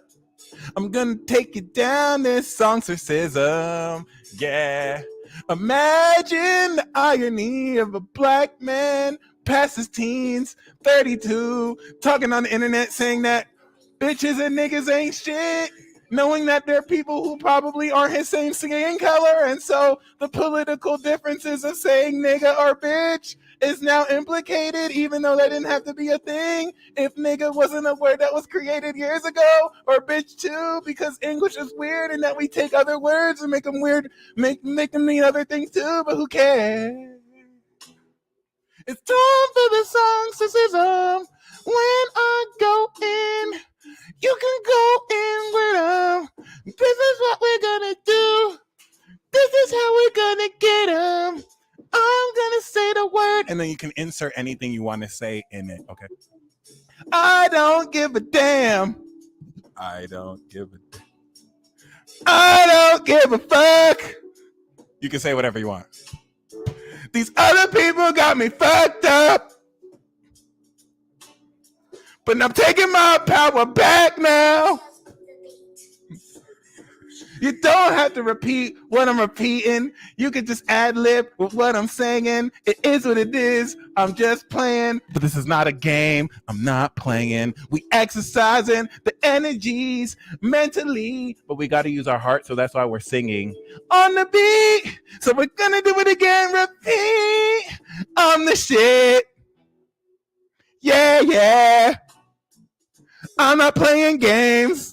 I'm gonna take you down this Songstorcism. Yeah. Imagine the irony of a black man past his teens, 32, talking on the internet saying that bitches and niggas ain't shit, knowing that there are people who probably aren't his same skin color, and so the political differences of saying nigga or bitch is now implicated, even though that didn't have to be a thing if nigga wasn't a word that was created years ago, or bitch too, because English is weird and that we take other words and make them weird, make them mean other things too, but who cares? It's time for the Songstorcism. When I go in, you can go in with them. This is what we're gonna do. This is how we're gonna get them. I'm gonna say the word, and then you can insert anything you want to say in it. Okay. I don't give a damn. I don't give a. I don't give a fuck. You can say whatever you want. These other people got me fucked up, but I'm taking my power back now. You don't have to repeat what I'm repeating. You can just ad lib with what I'm saying. It is what it is. I'm just playing, but this is not a game. I'm not playing. We exercising the energies mentally, but we got to use our heart, so that's why we're singing on the beat. So we're gonna do it again. Repeat. I'm the shit. Yeah. I'm not playing games.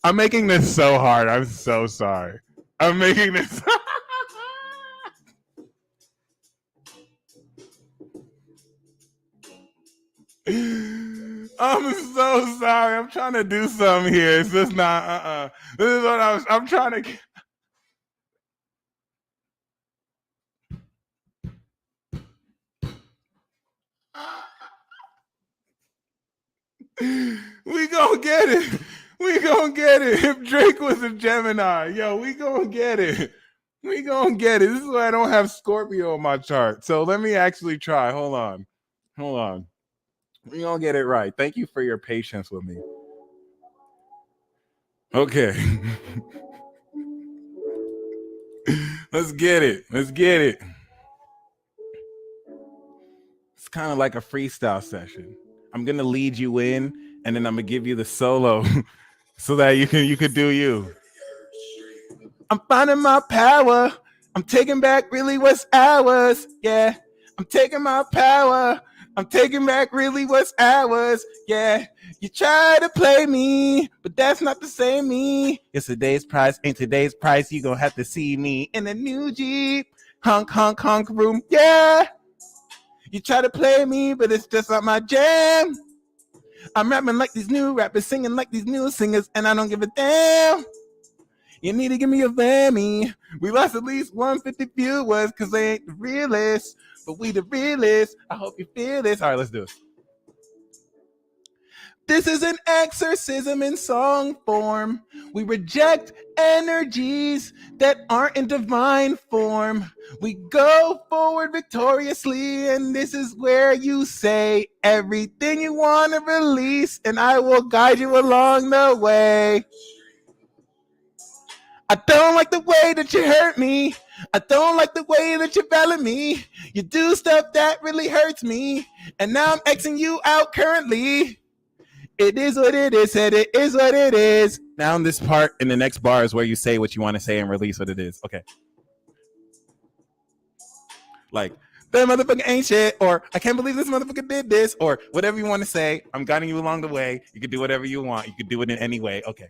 I'm making this so hard. I'm so sorry. I'm making this. I'm so sorry. I'm trying to do something here. It's just not. This is what I'm trying to. We gonna get it. We gonna get it. If Drake was a Gemini, yo, we gonna get it. We gonna get it. This is why I don't have Scorpio on my chart. So let me actually try. Hold on. We gonna get it right. Thank you for your patience with me. Okay. Let's get it. It's kind of like a freestyle session. I'm gonna lead you in, and then I'm gonna give you the solo so that you can do you. I'm finding my power. I'm taking back really what's ours. Yeah. I'm taking my power. I'm taking back really what's ours. Yeah. You try to play me, but that's not the same me. Yesterday's price ain't today's price. You gonna have to see me in a new Jeep. Honk room. Yeah. You try to play me, but it's just not my jam. I'm rapping like these new rappers, singing like these new singers, and I don't give a damn. You need to give me a Grammy. We lost at least 150 viewers because they ain't the realest, but we the realest. I hope you feel this. All right, let's do it. This is an exorcism in song form. We reject energies that aren't in divine form. We go forward victoriously, and this is where you say everything you want to release, and I will guide you along the way. I don't like the way that you hurt me. I don't like the way that you valid me. You do stuff that really hurts me, and now I'm Xing you out currently. It is what it is, said it is what it is. Now in this part, in the next bar is where you say what you want to say and release what it is. Okay. Like, that motherfucker ain't shit, or I can't believe this motherfucker did this, or whatever you want to say. I'm guiding you along the way. You can do whatever you want. You can do it in any way. Okay.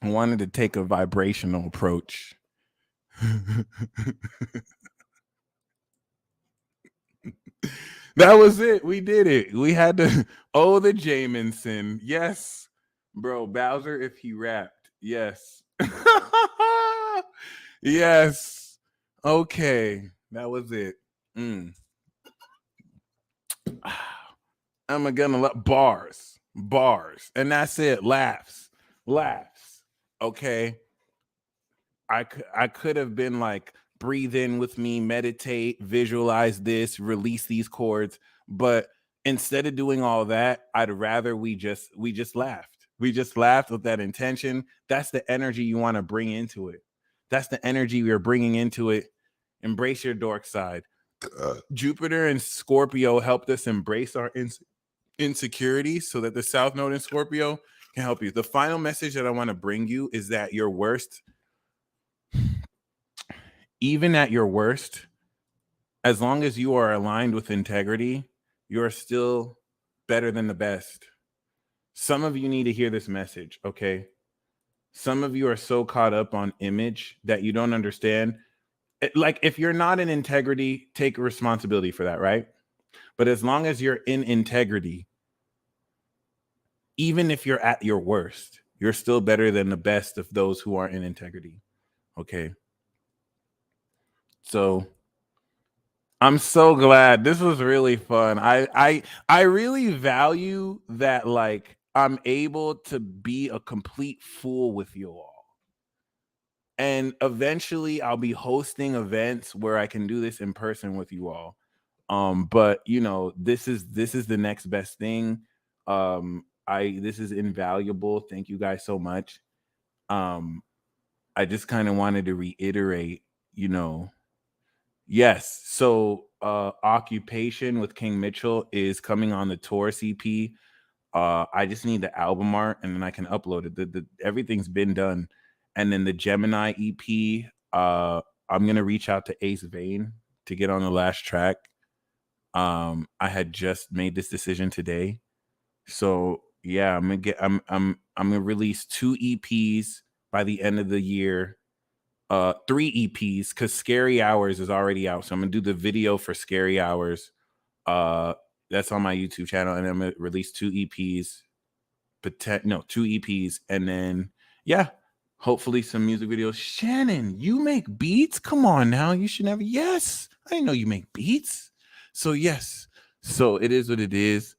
I wanted to take a vibrational approach. That was it. We did it. We had to. Oh, the Jamison. Yes, bro. Bowser, if he rapped. Yes. Yes. Okay. That was it. Mm. I'm gonna let bars, and that's it. Laughs. Okay. I could have been like, breathe in with me, meditate, visualize this, release these chords, but instead of doing all that, I'd rather we just laughed. We just laughed with that intention. That's the energy you want to bring into it. That's the energy you're bringing into it. Embrace your dork side. Jupiter and Scorpio helped us embrace our insecurity so that the South Node in Scorpio can help you. The final message that I want to bring you is that your worst, even at your worst, as long as you are aligned with integrity, you're still better than the best. Some of you need to hear this message, okay? Some of you are so caught up on image that you don't understand. Like, if you're not in integrity, take responsibility for that, right? But as long as you're in integrity, even if you're at your worst, you're still better than the best of those who are in integrity, okay? So I'm so glad. This was really fun. I really value that, like, I'm able to be a complete fool with you all. And eventually I'll be hosting events where I can do this in person with you all. But you know, this is the next best thing. This is invaluable. Thank you guys so much. Um I just kind of wanted to reiterate, you know, yes. So Occupation with King Mitchell is coming on the tour CP. I just need the album art and then I can upload it. The everything's been done. And then the Gemini EP, I'm gonna reach out to Ace Vane to get on the last track. I had just made this decision today. So yeah, I'm gonna release 2 EPs by the end of the year. 3 EPs, because Scary Hours is already out. So I'm gonna do the video for Scary Hours. That's on my YouTube channel, and I'm gonna release 2 EPs, but 2 EPs, and then yeah, hopefully some music videos. Shannon, you make beats? Come on now, you should never. Yes, I didn't know you make beats. So yes, so it is what it is,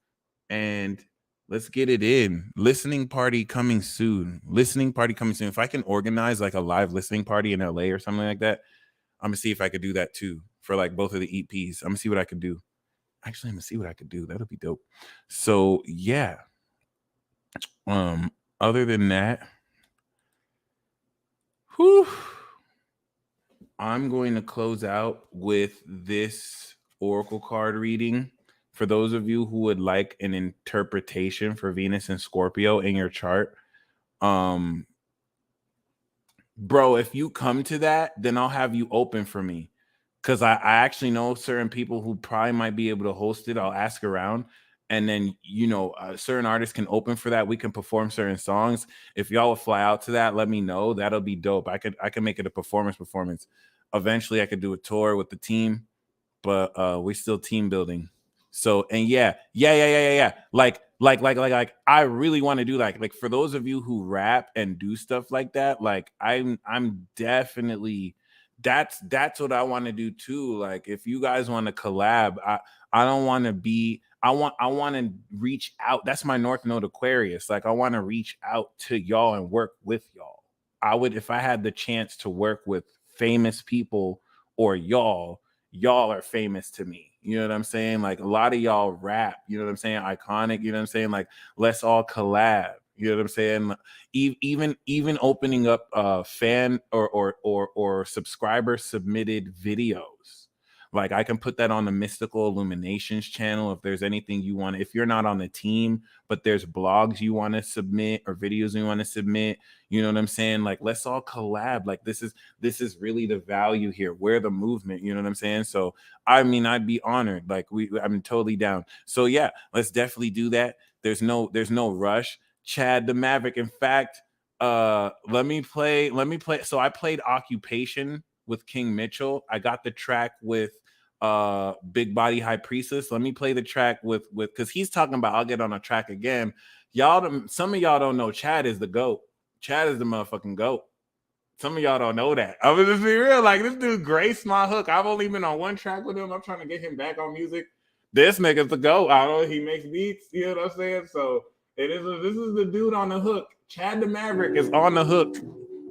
and let's get it in. Listening party coming soon. Listening party coming soon. If I can organize like a live listening party in LA or something like that, I'm gonna see if I could do that too for like both of the EPs. I'm gonna see what I could do. Actually, I'm gonna see what I could do. That'll be dope. So yeah. Other than that, whew, I'm going to close out with this oracle card reading. For those of you who would like an interpretation for Venus and Scorpio in your chart, bro, if you come to that, then I'll have you open for me. Because I actually know certain people who probably might be able to host it. I'll ask around. And then, you know, certain artists can open for that. We can perform certain songs. If y'all would fly out to that, let me know. That'll be dope. I can make it a performance. Eventually I could do a tour with the team, but we're still team building. So, and yeah. Like I really want to do like for those of you who rap and do stuff like that, like I'm definitely, that's what I want to do too. Like if you guys want to collab, I don't want to be, I want to reach out. That's my North Node Aquarius. Like I want to reach out to y'all and work with y'all. I would, if I had the chance to work with famous people or y'all are famous to me. You know what I'm saying? Like a lot of y'all rap, you know what I'm saying? Iconic, you know what I'm saying? Like let's all collab. You know what I'm saying? Even opening up fan or subscriber submitted videos. Like I can put that on the Mystical Illuminations channel if there's anything you want. If you're not on the team, but there's blogs you want to submit or videos you want to submit, you know what I'm saying? Like let's all collab. Like this is really the value here. We're the movement, you know what I'm saying? So I mean, I'd be honored. Like I'm totally down. So yeah, let's definitely do that. There's no rush. Chad the Maverick. In fact, Let me play. So I played Occupation with King Mitchell. I got the track with Big Body High Priestess. Let me play the track with because he's talking about I'll get on a track again. Some of y'all don't know Chad is the GOAT. Chad is the motherfucking GOAT. Some of y'all don't know that. I'm gonna just be real. Like, this dude graced my hook. I've only been on one track with him. I'm trying to get him back on music. This nigga's the GOAT. I don't know. He makes beats. You know what I'm saying? So this is the dude on the hook. Chad the Maverick is on the hook.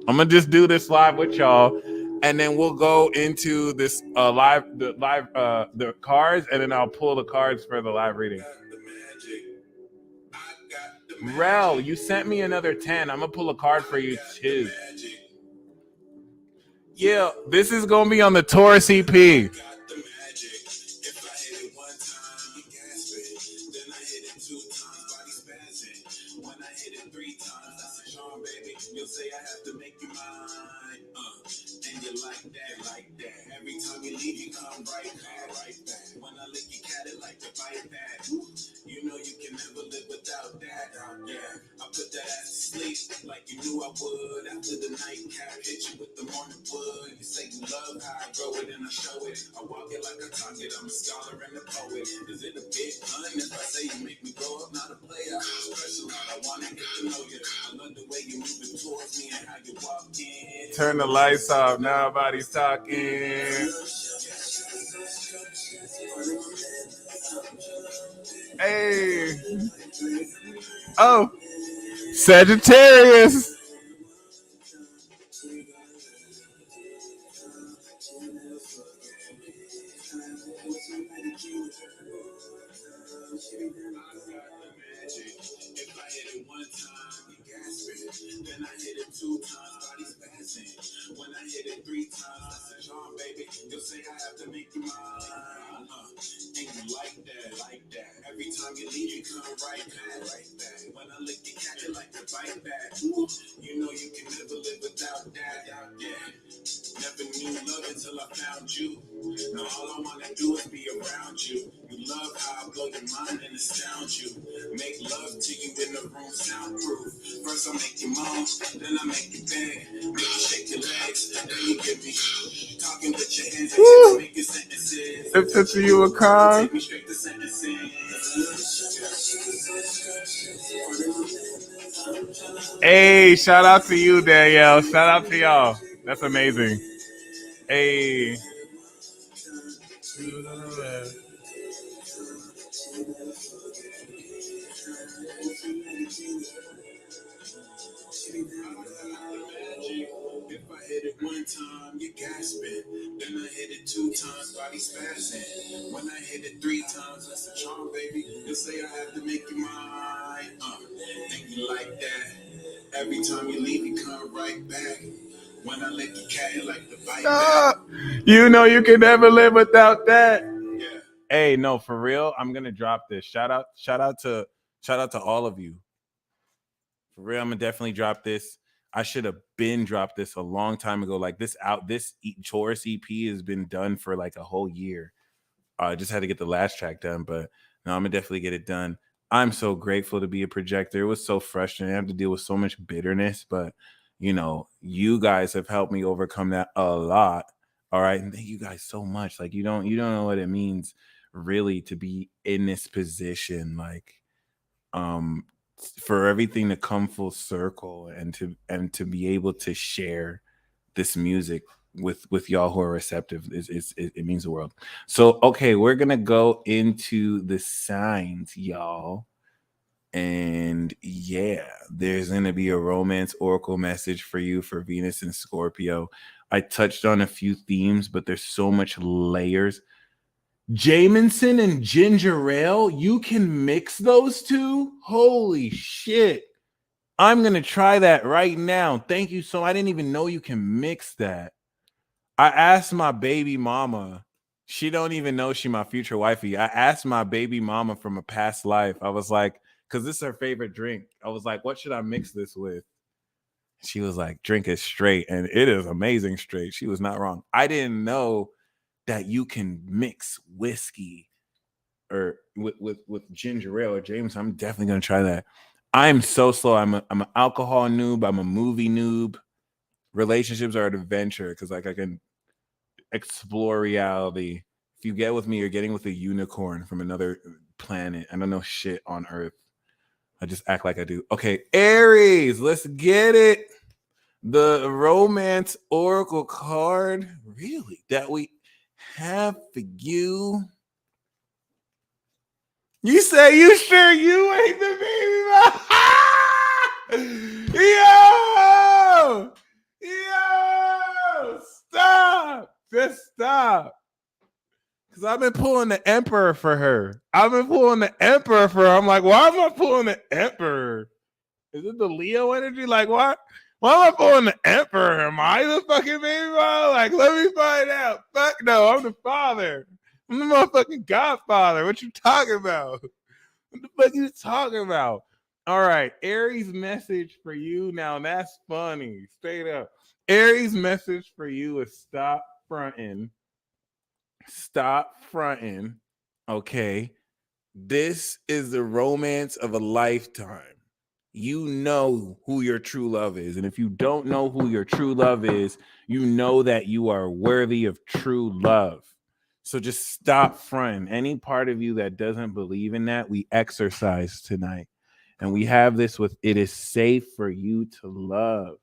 I'm gonna just do this live with y'all, and then we'll go into this the cards, and then I'll pull the cards for the live reading. Rel, you sent me another 10. I'm gonna pull a card for you too. Yeah, this is gonna be on the Taurus EP. You'll say I have to make you mine, and you like that. Every time you leave, you come right back. When I lick your cat, it like to bite back. You know you can never live without that. Yeah, I put that ass to sleep like you knew I would. After the nightcap, hit you with the morning wood. You say you love how I grow it and I show it. I walk it like I talk it. I'm a scholar and a poet. Is it a big pun if I say you make me grow up, not a player? Special, I wanna get to know you. I love the way you moving towards me and how you walk in. Turn the lights off, now nobody's talking. Hey. Oh. Sagittarius. If I hit it one time, you gasping. Then I hit it 2 times, body spazzing. When I hit it 3 times, that's a charm, baby. You'll say I have to make you mine. And you like that. Every time you leave, you come right back. When I lick your cat, you like to bite back. You know you can never live without that. Yeah. Never knew love until I found you. Now all I wanna do is be around you. You love how I blow your mind and astound you. Make love to you in the room soundproof. First I make you moan, then I make you bang. Make you shake your legs, then you get me talking with your hands. I make your sentences. If touching you a crime. Take me straight to sentencing. Hey, shout out to you, Danielle. Shout out to y'all. That's amazing. Hey. If I hit it one time, you gasping. Then I hit it 2 times, body spazzing. When I hit it 3 times, that's a charm, baby. You'll say I have to make you mine. And you like that. Every time you leave, you come right back. When I lick your cat, you like to bite back. You know you can never live without that. Yeah. Hey, no, for real, I'm gonna drop this. Shout out to all of you. For real, I'm gonna definitely drop this. I should have been dropped this a long time ago. Like this Taurus EP has been done for like a whole year. I just had to get the last track done, but no, I'm gonna definitely get it done. I'm so grateful to be a projector. It was so frustrating. I have to deal with so much bitterness, but you know, you guys have helped me overcome that a lot. All right, and thank you guys so much. Like you don't know what it means really to be in this position. Like, for everything to come full circle and to be able to share this music with y'all who are receptive it means the world. So okay, we're gonna go into the signs, y'all, and yeah, there's gonna be a romance oracle message for you for Venus and Scorpio. I touched on a few themes, but there's so much layers. Jameson and ginger ale, you can mix those two? Holy shit. I'm going to try that right now. Thank you so. I didn't even know you can mix that. I asked my baby mama. She don't even know she my future wifey. I asked my baby mama from a past life. I was like, because this is her favorite drink. I was like, what should I mix this with? She was like, drink it straight. And it is amazing straight. She was not wrong. I didn't know that you can mix whiskey or with ginger ale or James. I'm definitely gonna try that. I'm so slow. I'm an alcohol noob. I'm a movie noob. Relationships are an adventure because like I can explore reality. If you get with me, you're getting with a unicorn from another planet. I don't know shit on Earth. I just act like I do. Okay, Aries, let's get it. The romance oracle card, really, that we have for you. You say you sure you ain't the baby mom? Yo! Stop! Just stop. Because I've been pulling the emperor for her. I'm like, why am I pulling the emperor? Is it the Leo energy? Like, what? Why am I pulling the emperor? Am I the fucking baby mom? Like, let me find out. Fuck no, I'm the father. I'm the motherfucking godfather. What you talking about? What the fuck you talking about? All right, Aries message for you. Now that's funny. Straight up. Aries message for you is stop fronting. Stop fronting. Okay. This is the romance of a lifetime. You know who your true love is. And if you don't know who your true love is, you know that you are worthy of true love. So just stop fronting. Any part of you that doesn't believe in that, we exercise tonight. And we have this with it is safe for you to love.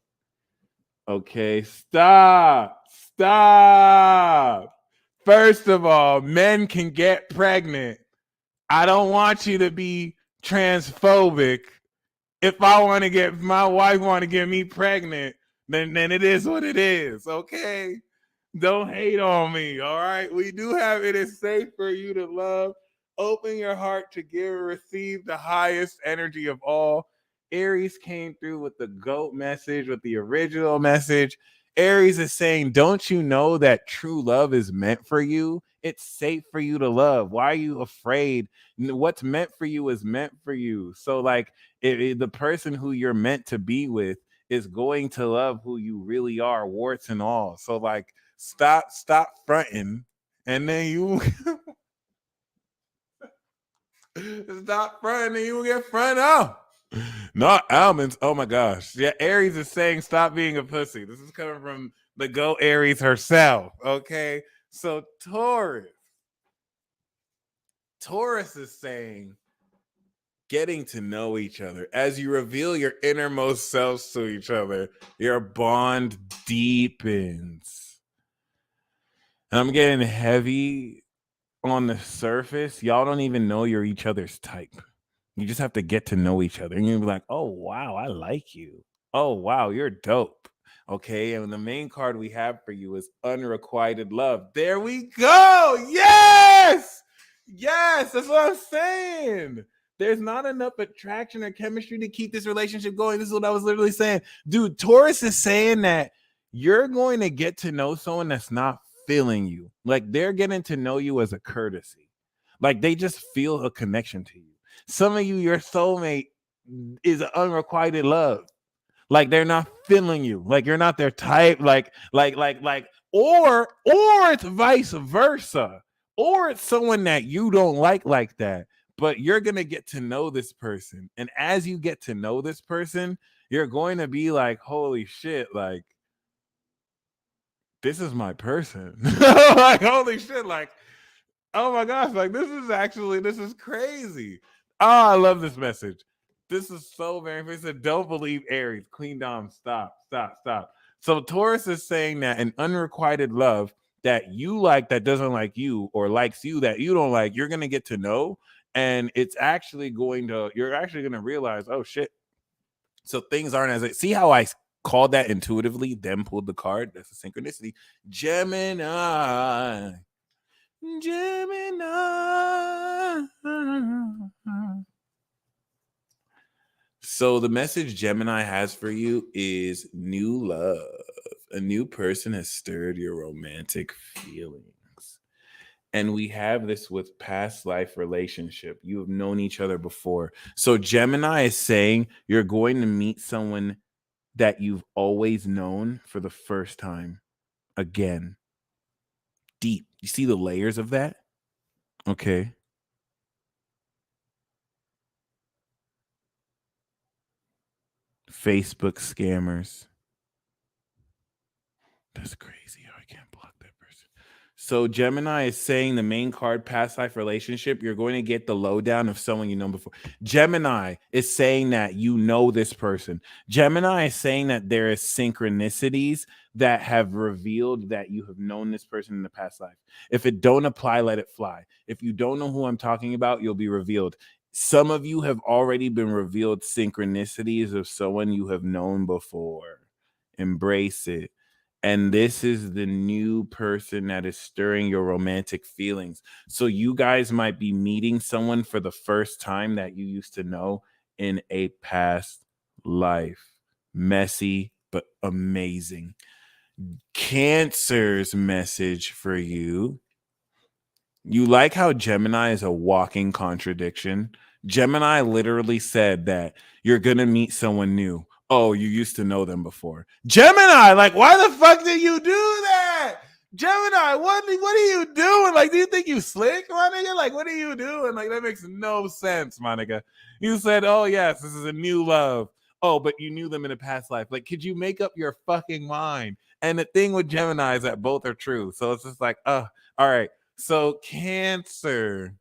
Okay, stop. Stop. First of all, men can get pregnant. I don't want you to be transphobic. If my wife want to get me pregnant, then it is what it is. Okay, don't hate on me. All right, we do have it is safe for you to love. Open your heart to give and receive the highest energy of all. Aries came through with the GOAT message, with the original message. Aries is saying, don't you know that true love is meant for you? It's safe for you to love. Why are you afraid? What's meant for you is meant for you. So, like, the person who you're meant to be with is going to love who you really are, warts and all. So, like, stop fronting, and then you stop fronting, and you will get front up. Not almonds. Oh my gosh. Yeah, Aries is saying stop being a pussy. This is coming from the Go Aries herself. Okay. So Taurus is saying getting to know each other. As you reveal your innermost selves to each other, your bond deepens. And I'm getting heavy on the surface. Y'all don't even know you're each other's type. You just have to get to know each other. And you'll be like, oh, wow, I like you. Oh, wow, you're dope. Okay. And the main card we have for you is unrequited love. There we go. Yes. Yes. That's what I'm saying. There's not enough attraction or chemistry to keep this relationship going. This is what I was literally saying. Dude, Taurus is saying that you're going to get to know someone that's not feeling you. Like they're getting to know you as a courtesy. Like they just feel a connection to you. Some of you, your soulmate is an unrequited love. Like they're not feeling you. Like you're not their type. Or it's vice versa. Or it's someone that you don't like that. But you're gonna get to know this person. And as you get to know this person, you're going to be like, holy shit, like this is my person. Like, holy shit, like, oh my gosh, like this is crazy. Oh, I love this message. This is so very interesting. Don't believe Aries. Queen Dom, stop. So Taurus is saying that an unrequited love that you like that doesn't like you or likes you that you don't like, you're gonna get to know. And you're actually gonna realize, oh shit. So things aren't as see how I called that intuitively, then pulled the card. That's a synchronicity. Gemini. So the message Gemini has for you is new love. A new person has stirred your romantic feelings. And we have this with past life relationship. You have known each other before. So Gemini is saying you're going to meet someone that you've always known for the first time again. Deep. You see the layers of that? Okay. Facebook scammers. That's crazy. I can't block that person. So Gemini is saying the main card, past life relationship, you're going to get the lowdown of someone you know before. Gemini is saying that you know this person. Gemini is saying that there is synchronicities that have revealed that you have known this person in the past life. If it don't apply, let it fly. If you don't know who I'm talking about, you'll be revealed. Some of you have already been revealed synchronicities of someone you have known before. Embrace it. And this is the new person that is stirring your romantic feelings. So you guys might be meeting someone for the first time that you used to know in a past life. Messy, but amazing. Cancer's message for you. You like how Gemini is a walking contradiction? Gemini literally said that you're going to meet someone new. Oh, you used to know them before. Gemini, like, why the fuck did you do that? Gemini, what are you doing? Like, do you think you slick, my nigga? Like, what are you doing? Like, that makes no sense, my nigga. You said, oh, yes, this is a new love. Oh, but you knew them in a past life. Like, could you make up your fucking mind? And the thing with Gemini is that both are true. So it's just like, all right. So Cancer.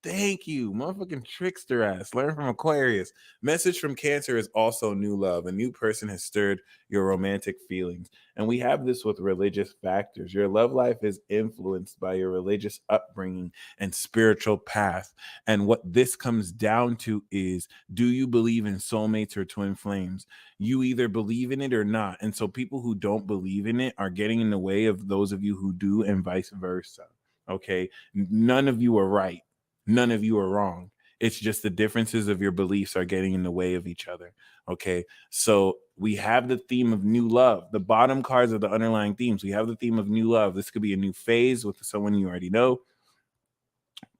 Thank you, motherfucking trickster ass. Learn from Aquarius. Message from Cancer is also new love. A new person has stirred your romantic feelings. And we have this with religious factors. Your love life is influenced by your religious upbringing and spiritual path. And what this comes down to is, do you believe in soulmates or twin flames? You either believe in it or not. And so people who don't believe in it are getting in the way of those of you who do, and vice versa. Okay. None of you are right. None of you are wrong. It's just the differences of your beliefs are getting in the way of each other. Okay. So we have the theme of new love. The bottom cards are the underlying themes. We have the theme of new love. This could be a new phase with someone you already know.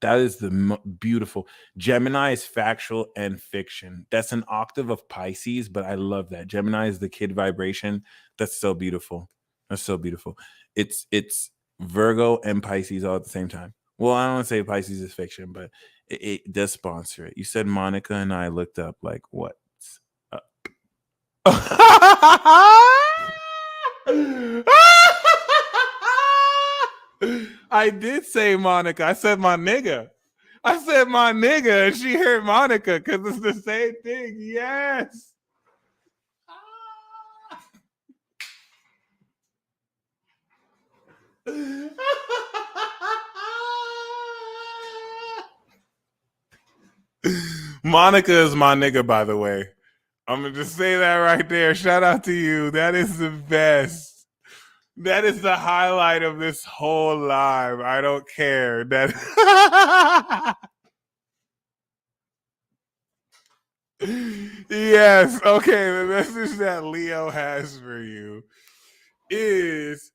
That is the beautiful. Gemini is factual and fiction. That's an octave of Pisces, but I love that. Gemini is the kid vibration. That's so beautiful. That's so beautiful. It's Virgo and Pisces all at the same time. Well, I don't want to say Pisces is fiction, but it does sponsor it. You said Monica, and I looked up like what's up. I did say Monica. I said my nigga. I said my nigga, and she heard Monica because it's the same thing. Yes. Monica is my nigga, by the way. I'm going to just say that right there. Shout out to you. That is the best. That is the highlight of this whole live. I don't care. That yes. Okay. The message that Leo has for you is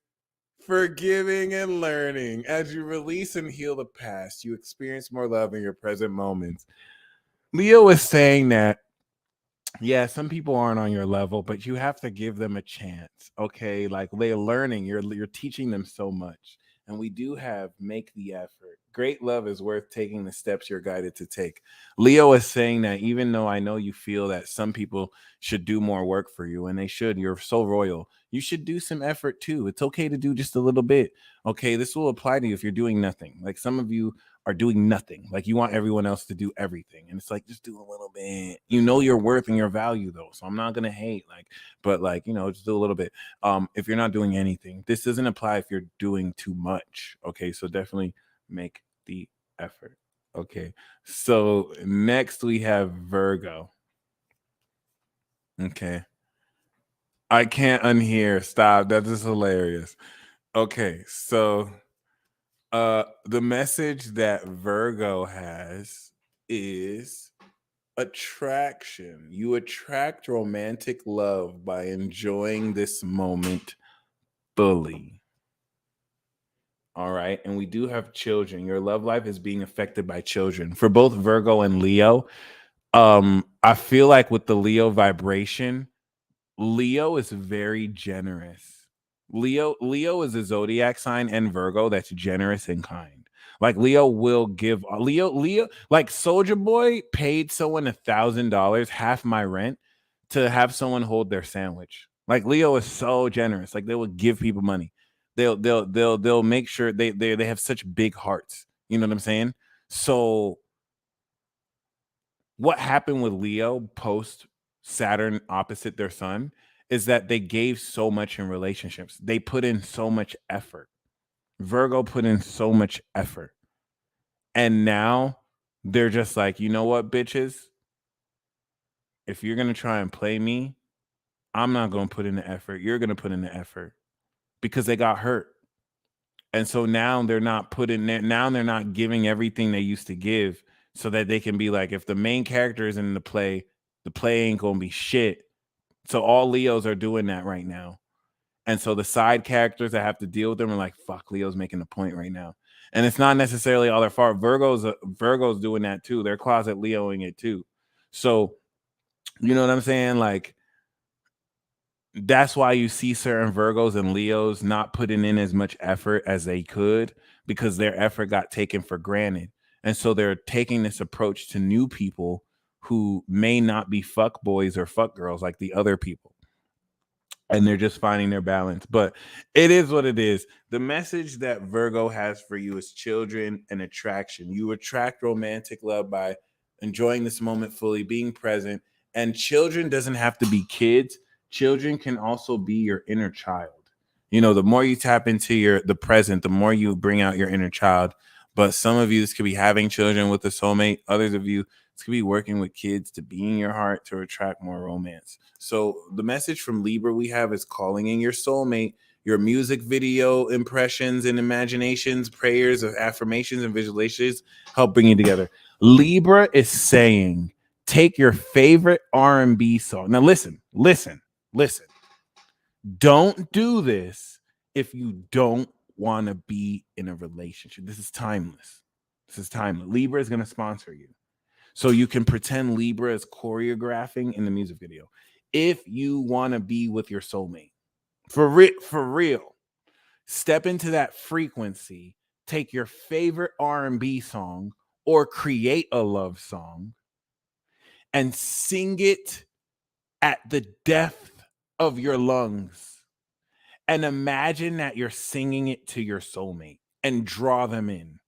forgiving and learning. As you release and heal the past, you experience more love in your present moments. Leo is saying that, yeah, some people aren't on your level, but you have to give them a chance. Okay. Like they're learning, you're teaching them so much. And we do have make the effort. Great love is worth taking the steps you're guided to take. Leo is saying that even though I know you feel that some people should do more work for you, and they should, you're so royal, you should do some effort too. It's okay to do just a little bit. Okay. This will apply to you if you're doing nothing. Like some of you are doing nothing. Like you want everyone else to do everything. And it's like, just do a little bit. You know your worth and your value though. So I'm not gonna hate, but just do a little bit. If you're not doing anything, this doesn't apply if you're doing too much. Okay. So definitely make the effort. Okay. So next we have Virgo. Okay. I can't unhear. Stop. That is hilarious. Okay. So the message that Virgo has is attraction. You attract romantic love by enjoying this moment fully. All right. And we do have children. Your love life is being affected by children. For both Virgo and Leo, I feel like with the Leo vibration, Leo is very generous. Leo is a zodiac sign, and Virgo that's generous and kind. Like Leo will give Leo like Soldier Boy paid someone $1,000, half my rent, to have someone hold their sandwich. Like Leo is so generous. Like they will give people money. They'll make sure they have such big hearts. You know what I'm saying? So what happened with Leo post Saturn opposite their sun is that they gave so much in relationships. They put in so much effort. Virgo put in so much effort. And now they're just like, you know what, bitches? If you're going to try and play me, I'm not going to put in the effort. You're going to put in the effort because they got hurt. And so now they're not putting there. Now they're not giving everything they used to give so that they can be like, if the main character is in the play ain't going to be shit. So all Leos are doing that right now. And so the side characters that have to deal with them are like, fuck, Leo's making a point right now. And it's not necessarily all their fault. Virgo's doing that too. They're closet Leoing it too. So, you know what I'm saying? Like, that's why you see certain Virgos and Leos not putting in as much effort as they could because their effort got taken for granted. And so they're taking this approach to new people who may not be fuck boys or fuck girls like the other people. And they're just finding their balance. But it is what it is. The message that Virgo has for you is children and attraction. You attract romantic love by enjoying this moment fully, being present. And children doesn't have to be kids. Children can also be your inner child. You know, the more you tap into the present, the more you bring out your inner child. But some of you, this could be having children with a soulmate. Others of you, this could be working with kids to be in your heart to attract more romance. So the message from Libra we have is calling in your soulmate. Your music video impressions and imaginations, prayers of affirmations and visualizations help bring you together. Libra is saying, take your favorite R&B song. Now listen. Don't do this if you don't want to be in a relationship. This is timeless. Libra is going to sponsor you. So you can pretend Libra is choreographing in the music video. If you want to be with your soulmate, for real, step into that frequency, take your favorite R&B song or create a love song and sing it at the depth of your lungs. And imagine that you're singing it to your soulmate and draw them in.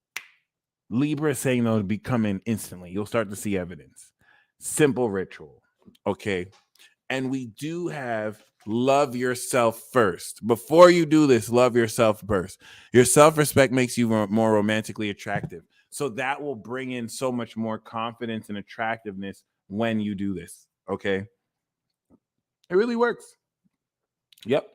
Libra is saying they'll be coming instantly. You'll start to see evidence. Simple ritual. Okay. And we do have love yourself first. Before you do this, love yourself first. Your self-respect makes you more romantically attractive. So that will bring in so much more confidence and attractiveness when you do this. Okay. It really works. Yep.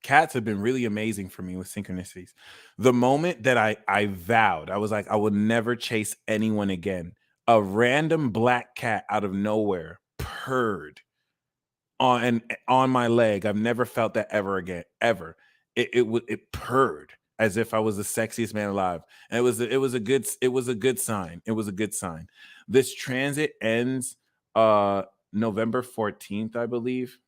Cats have been really amazing for me with synchronicities. The moment that I vowed, I was like, I will never chase anyone again. A random black cat out of nowhere purred on my leg. I've never felt that ever again, ever. It purred as if I was the sexiest man alive, and it was a good sign. It was a good sign. This transit ends November 14th, I believe.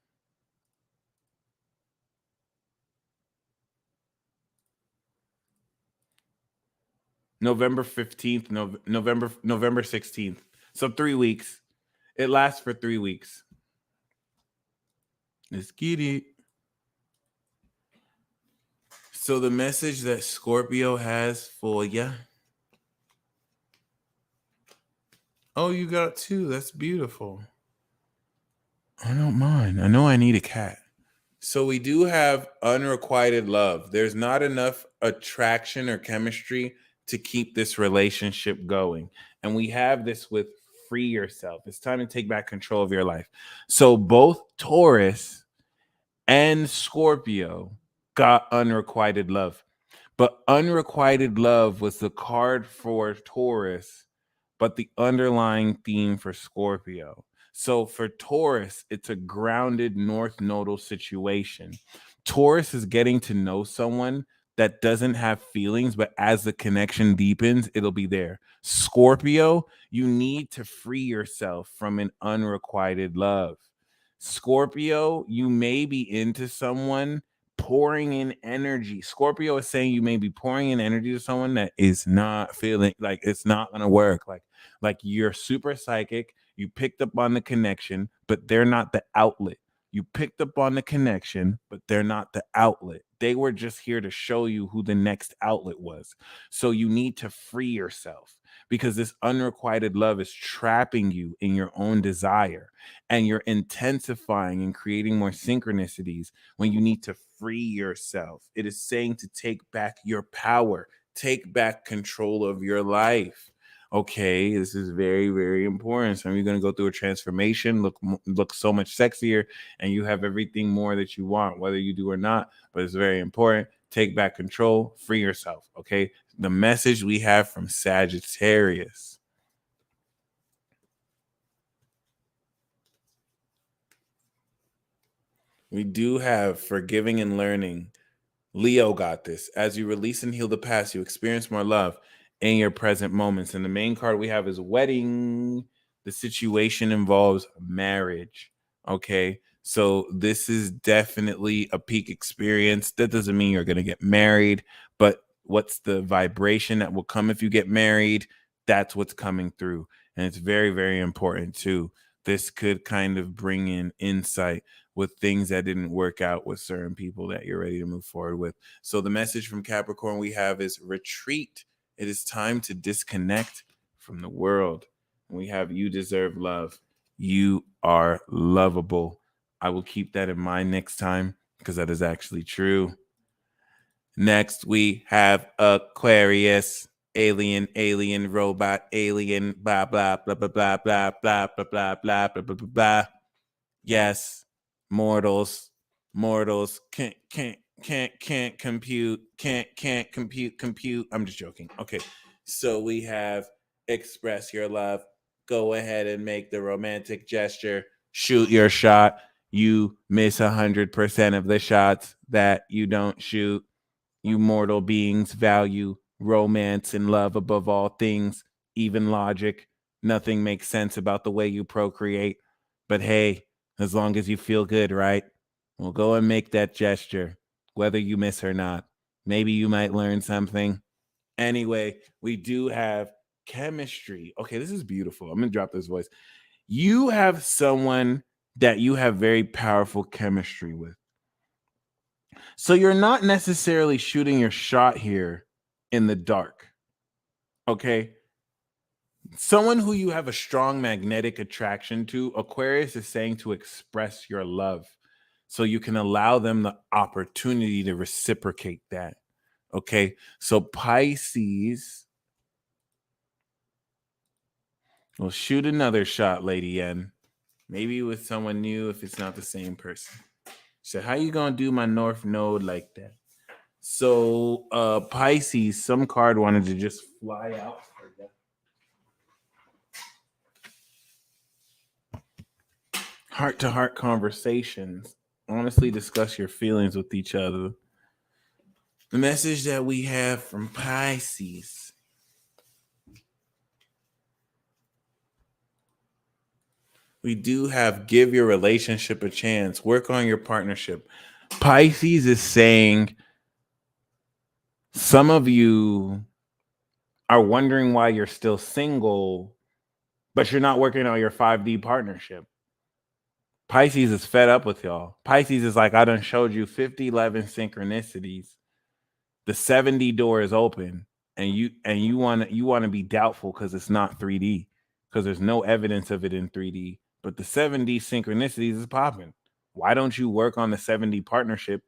November 15th, November 16th. So 3 weeks. It lasts for 3 weeks. Let's get it. So the message that Scorpio has for you. Oh, you got 2. That's beautiful. I don't mind. I know I need a cat. So we do have unrequited love. There's not enough attraction or chemistry to keep this relationship going. And we have this with free yourself. It's time to take back control of your life. So both Taurus and Scorpio got unrequited love. But unrequited love was the card for Taurus, but the underlying theme for Scorpio. So for Taurus, it's a grounded north nodal situation. Taurus is getting to know someone that doesn't have feelings, but as the connection deepens, it'll be there. Scorpio, you need to free yourself from an unrequited love. Scorpio, you may be into someone pouring in energy. Scorpio is saying you may be pouring in energy to someone that is not feeling like it's not going to work. Like you're super psychic. You picked up on the connection, but they're not the outlet. You picked up on the connection, but they're not the outlet. They were just here to show you who the next outlet was. So you need to free yourself because this unrequited love is trapping you in your own desire, and you're intensifying and creating more synchronicities when you need to free yourself. It is saying to take back your power, take back control of your life. Okay, this is very, very important. So you're going to go through a transformation, look so much sexier, and you have everything more that you want, whether you do or not. But it's very important. Take back control, free yourself. Okay, the message we have from Sagittarius. We do have forgiving and learning. Leo got this. As you release and heal the past, you experience more love in your present moments. And the main card we have is wedding. The situation involves marriage. Okay. So this is definitely a peak experience. That doesn't mean you're going to get married, but what's the vibration that will come if you get married? That's what's coming through. And it's very, very important too. This could kind of bring in insight with things that didn't work out with certain people that you're ready to move forward with. So the message from Capricorn we have is retreat. It is time to disconnect from the world. We have you deserve love. You are lovable. I will keep that in mind next time because that is actually true. Next, we have Aquarius. Alien, robot, alien, blah, blah, blah, blah, blah, blah, blah, blah, blah, blah, blah, blah, blah. Yes, mortals can't compute, can't compute. I'm just joking. Okay, so we have express your love. Go ahead and make the romantic gesture. Shoot your shot. You miss 100% of the shots that you don't shoot. You mortal beings value romance and love above all things, even logic. Nothing makes sense about the way you procreate. But hey, as long as you feel good, right? Well, go and make that gesture, whether you miss or not. Maybe you might learn something. Anyway, we do have chemistry. Okay, this is beautiful. I'm going to drop this voice. You have someone that you have very powerful chemistry with. So you're not necessarily shooting your shot here in the dark. Okay? Someone who you have a strong magnetic attraction to, Aquarius is saying to express your love so you can allow them the opportunity to reciprocate that. Okay? So Pisces will shoot another shot, Lady N. Maybe with someone new if it's not the same person. So how you gonna do my North Node like that? So Pisces, some card wanted to just fly out for you. Heart-to-heart conversations. Honestly discuss your feelings with each other. The message that we have from Pisces. We do have give your relationship a chance. Work on your partnership. Pisces is saying some of you are wondering why you're still single, but you're not working on your 5D partnership. Pisces is fed up with y'all. Pisces is like, I done showed you 50, 11 synchronicities. The 7D door is open, and you want to be doubtful because it's not 3D, because there's no evidence of it in 3D. But the 7D synchronicities is popping. Why don't you work on the 7D partnership?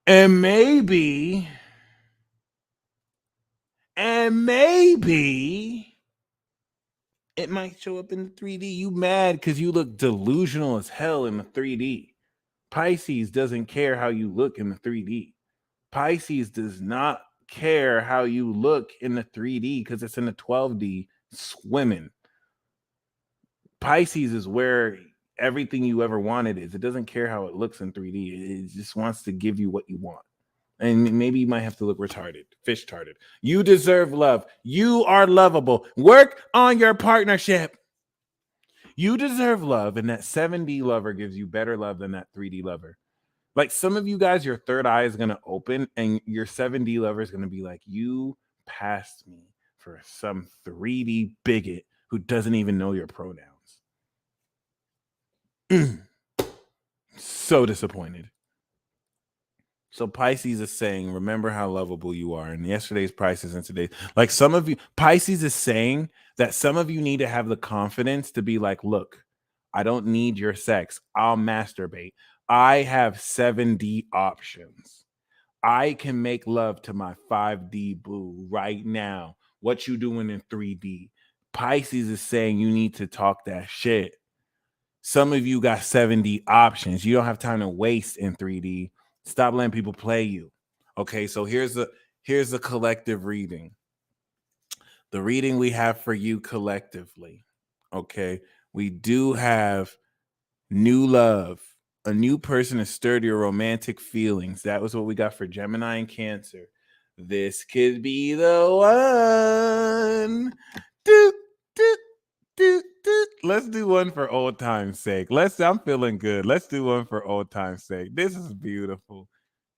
And maybe it might show up in the 3D. You mad because you look delusional as hell in the 3D. Pisces doesn't care how you look in the 3D. Pisces does not care how you look in the 3D because it's in the 12D swimming. Pisces is where everything you ever wanted is. It doesn't care how it looks in 3D. It just wants to give you what you want. And maybe you might have to look retarded, fish-tarded. You deserve love. You are lovable. Work on your partnership. You deserve love, and that 7D lover gives you better love than that 3D lover. Like some of you guys, your third eye is gonna open, and your 7D lover is gonna be like, "You passed me for some 3D bigot who doesn't even know your pronouns." So disappointed. So Pisces is saying, remember how lovable you are. And yesterday's prices and today's, like some of you, Pisces is saying that some of you need to have the confidence to be like, look, I don't need your sex. I'll masturbate. I have 7D options. I can make love to my 5D boo right now. What you doing in 3D? Pisces is saying you need to talk that shit. Some of you got 7D options. You don't have time to waste in 3D. Stop letting people play you. Okay, so here's a collective reading. The reading we have for you collectively. Okay, we do have new love, a new person to stir your romantic feelings. That was what we got for Gemini and Cancer. This could be the one. Do, do, do, do. Let's do one for old time's sake. I'm feeling good. Let's do one for old time's sake. This is beautiful.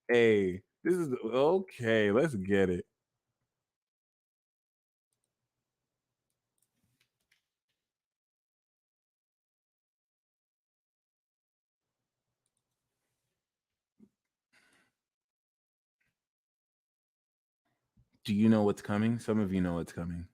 Hey, this is okay. Let's get it. Do you know what's coming? Some of you know what's coming.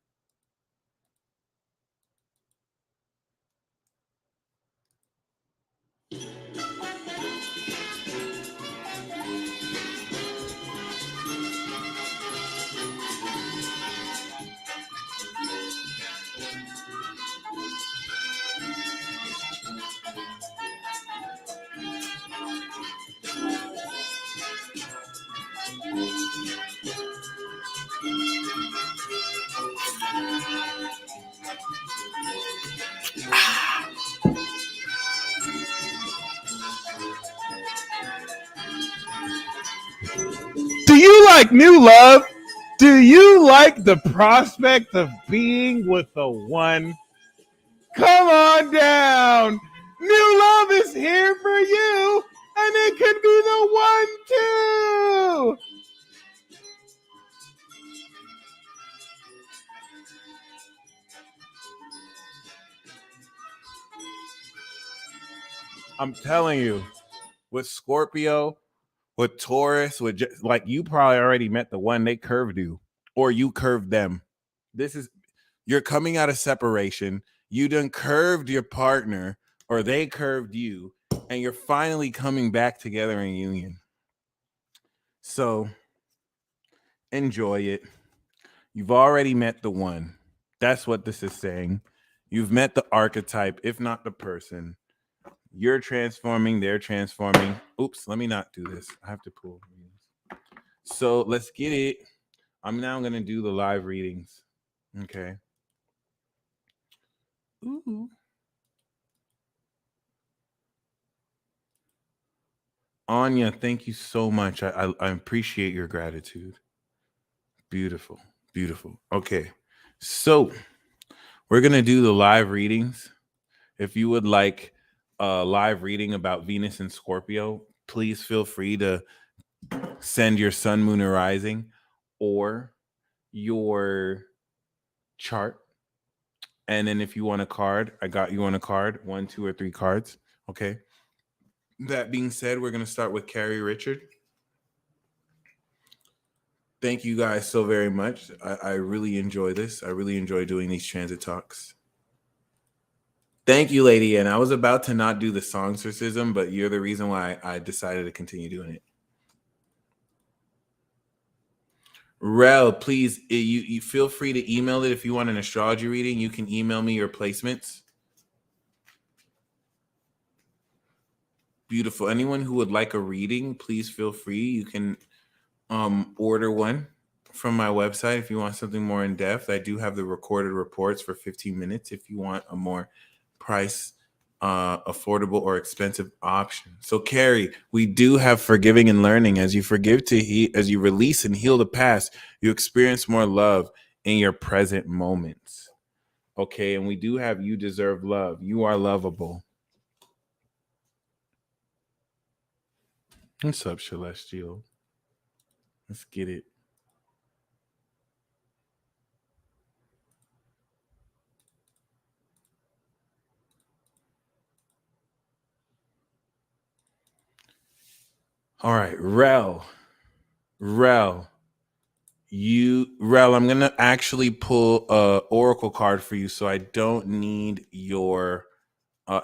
Do you like new love? Do you like the prospect of being with the one? Come on down. New love is here for you, and it could be the one too. I'm telling you, with Scorpio, with Taurus, like you probably already met the one. They curved you, or you curved them. You're coming out of separation. You done curved your partner, or they curved you, and you're finally coming back together in union. So enjoy it. You've already met the one. That's what this is saying. You've met the archetype, if not the person. You're transforming, they're transforming. Oops, let me not do this. I have to pull. So let's get it. I'm now going to do the live readings. Okay. Ooh. Anya, thank you so much. I appreciate your gratitude. Beautiful. Beautiful. Okay. So we're going to do the live readings. If you would like a live reading about Venus and Scorpio, please feel free to send your sun, moon, or rising or your chart. And then if you want a card, I got you on a card, 1, 2, or 3 cards. Okay. That being said, we're going to start with Carrie Richard. Thank you guys so very much. I really enjoy this. I really enjoy doing these transit talks. Thank you, Lady Ann. I was about to not do the Songstorcism, but you're the reason why I decided to continue doing it. Rel, please, you feel free to email it if you want an astrology reading. You can email me your placements. Beautiful. Anyone who would like a reading, please feel free. You can order one from my website if you want something more in depth. I do have the recorded reports for 15 minutes if you want a more price affordable or expensive option. So Carrie, we do have forgiving and learning. As you forgive as you release and heal the past, you experience more love in your present moments. Okay, and we do have you deserve love. You are lovable. What's up, Celestial? Let's get it. All right, Rel. Rel. I'm gonna actually pull a oracle card for you, so I don't need your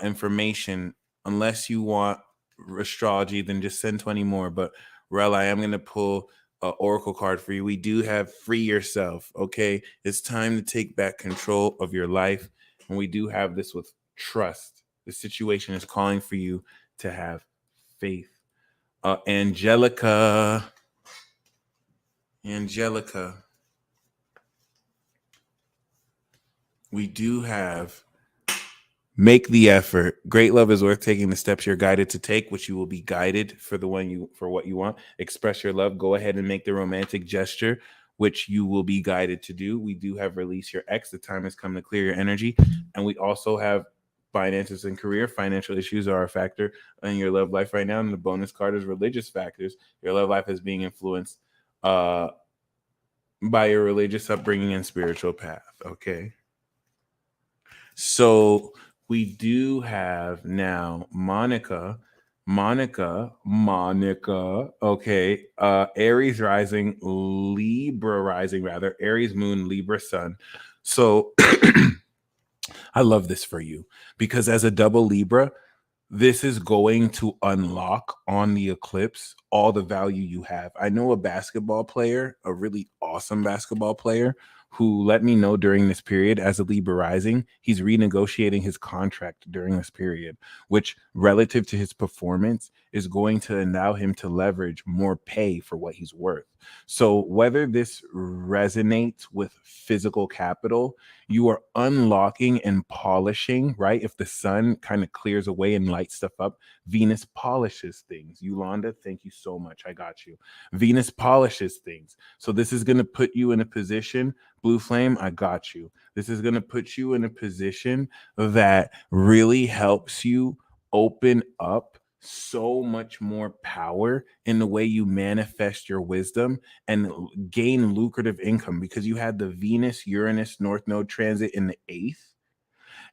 information unless you want astrology. Then just send 20 more. But Rel, I am gonna pull a oracle card for you. We do have free yourself. Okay, it's time to take back control of your life, and we do have this with trust. The situation is calling for you to have faith. Angelica. We do have make the effort. Great love is worth taking the steps you're guided to take, which you will be guided for what you want. Express your love. Go ahead and make the romantic gesture, which you will be guided to do. We do have release your ex. The time has come to clear your energy. And we also have finances and career. Financial issues are a factor in your love life right now. And the bonus card is religious factors. Your love life is being influenced by your religious upbringing and spiritual path. Okay. So we do have now Monica. Okay. Aries rising, Libra rising, rather. Aries moon, Libra sun. So I love this for you because as a double Libra, this is going to unlock on the eclipse all the value you have. I know a basketball player, a really awesome basketball player, who let me know during this period as a Libra rising, he's renegotiating his contract during this period, which relative to his performance is going to allow him to leverage more pay for what he's worth. So whether this resonates with physical capital, you are unlocking and polishing, right? If the sun kind of clears away and lights stuff up, Venus polishes things. Yolanda, thank you so much. I got you. Venus polishes things. So this is going to put you in a position, Blue Flame, I got you. This is going to put you in a position that really helps you open up so much more power in the way you manifest your wisdom and gain lucrative income because you had the Venus Uranus North Node transit in the 8th.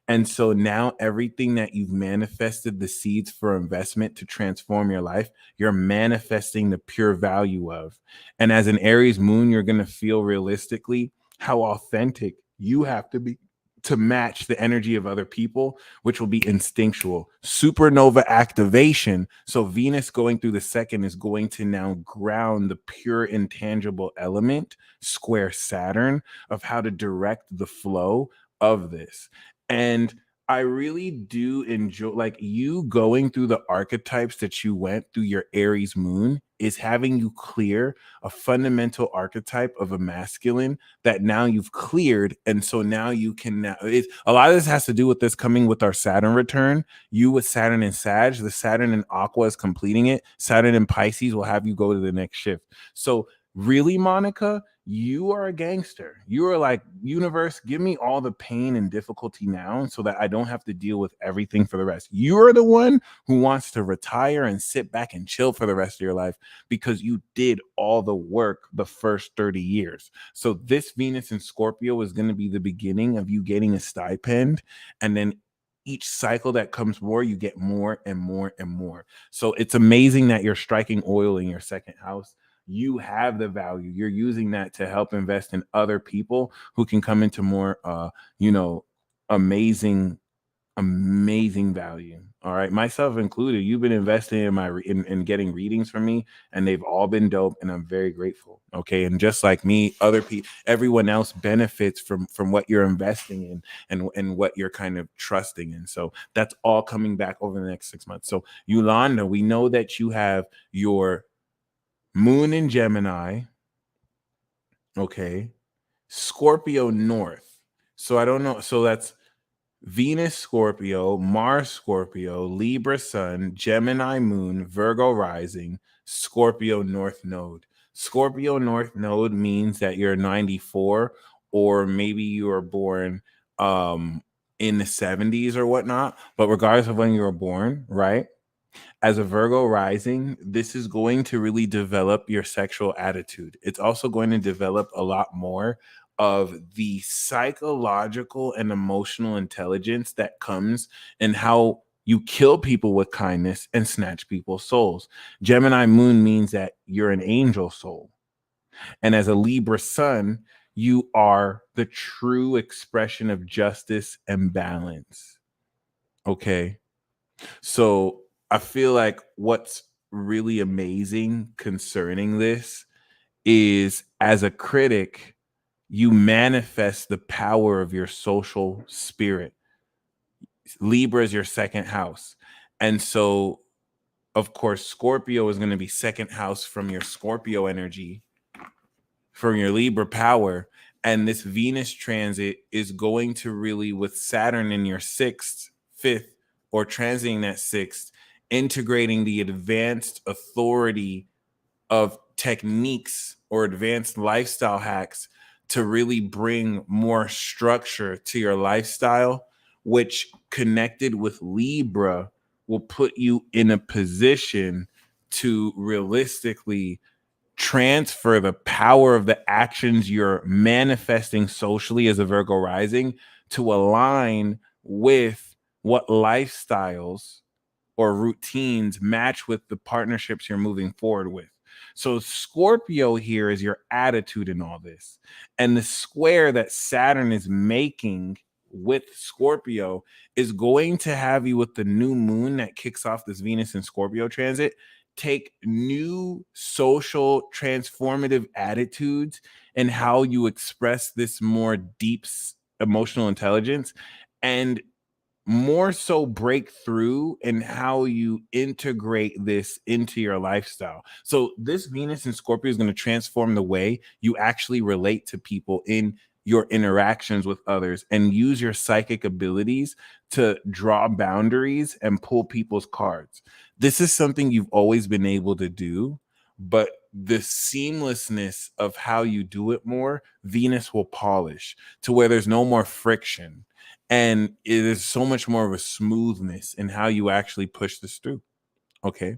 And so now everything that you've manifested, the seeds for investment to transform your life, you're manifesting the pure value of. And as an Aries moon, you're going to feel realistically how authentic you have to be to match the energy of other people, which will be instinctual. Supernova activation. So Venus going through the second is going to now ground the pure intangible element, square Saturn, of how to direct the flow of this. And I really do enjoy, like, you going through the archetypes that you went through your Aries moon is having you clear a fundamental archetype of a masculine that now you've cleared. And so now you can a lot of this has to do with this coming with our Saturn return. You with Saturn and Sag, the Saturn in Aqua is completing it. Saturn in Pisces will have you go to the next shift. So really, Monica, you are a gangster. You are like, universe, give me all the pain and difficulty now so that I don't have to deal with everything for the rest. You are the one who wants to retire and sit back and chill for the rest of your life because you did all the work the first 30 years. So this Venus in Scorpio is going to be the beginning of you getting a stipend, and then each cycle that comes more, you get more and more and more. So it's amazing that you're striking oil in your second house. You have the value. You're using that to help invest in other people who can come into more amazing value. All right, myself included. You've been investing in in getting readings from me, and they've all been dope, and I'm very grateful. Okay, and just like me, other people, everyone else benefits from what you're investing in and what you're kind of trusting in. So that's all coming back over the next 6 months. So Yolanda, we know that you have your Moon in Gemini, okay, Scorpio North. So I don't know. So that's Venus Scorpio, Mars Scorpio, Libra Sun, Gemini Moon, Virgo Rising, Scorpio North Node. Scorpio North Node means that you're 94, or maybe you were born um in the 70s or whatnot, but regardless of when you were born, right? As a Virgo rising, this is going to really develop your sexual attitude. It's also going to develop a lot more of the psychological and emotional intelligence that comes in how you kill people with kindness and snatch people's souls. Gemini moon means that you're an angel soul. And as a Libra sun, you are the true expression of justice and balance. Okay. So I feel like what's really amazing concerning this is as a critic, you manifest the power of your social spirit. Libra is your second house. And so, of course, Scorpio is going to be second house from your Scorpio energy, from your Libra power. And this Venus transit is going to really, with Saturn in your sixth, fifth, or transiting that sixth, integrating the advanced authority of techniques or advanced lifestyle hacks to really bring more structure to your lifestyle, which connected with Libra will put you in a position to realistically transfer the power of the actions you're manifesting socially as a Virgo rising to align with what lifestyles or routines match with the partnerships you're moving forward with. So Scorpio here is your attitude in all this. And the square that Saturn is making with Scorpio is going to have you with the new moon that kicks off this Venus and Scorpio transit take new social transformative attitudes and how you express this more deep emotional intelligence and more so break through in how you integrate this into your lifestyle. So this Venus in Scorpio is going to transform the way you actually relate to people in your interactions with others and use your psychic abilities to draw boundaries and pull people's cards. This is something you've always been able to do, but the seamlessness of how you do it more, Venus will polish to where there's no more friction and it is so much more of a smoothness in how you actually push this through. Okay.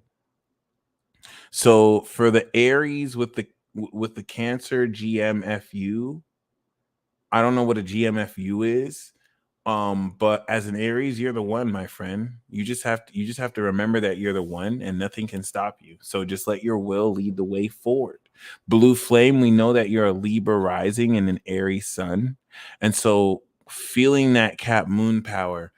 So for the Aries with the Cancer GMFU, I don't know what a GMFU is. But as an Aries, you're the one, my friend. You just have to remember that you're the one and nothing can stop you. So just let your will lead the way forward. Blue flame, we know that you're a Libra rising and an Aries sun. And so feeling that Cap moon power,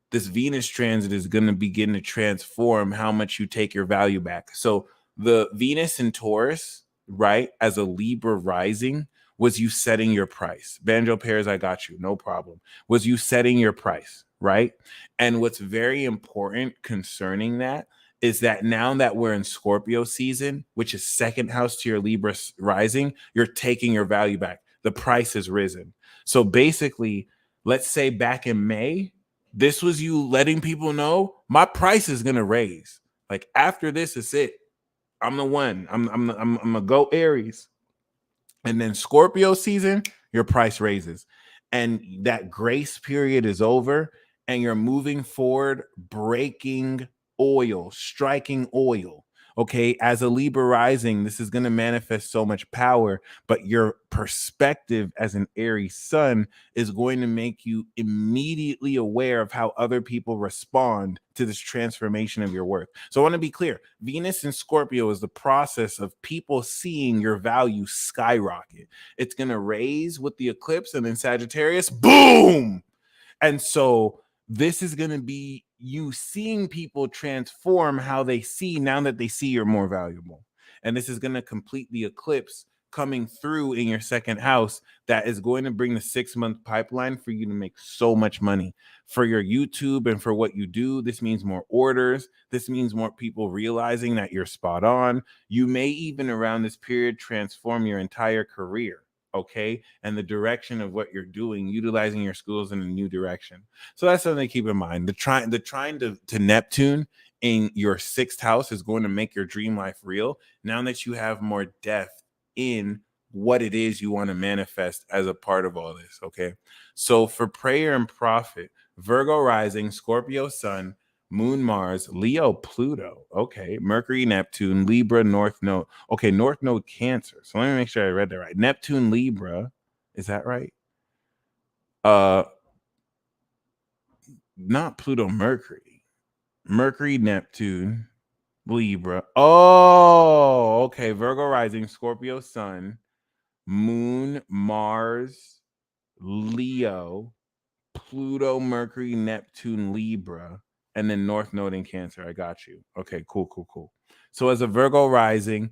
this Venus transit is going to begin to transform how much you take your value back. So the Venus in Taurus, right, as a Libra rising, was you setting your price. Banjo pairs, I got you, no problem. Was you setting your price, right? And what's very important concerning that is that now that we're in Scorpio season, which is second house to your Libra rising, you're taking your value back. The price has risen. So basically, let's say back in May, this was you letting people know my price is gonna raise. Like after this, it's it. I'm the one. I'm a go Aries. And then Scorpio season, your price raises. And that grace period is over, and you're moving forward, breaking oil, striking oil. Okay, as a Libra rising, this is going to manifest so much power, but your perspective as an Aries sun is going to make you immediately aware of how other people respond to this transformation of your worth. So I want to be clear, Venus in Scorpio is the process of people seeing your value skyrocket. It's going to raise with the eclipse, and then Sagittarius, boom. And so this is going to be you seeing people transform how they see now that they see you're more valuable. And this is going to complete the eclipse coming through in your second house that is going to bring the 6-month pipeline for you to make so much money for your YouTube and for what you do. This means more orders. This means more people realizing that you're spot on. You may even around this period transform your entire career. Okay, and the direction of what you're doing, utilizing your skills in a new direction. So that's something to keep in mind. The trine to Neptune in your sixth house is going to make your dream life real now that you have more depth in what it is you want to manifest as a part of all this. Okay. So for prayer and profit, Virgo rising, Scorpio sun, Moon Mars, Leo Pluto. Okay. Mercury Neptune, Libra North Node. Okay. North Node Cancer. So let me make sure I read that right. Neptune Libra. Is that right? Not Pluto, Mercury. Mercury Neptune, Libra. Oh, okay. Virgo rising, Scorpio sun, Moon, Mars, Leo, Pluto, Mercury, Neptune, Libra, and then North Node in Cancer. I got you. Okay, cool, cool, cool. So as a Virgo rising,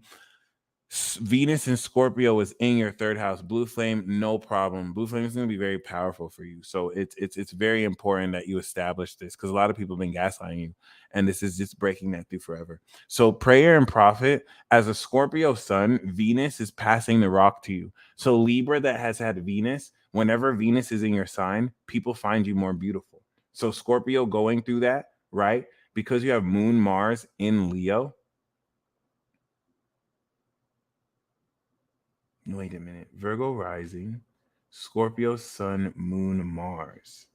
Venus and Scorpio is in your third house. Blue flame, no problem. Blue flame is going to be very powerful for you. So it's very important that you establish this, because a lot of people have been gaslighting you, and this is just breaking that through forever. So prayer and profit, as a Scorpio sun, Venus is passing the rock to you. So Libra that has had Venus, whenever Venus is in your sign, people find you more beautiful. So Scorpio going through that, right? Because you have Moon Mars in Leo. Wait a minute. Virgo rising, Scorpio sun, Moon, Mars.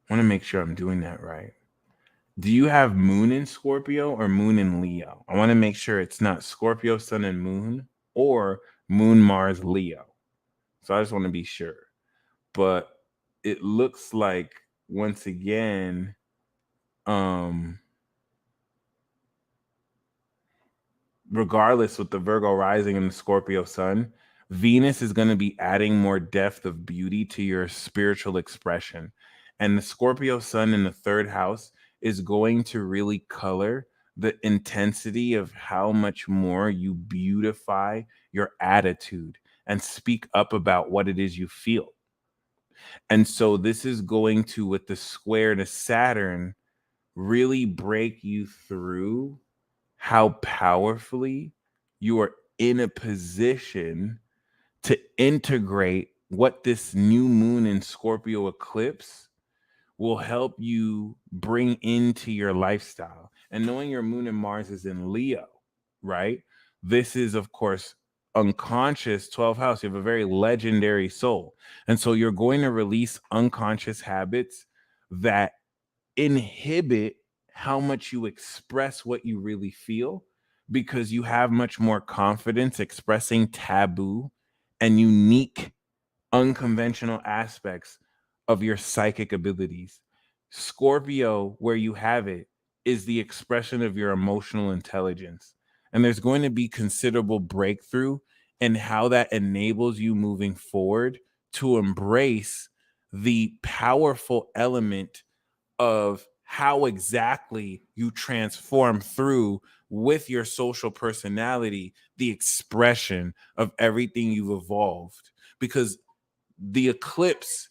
I want to make sure I'm doing that right. Do you have Moon in Scorpio or Moon in Leo? I want to make sure it's not Scorpio sun and Moon or Moon, Mars, Leo. So I just want to be sure. But it looks like, once again, regardless with the Virgo rising and the Scorpio sun, Venus is going to be adding more depth of beauty to your spiritual expression. And the Scorpio sun in the third house is going to really color the intensity of how much more you beautify your attitude and speak up about what it is you feel. And so this is going to, with the square to Saturn, really break you through how powerfully you are in a position to integrate what this new moon in Scorpio eclipse will help you bring into your lifestyle. And knowing your moon and Mars is in Leo, right? This is, of course, unconscious 12th house. You have a very legendary soul. And so you're going to release unconscious habits that inhibit how much you express what you really feel, because you have much more confidence expressing taboo and unique, unconventional aspects of your psychic abilities. Scorpio, where you have it, is the expression of your emotional intelligence. And there's going to be considerable breakthrough in how that enables you moving forward to embrace the powerful element of how exactly you transform through, with your social personality, the expression of everything you've evolved. Because the eclipse,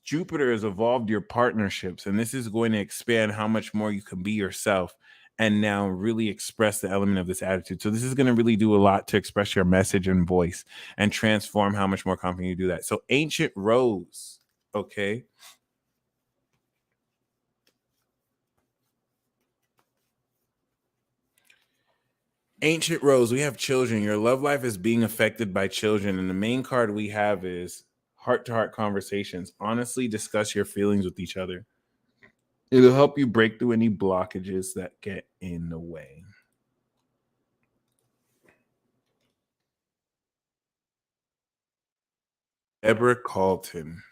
Jupiter has evolved your partnerships, and this is going to expand how much more you can be yourself and now really express the element of this attitude. So this is going to really do a lot to express your message and voice and transform how much more confident you do that. So Ancient Rose, okay? Ancient Rose, we have children. Your love life is being affected by children. And the main card we have is heart to heart conversations. Honestly, discuss your feelings with each other. It'll help you break through any blockages that get in the way. Deborah Carlton.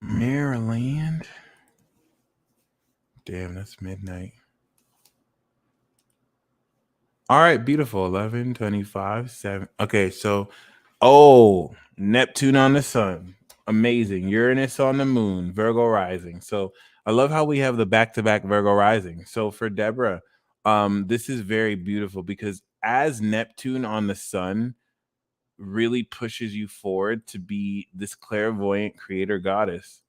Maryland. Damn, that's midnight. All right, beautiful. 11, 25, 7. Okay, so, oh, Neptune on the sun. Amazing. Uranus on the moon. Virgo rising. So I love how we have the back-to-back Virgo rising. So for Deborah, This is very beautiful because as Neptune on the sun really pushes you forward to be this clairvoyant creator goddess.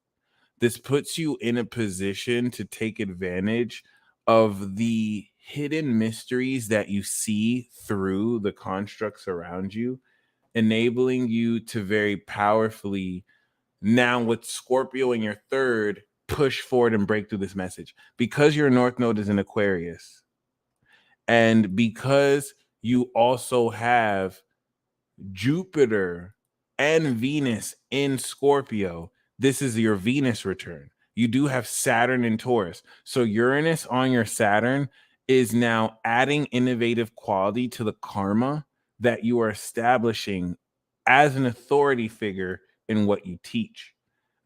This puts you in a position to take advantage of the hidden mysteries that you see through the constructs around you, enabling you to very powerfully, now with Scorpio in your third, push forward and break through this message. Because your North Node is in Aquarius, and because you also have Jupiter and Venus in Scorpio, this is your Venus return. You do have Saturn in Taurus. So Uranus on your Saturn is now adding innovative quality to the karma that you are establishing as an authority figure in what you teach.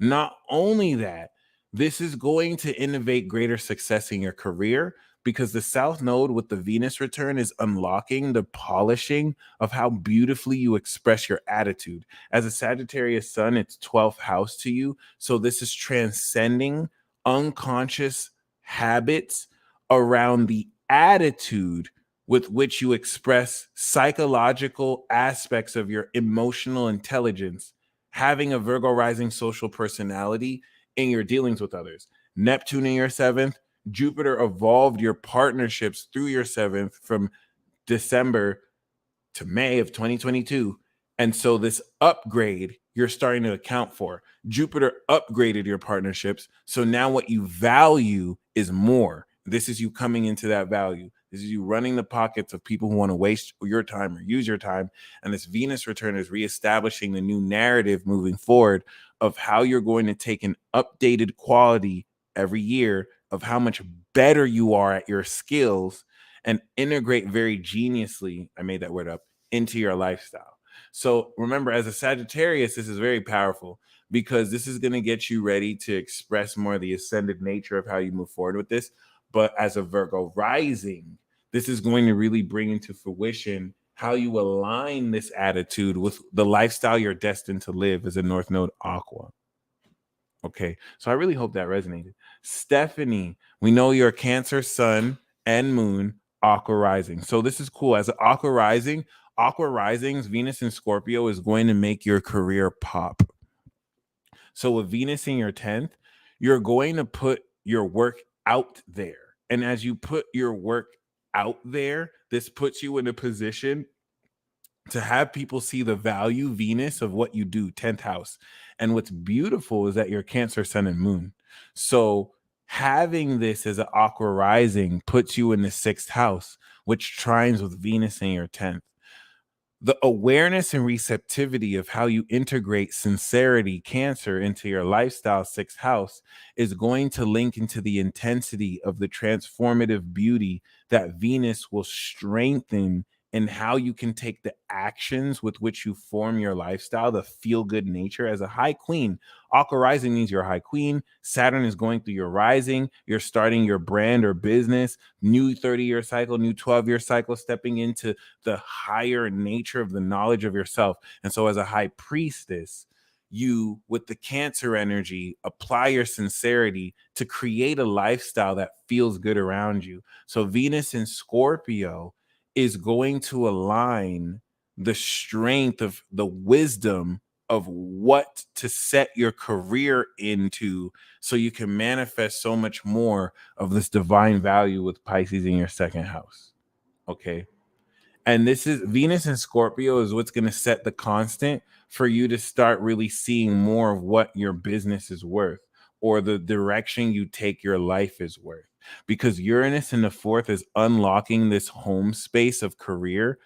Not only that, this is going to innovate greater success in your career because the South Node with the Venus return is unlocking the polishing of how beautifully you express your attitude. As a Sagittarius sun, it's 12th house to you. So this is transcending unconscious habits around the attitude with which you express psychological aspects of your emotional intelligence, having a Virgo rising social personality in your dealings with others. Neptune in your seventh, Jupiter evolved your partnerships through your seventh from December to May of 2022. And so this upgrade you're starting to account for. Jupiter upgraded your partnerships. So now what you value is more. This is you coming into that value. This is you running the pockets of people who want to waste your time or use your time. And this Venus return is reestablishing the new narrative moving forward of how you're going to take an updated quality every year of how much better you are at your skills and integrate very geniusly, I made that word up, into your lifestyle. So remember, as a Sagittarius, this is very powerful because this is going to get you ready to express more of the ascended nature of how you move forward with this. But as a Virgo rising, this is going to really bring into fruition how you align this attitude with the lifestyle you're destined to live as a North Node Aqua. Okay, so I really hope that resonated. Stephanie, we know you're a Cancer sun and moon, Aqua rising. So this is cool. As an Aqua rising's Venus in Scorpio is going to make your career pop. So with Venus in your 10th, you're going to put your work out there. And as you put your work out there, this puts you in a position to have people see the value, Venus, of what you do, 10th house. And what's beautiful is that you're Cancer, sun, and moon. So having this as an Aqua rising puts you in the 6th house, which trines with Venus in your 10th. The awareness and receptivity of how you integrate sincerity, Cancer, into your lifestyle, 6th house, is going to link into the intensity of the transformative beauty that Venus will strengthen and how you can take the actions with which you form your lifestyle, the feel good nature. As a high queen, Aqua rising means you're a high queen. Saturn is going through your rising. You're starting your brand or business, new 30-year cycle, new 12-year cycle, stepping into the higher nature of the knowledge of yourself. And so as a high priestess, you, with the Cancer energy, apply your sincerity to create a lifestyle that feels good around you. So Venus in Scorpio is going to align the strength of the wisdom of what to set your career into so you can manifest so much more of this divine value with Pisces in your 2nd house. Okay. And this is Venus and Scorpio is what's going to set the constant for you to start really seeing more of what your business is worth or the direction you take your life is worth. Because Uranus in the 4th is unlocking this home space of career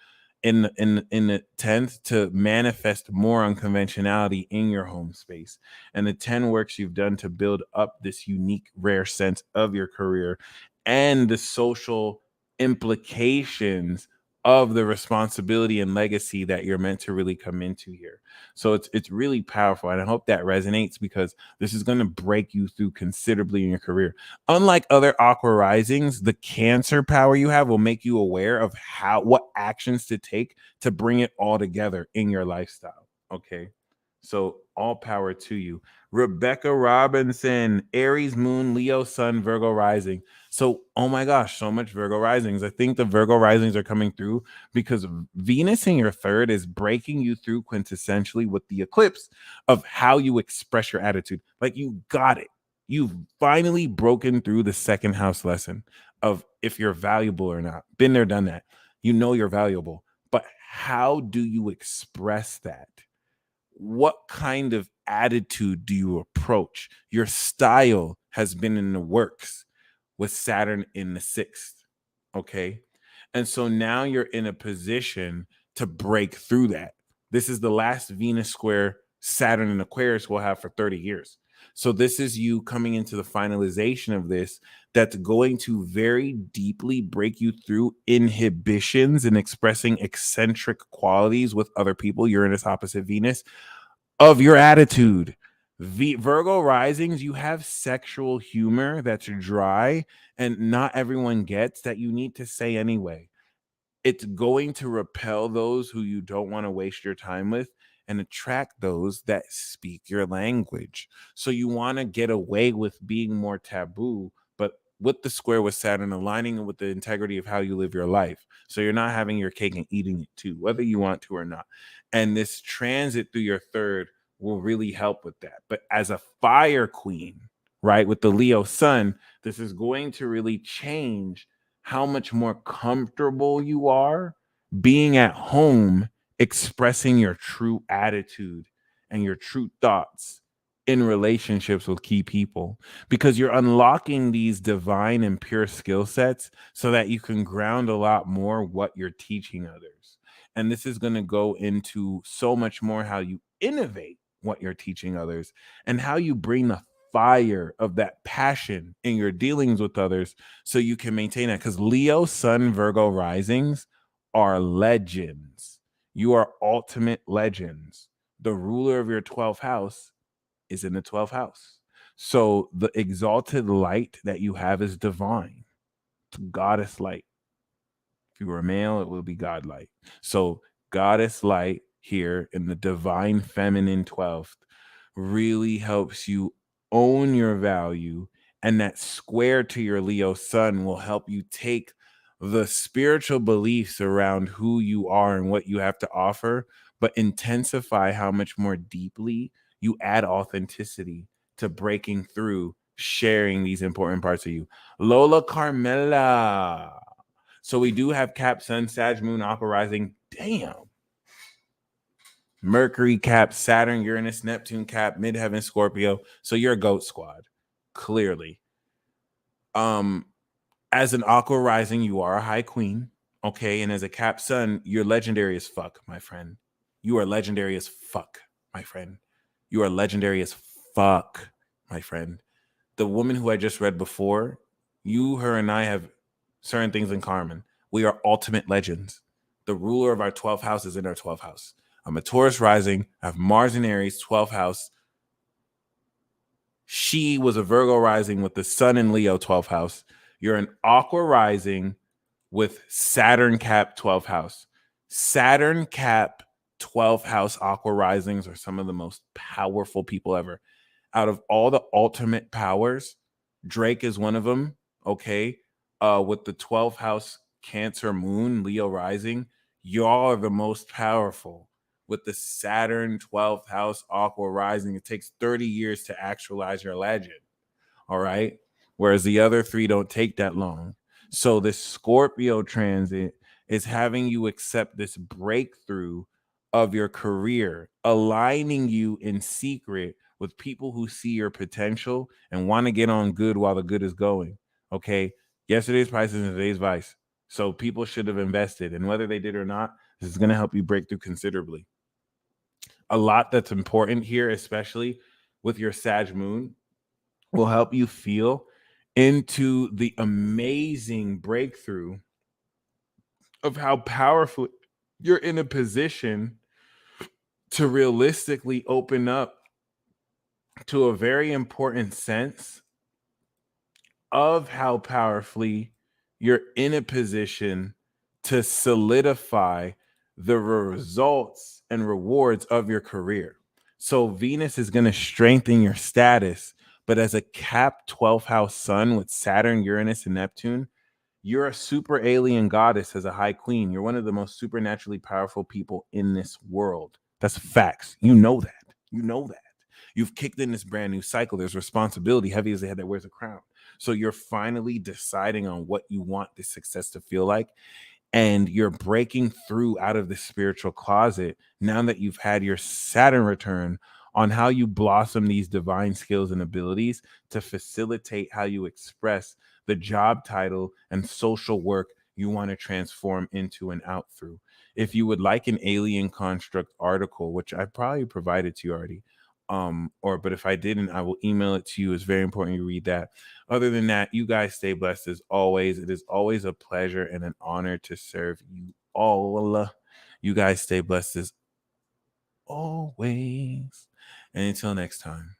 in the 10th to manifest more unconventionality in your home space. And the 10 works you've done to build up this unique, rare sense of your career and the social implications of the responsibility and legacy that you're meant to really come into here. So it's really powerful. And I hope that resonates because this is going to break you through considerably in your career. Unlike other Aqua risings, the Cancer power you have will make you aware of what actions to take to bring it all together in your lifestyle. Okay. So all power to you. Rebecca Robinson, Aries moon, Leo sun, Virgo rising. So, oh my gosh, so much Virgo risings. I think the Virgo risings are coming through because Venus in your third is breaking you through quintessentially with the eclipse of how you express your attitude. Like you got it. You've finally broken through the second house lesson of if you're valuable or not. Been there, done that. You know you're valuable. But how do you express that? What kind of attitude do you approach? Your style has been in the works with Saturn in the sixth. Okay. And so now you're in a position to break through that. This is the last Venus square Saturn in Aquarius we'll have for 30 years. So this is you coming into the finalization of this that's going to very deeply break you through inhibitions and expressing eccentric qualities with other people. Uranus opposite Venus of your attitude. Virgo risings, you have sexual humor that's dry and not everyone gets that you need to say anyway. It's going to repel those who you don't want to waste your time with and attract those that speak your language. So you want to get away with being more taboo, but with the square with Saturn aligning with the integrity of how you live your life. So you're not having your cake and eating it too, whether you want to or not. And this transit through your third will really help with that. But as a fire queen, right, with the Leo sun, this is going to really change how much more comfortable you are being at home, expressing your true attitude and your true thoughts in relationships with key people, because you're unlocking these divine and pure skill sets so that you can ground a lot more what you're teaching others. And this is going to go into so much more how you innovate what you're teaching others and how you bring the fire of that passion in your dealings with others so you can maintain that. Because Leo, Sun, Virgo risings are legends. You are ultimate legends. The ruler of your 12th house is in the 12th house. So the exalted light that you have is divine. It's goddess light. If you were a male, it will be God light. So goddess light here in the divine feminine 12th really helps you own your value. And that square to your Leo sun will help you take the spiritual beliefs around who you are and what you have to offer, but intensify how much more deeply you add authenticity to breaking through, sharing these important parts of you. Lola Carmela. So we do have Cap, Sun, Sag, Moon, Aqua rising. Damn. Mercury cap, Saturn, Uranus, Neptune cap, midheaven, Scorpio. So you're a goat squad, clearly. As an Aqua rising, you are a high queen, okay? And as a cap sun, you're legendary as fuck, my friend. You are legendary as fuck, my friend. You are legendary as fuck, my friend. The woman who I just read before, you, her, and I have certain things in common. We are ultimate legends. The ruler of our 12th house is in our 12th house. I'm a Taurus rising. I have Mars in Aries, 12th house. She was a Virgo rising with the Sun in Leo, 12th house. You're an Aqua rising with Saturn cap, 12th house. Saturn cap, 12th house Aqua risings are some of the most powerful people ever. Out of all the ultimate powers, Drake is one of them. Okay. With the 12th house Cancer moon, Leo rising, y'all are the most powerful. With the Saturn 12th house Aqua rising, it takes 30 years to actualize your legend. All right. Whereas the other three don't take that long. So this Scorpio transit is having you accept this breakthrough of your career, aligning you in secret with people who see your potential and want to get on good while the good is going. Okay. Yesterday's price is today's vice. So people should have invested. And whether they did or not, this is going to help you break through considerably. A lot that's important here, especially with your Sag moon, will help you feel into the amazing breakthrough of how powerful you're in a position to realistically open up to a very important sense of how powerfully you're in a position to solidify the results and rewards of your career. So Venus is going to strengthen your status, but as a cap 12th house sun with Saturn, Uranus, and Neptune, you're a super alien goddess as a high queen. You're one of the most supernaturally powerful people in this world. That's facts. You know that. You know that. You've kicked in this brand new cycle. There's responsibility, heavy as the head that wears a crown. So you're finally deciding on what you want this success to feel like, and you're breaking through out of the spiritual closet now that you've had your Saturn return on how you blossom these divine skills and abilities to facilitate how you express the job title and social work you want to transform into and out through. If you would like an alien construct article, which I probably provided to you already, but if I didn't, I will email it to you. It's very important you read that. Other than that, you guys stay blessed as always. It is always a pleasure and an honor to serve you all. You guys stay blessed as always. And until next time.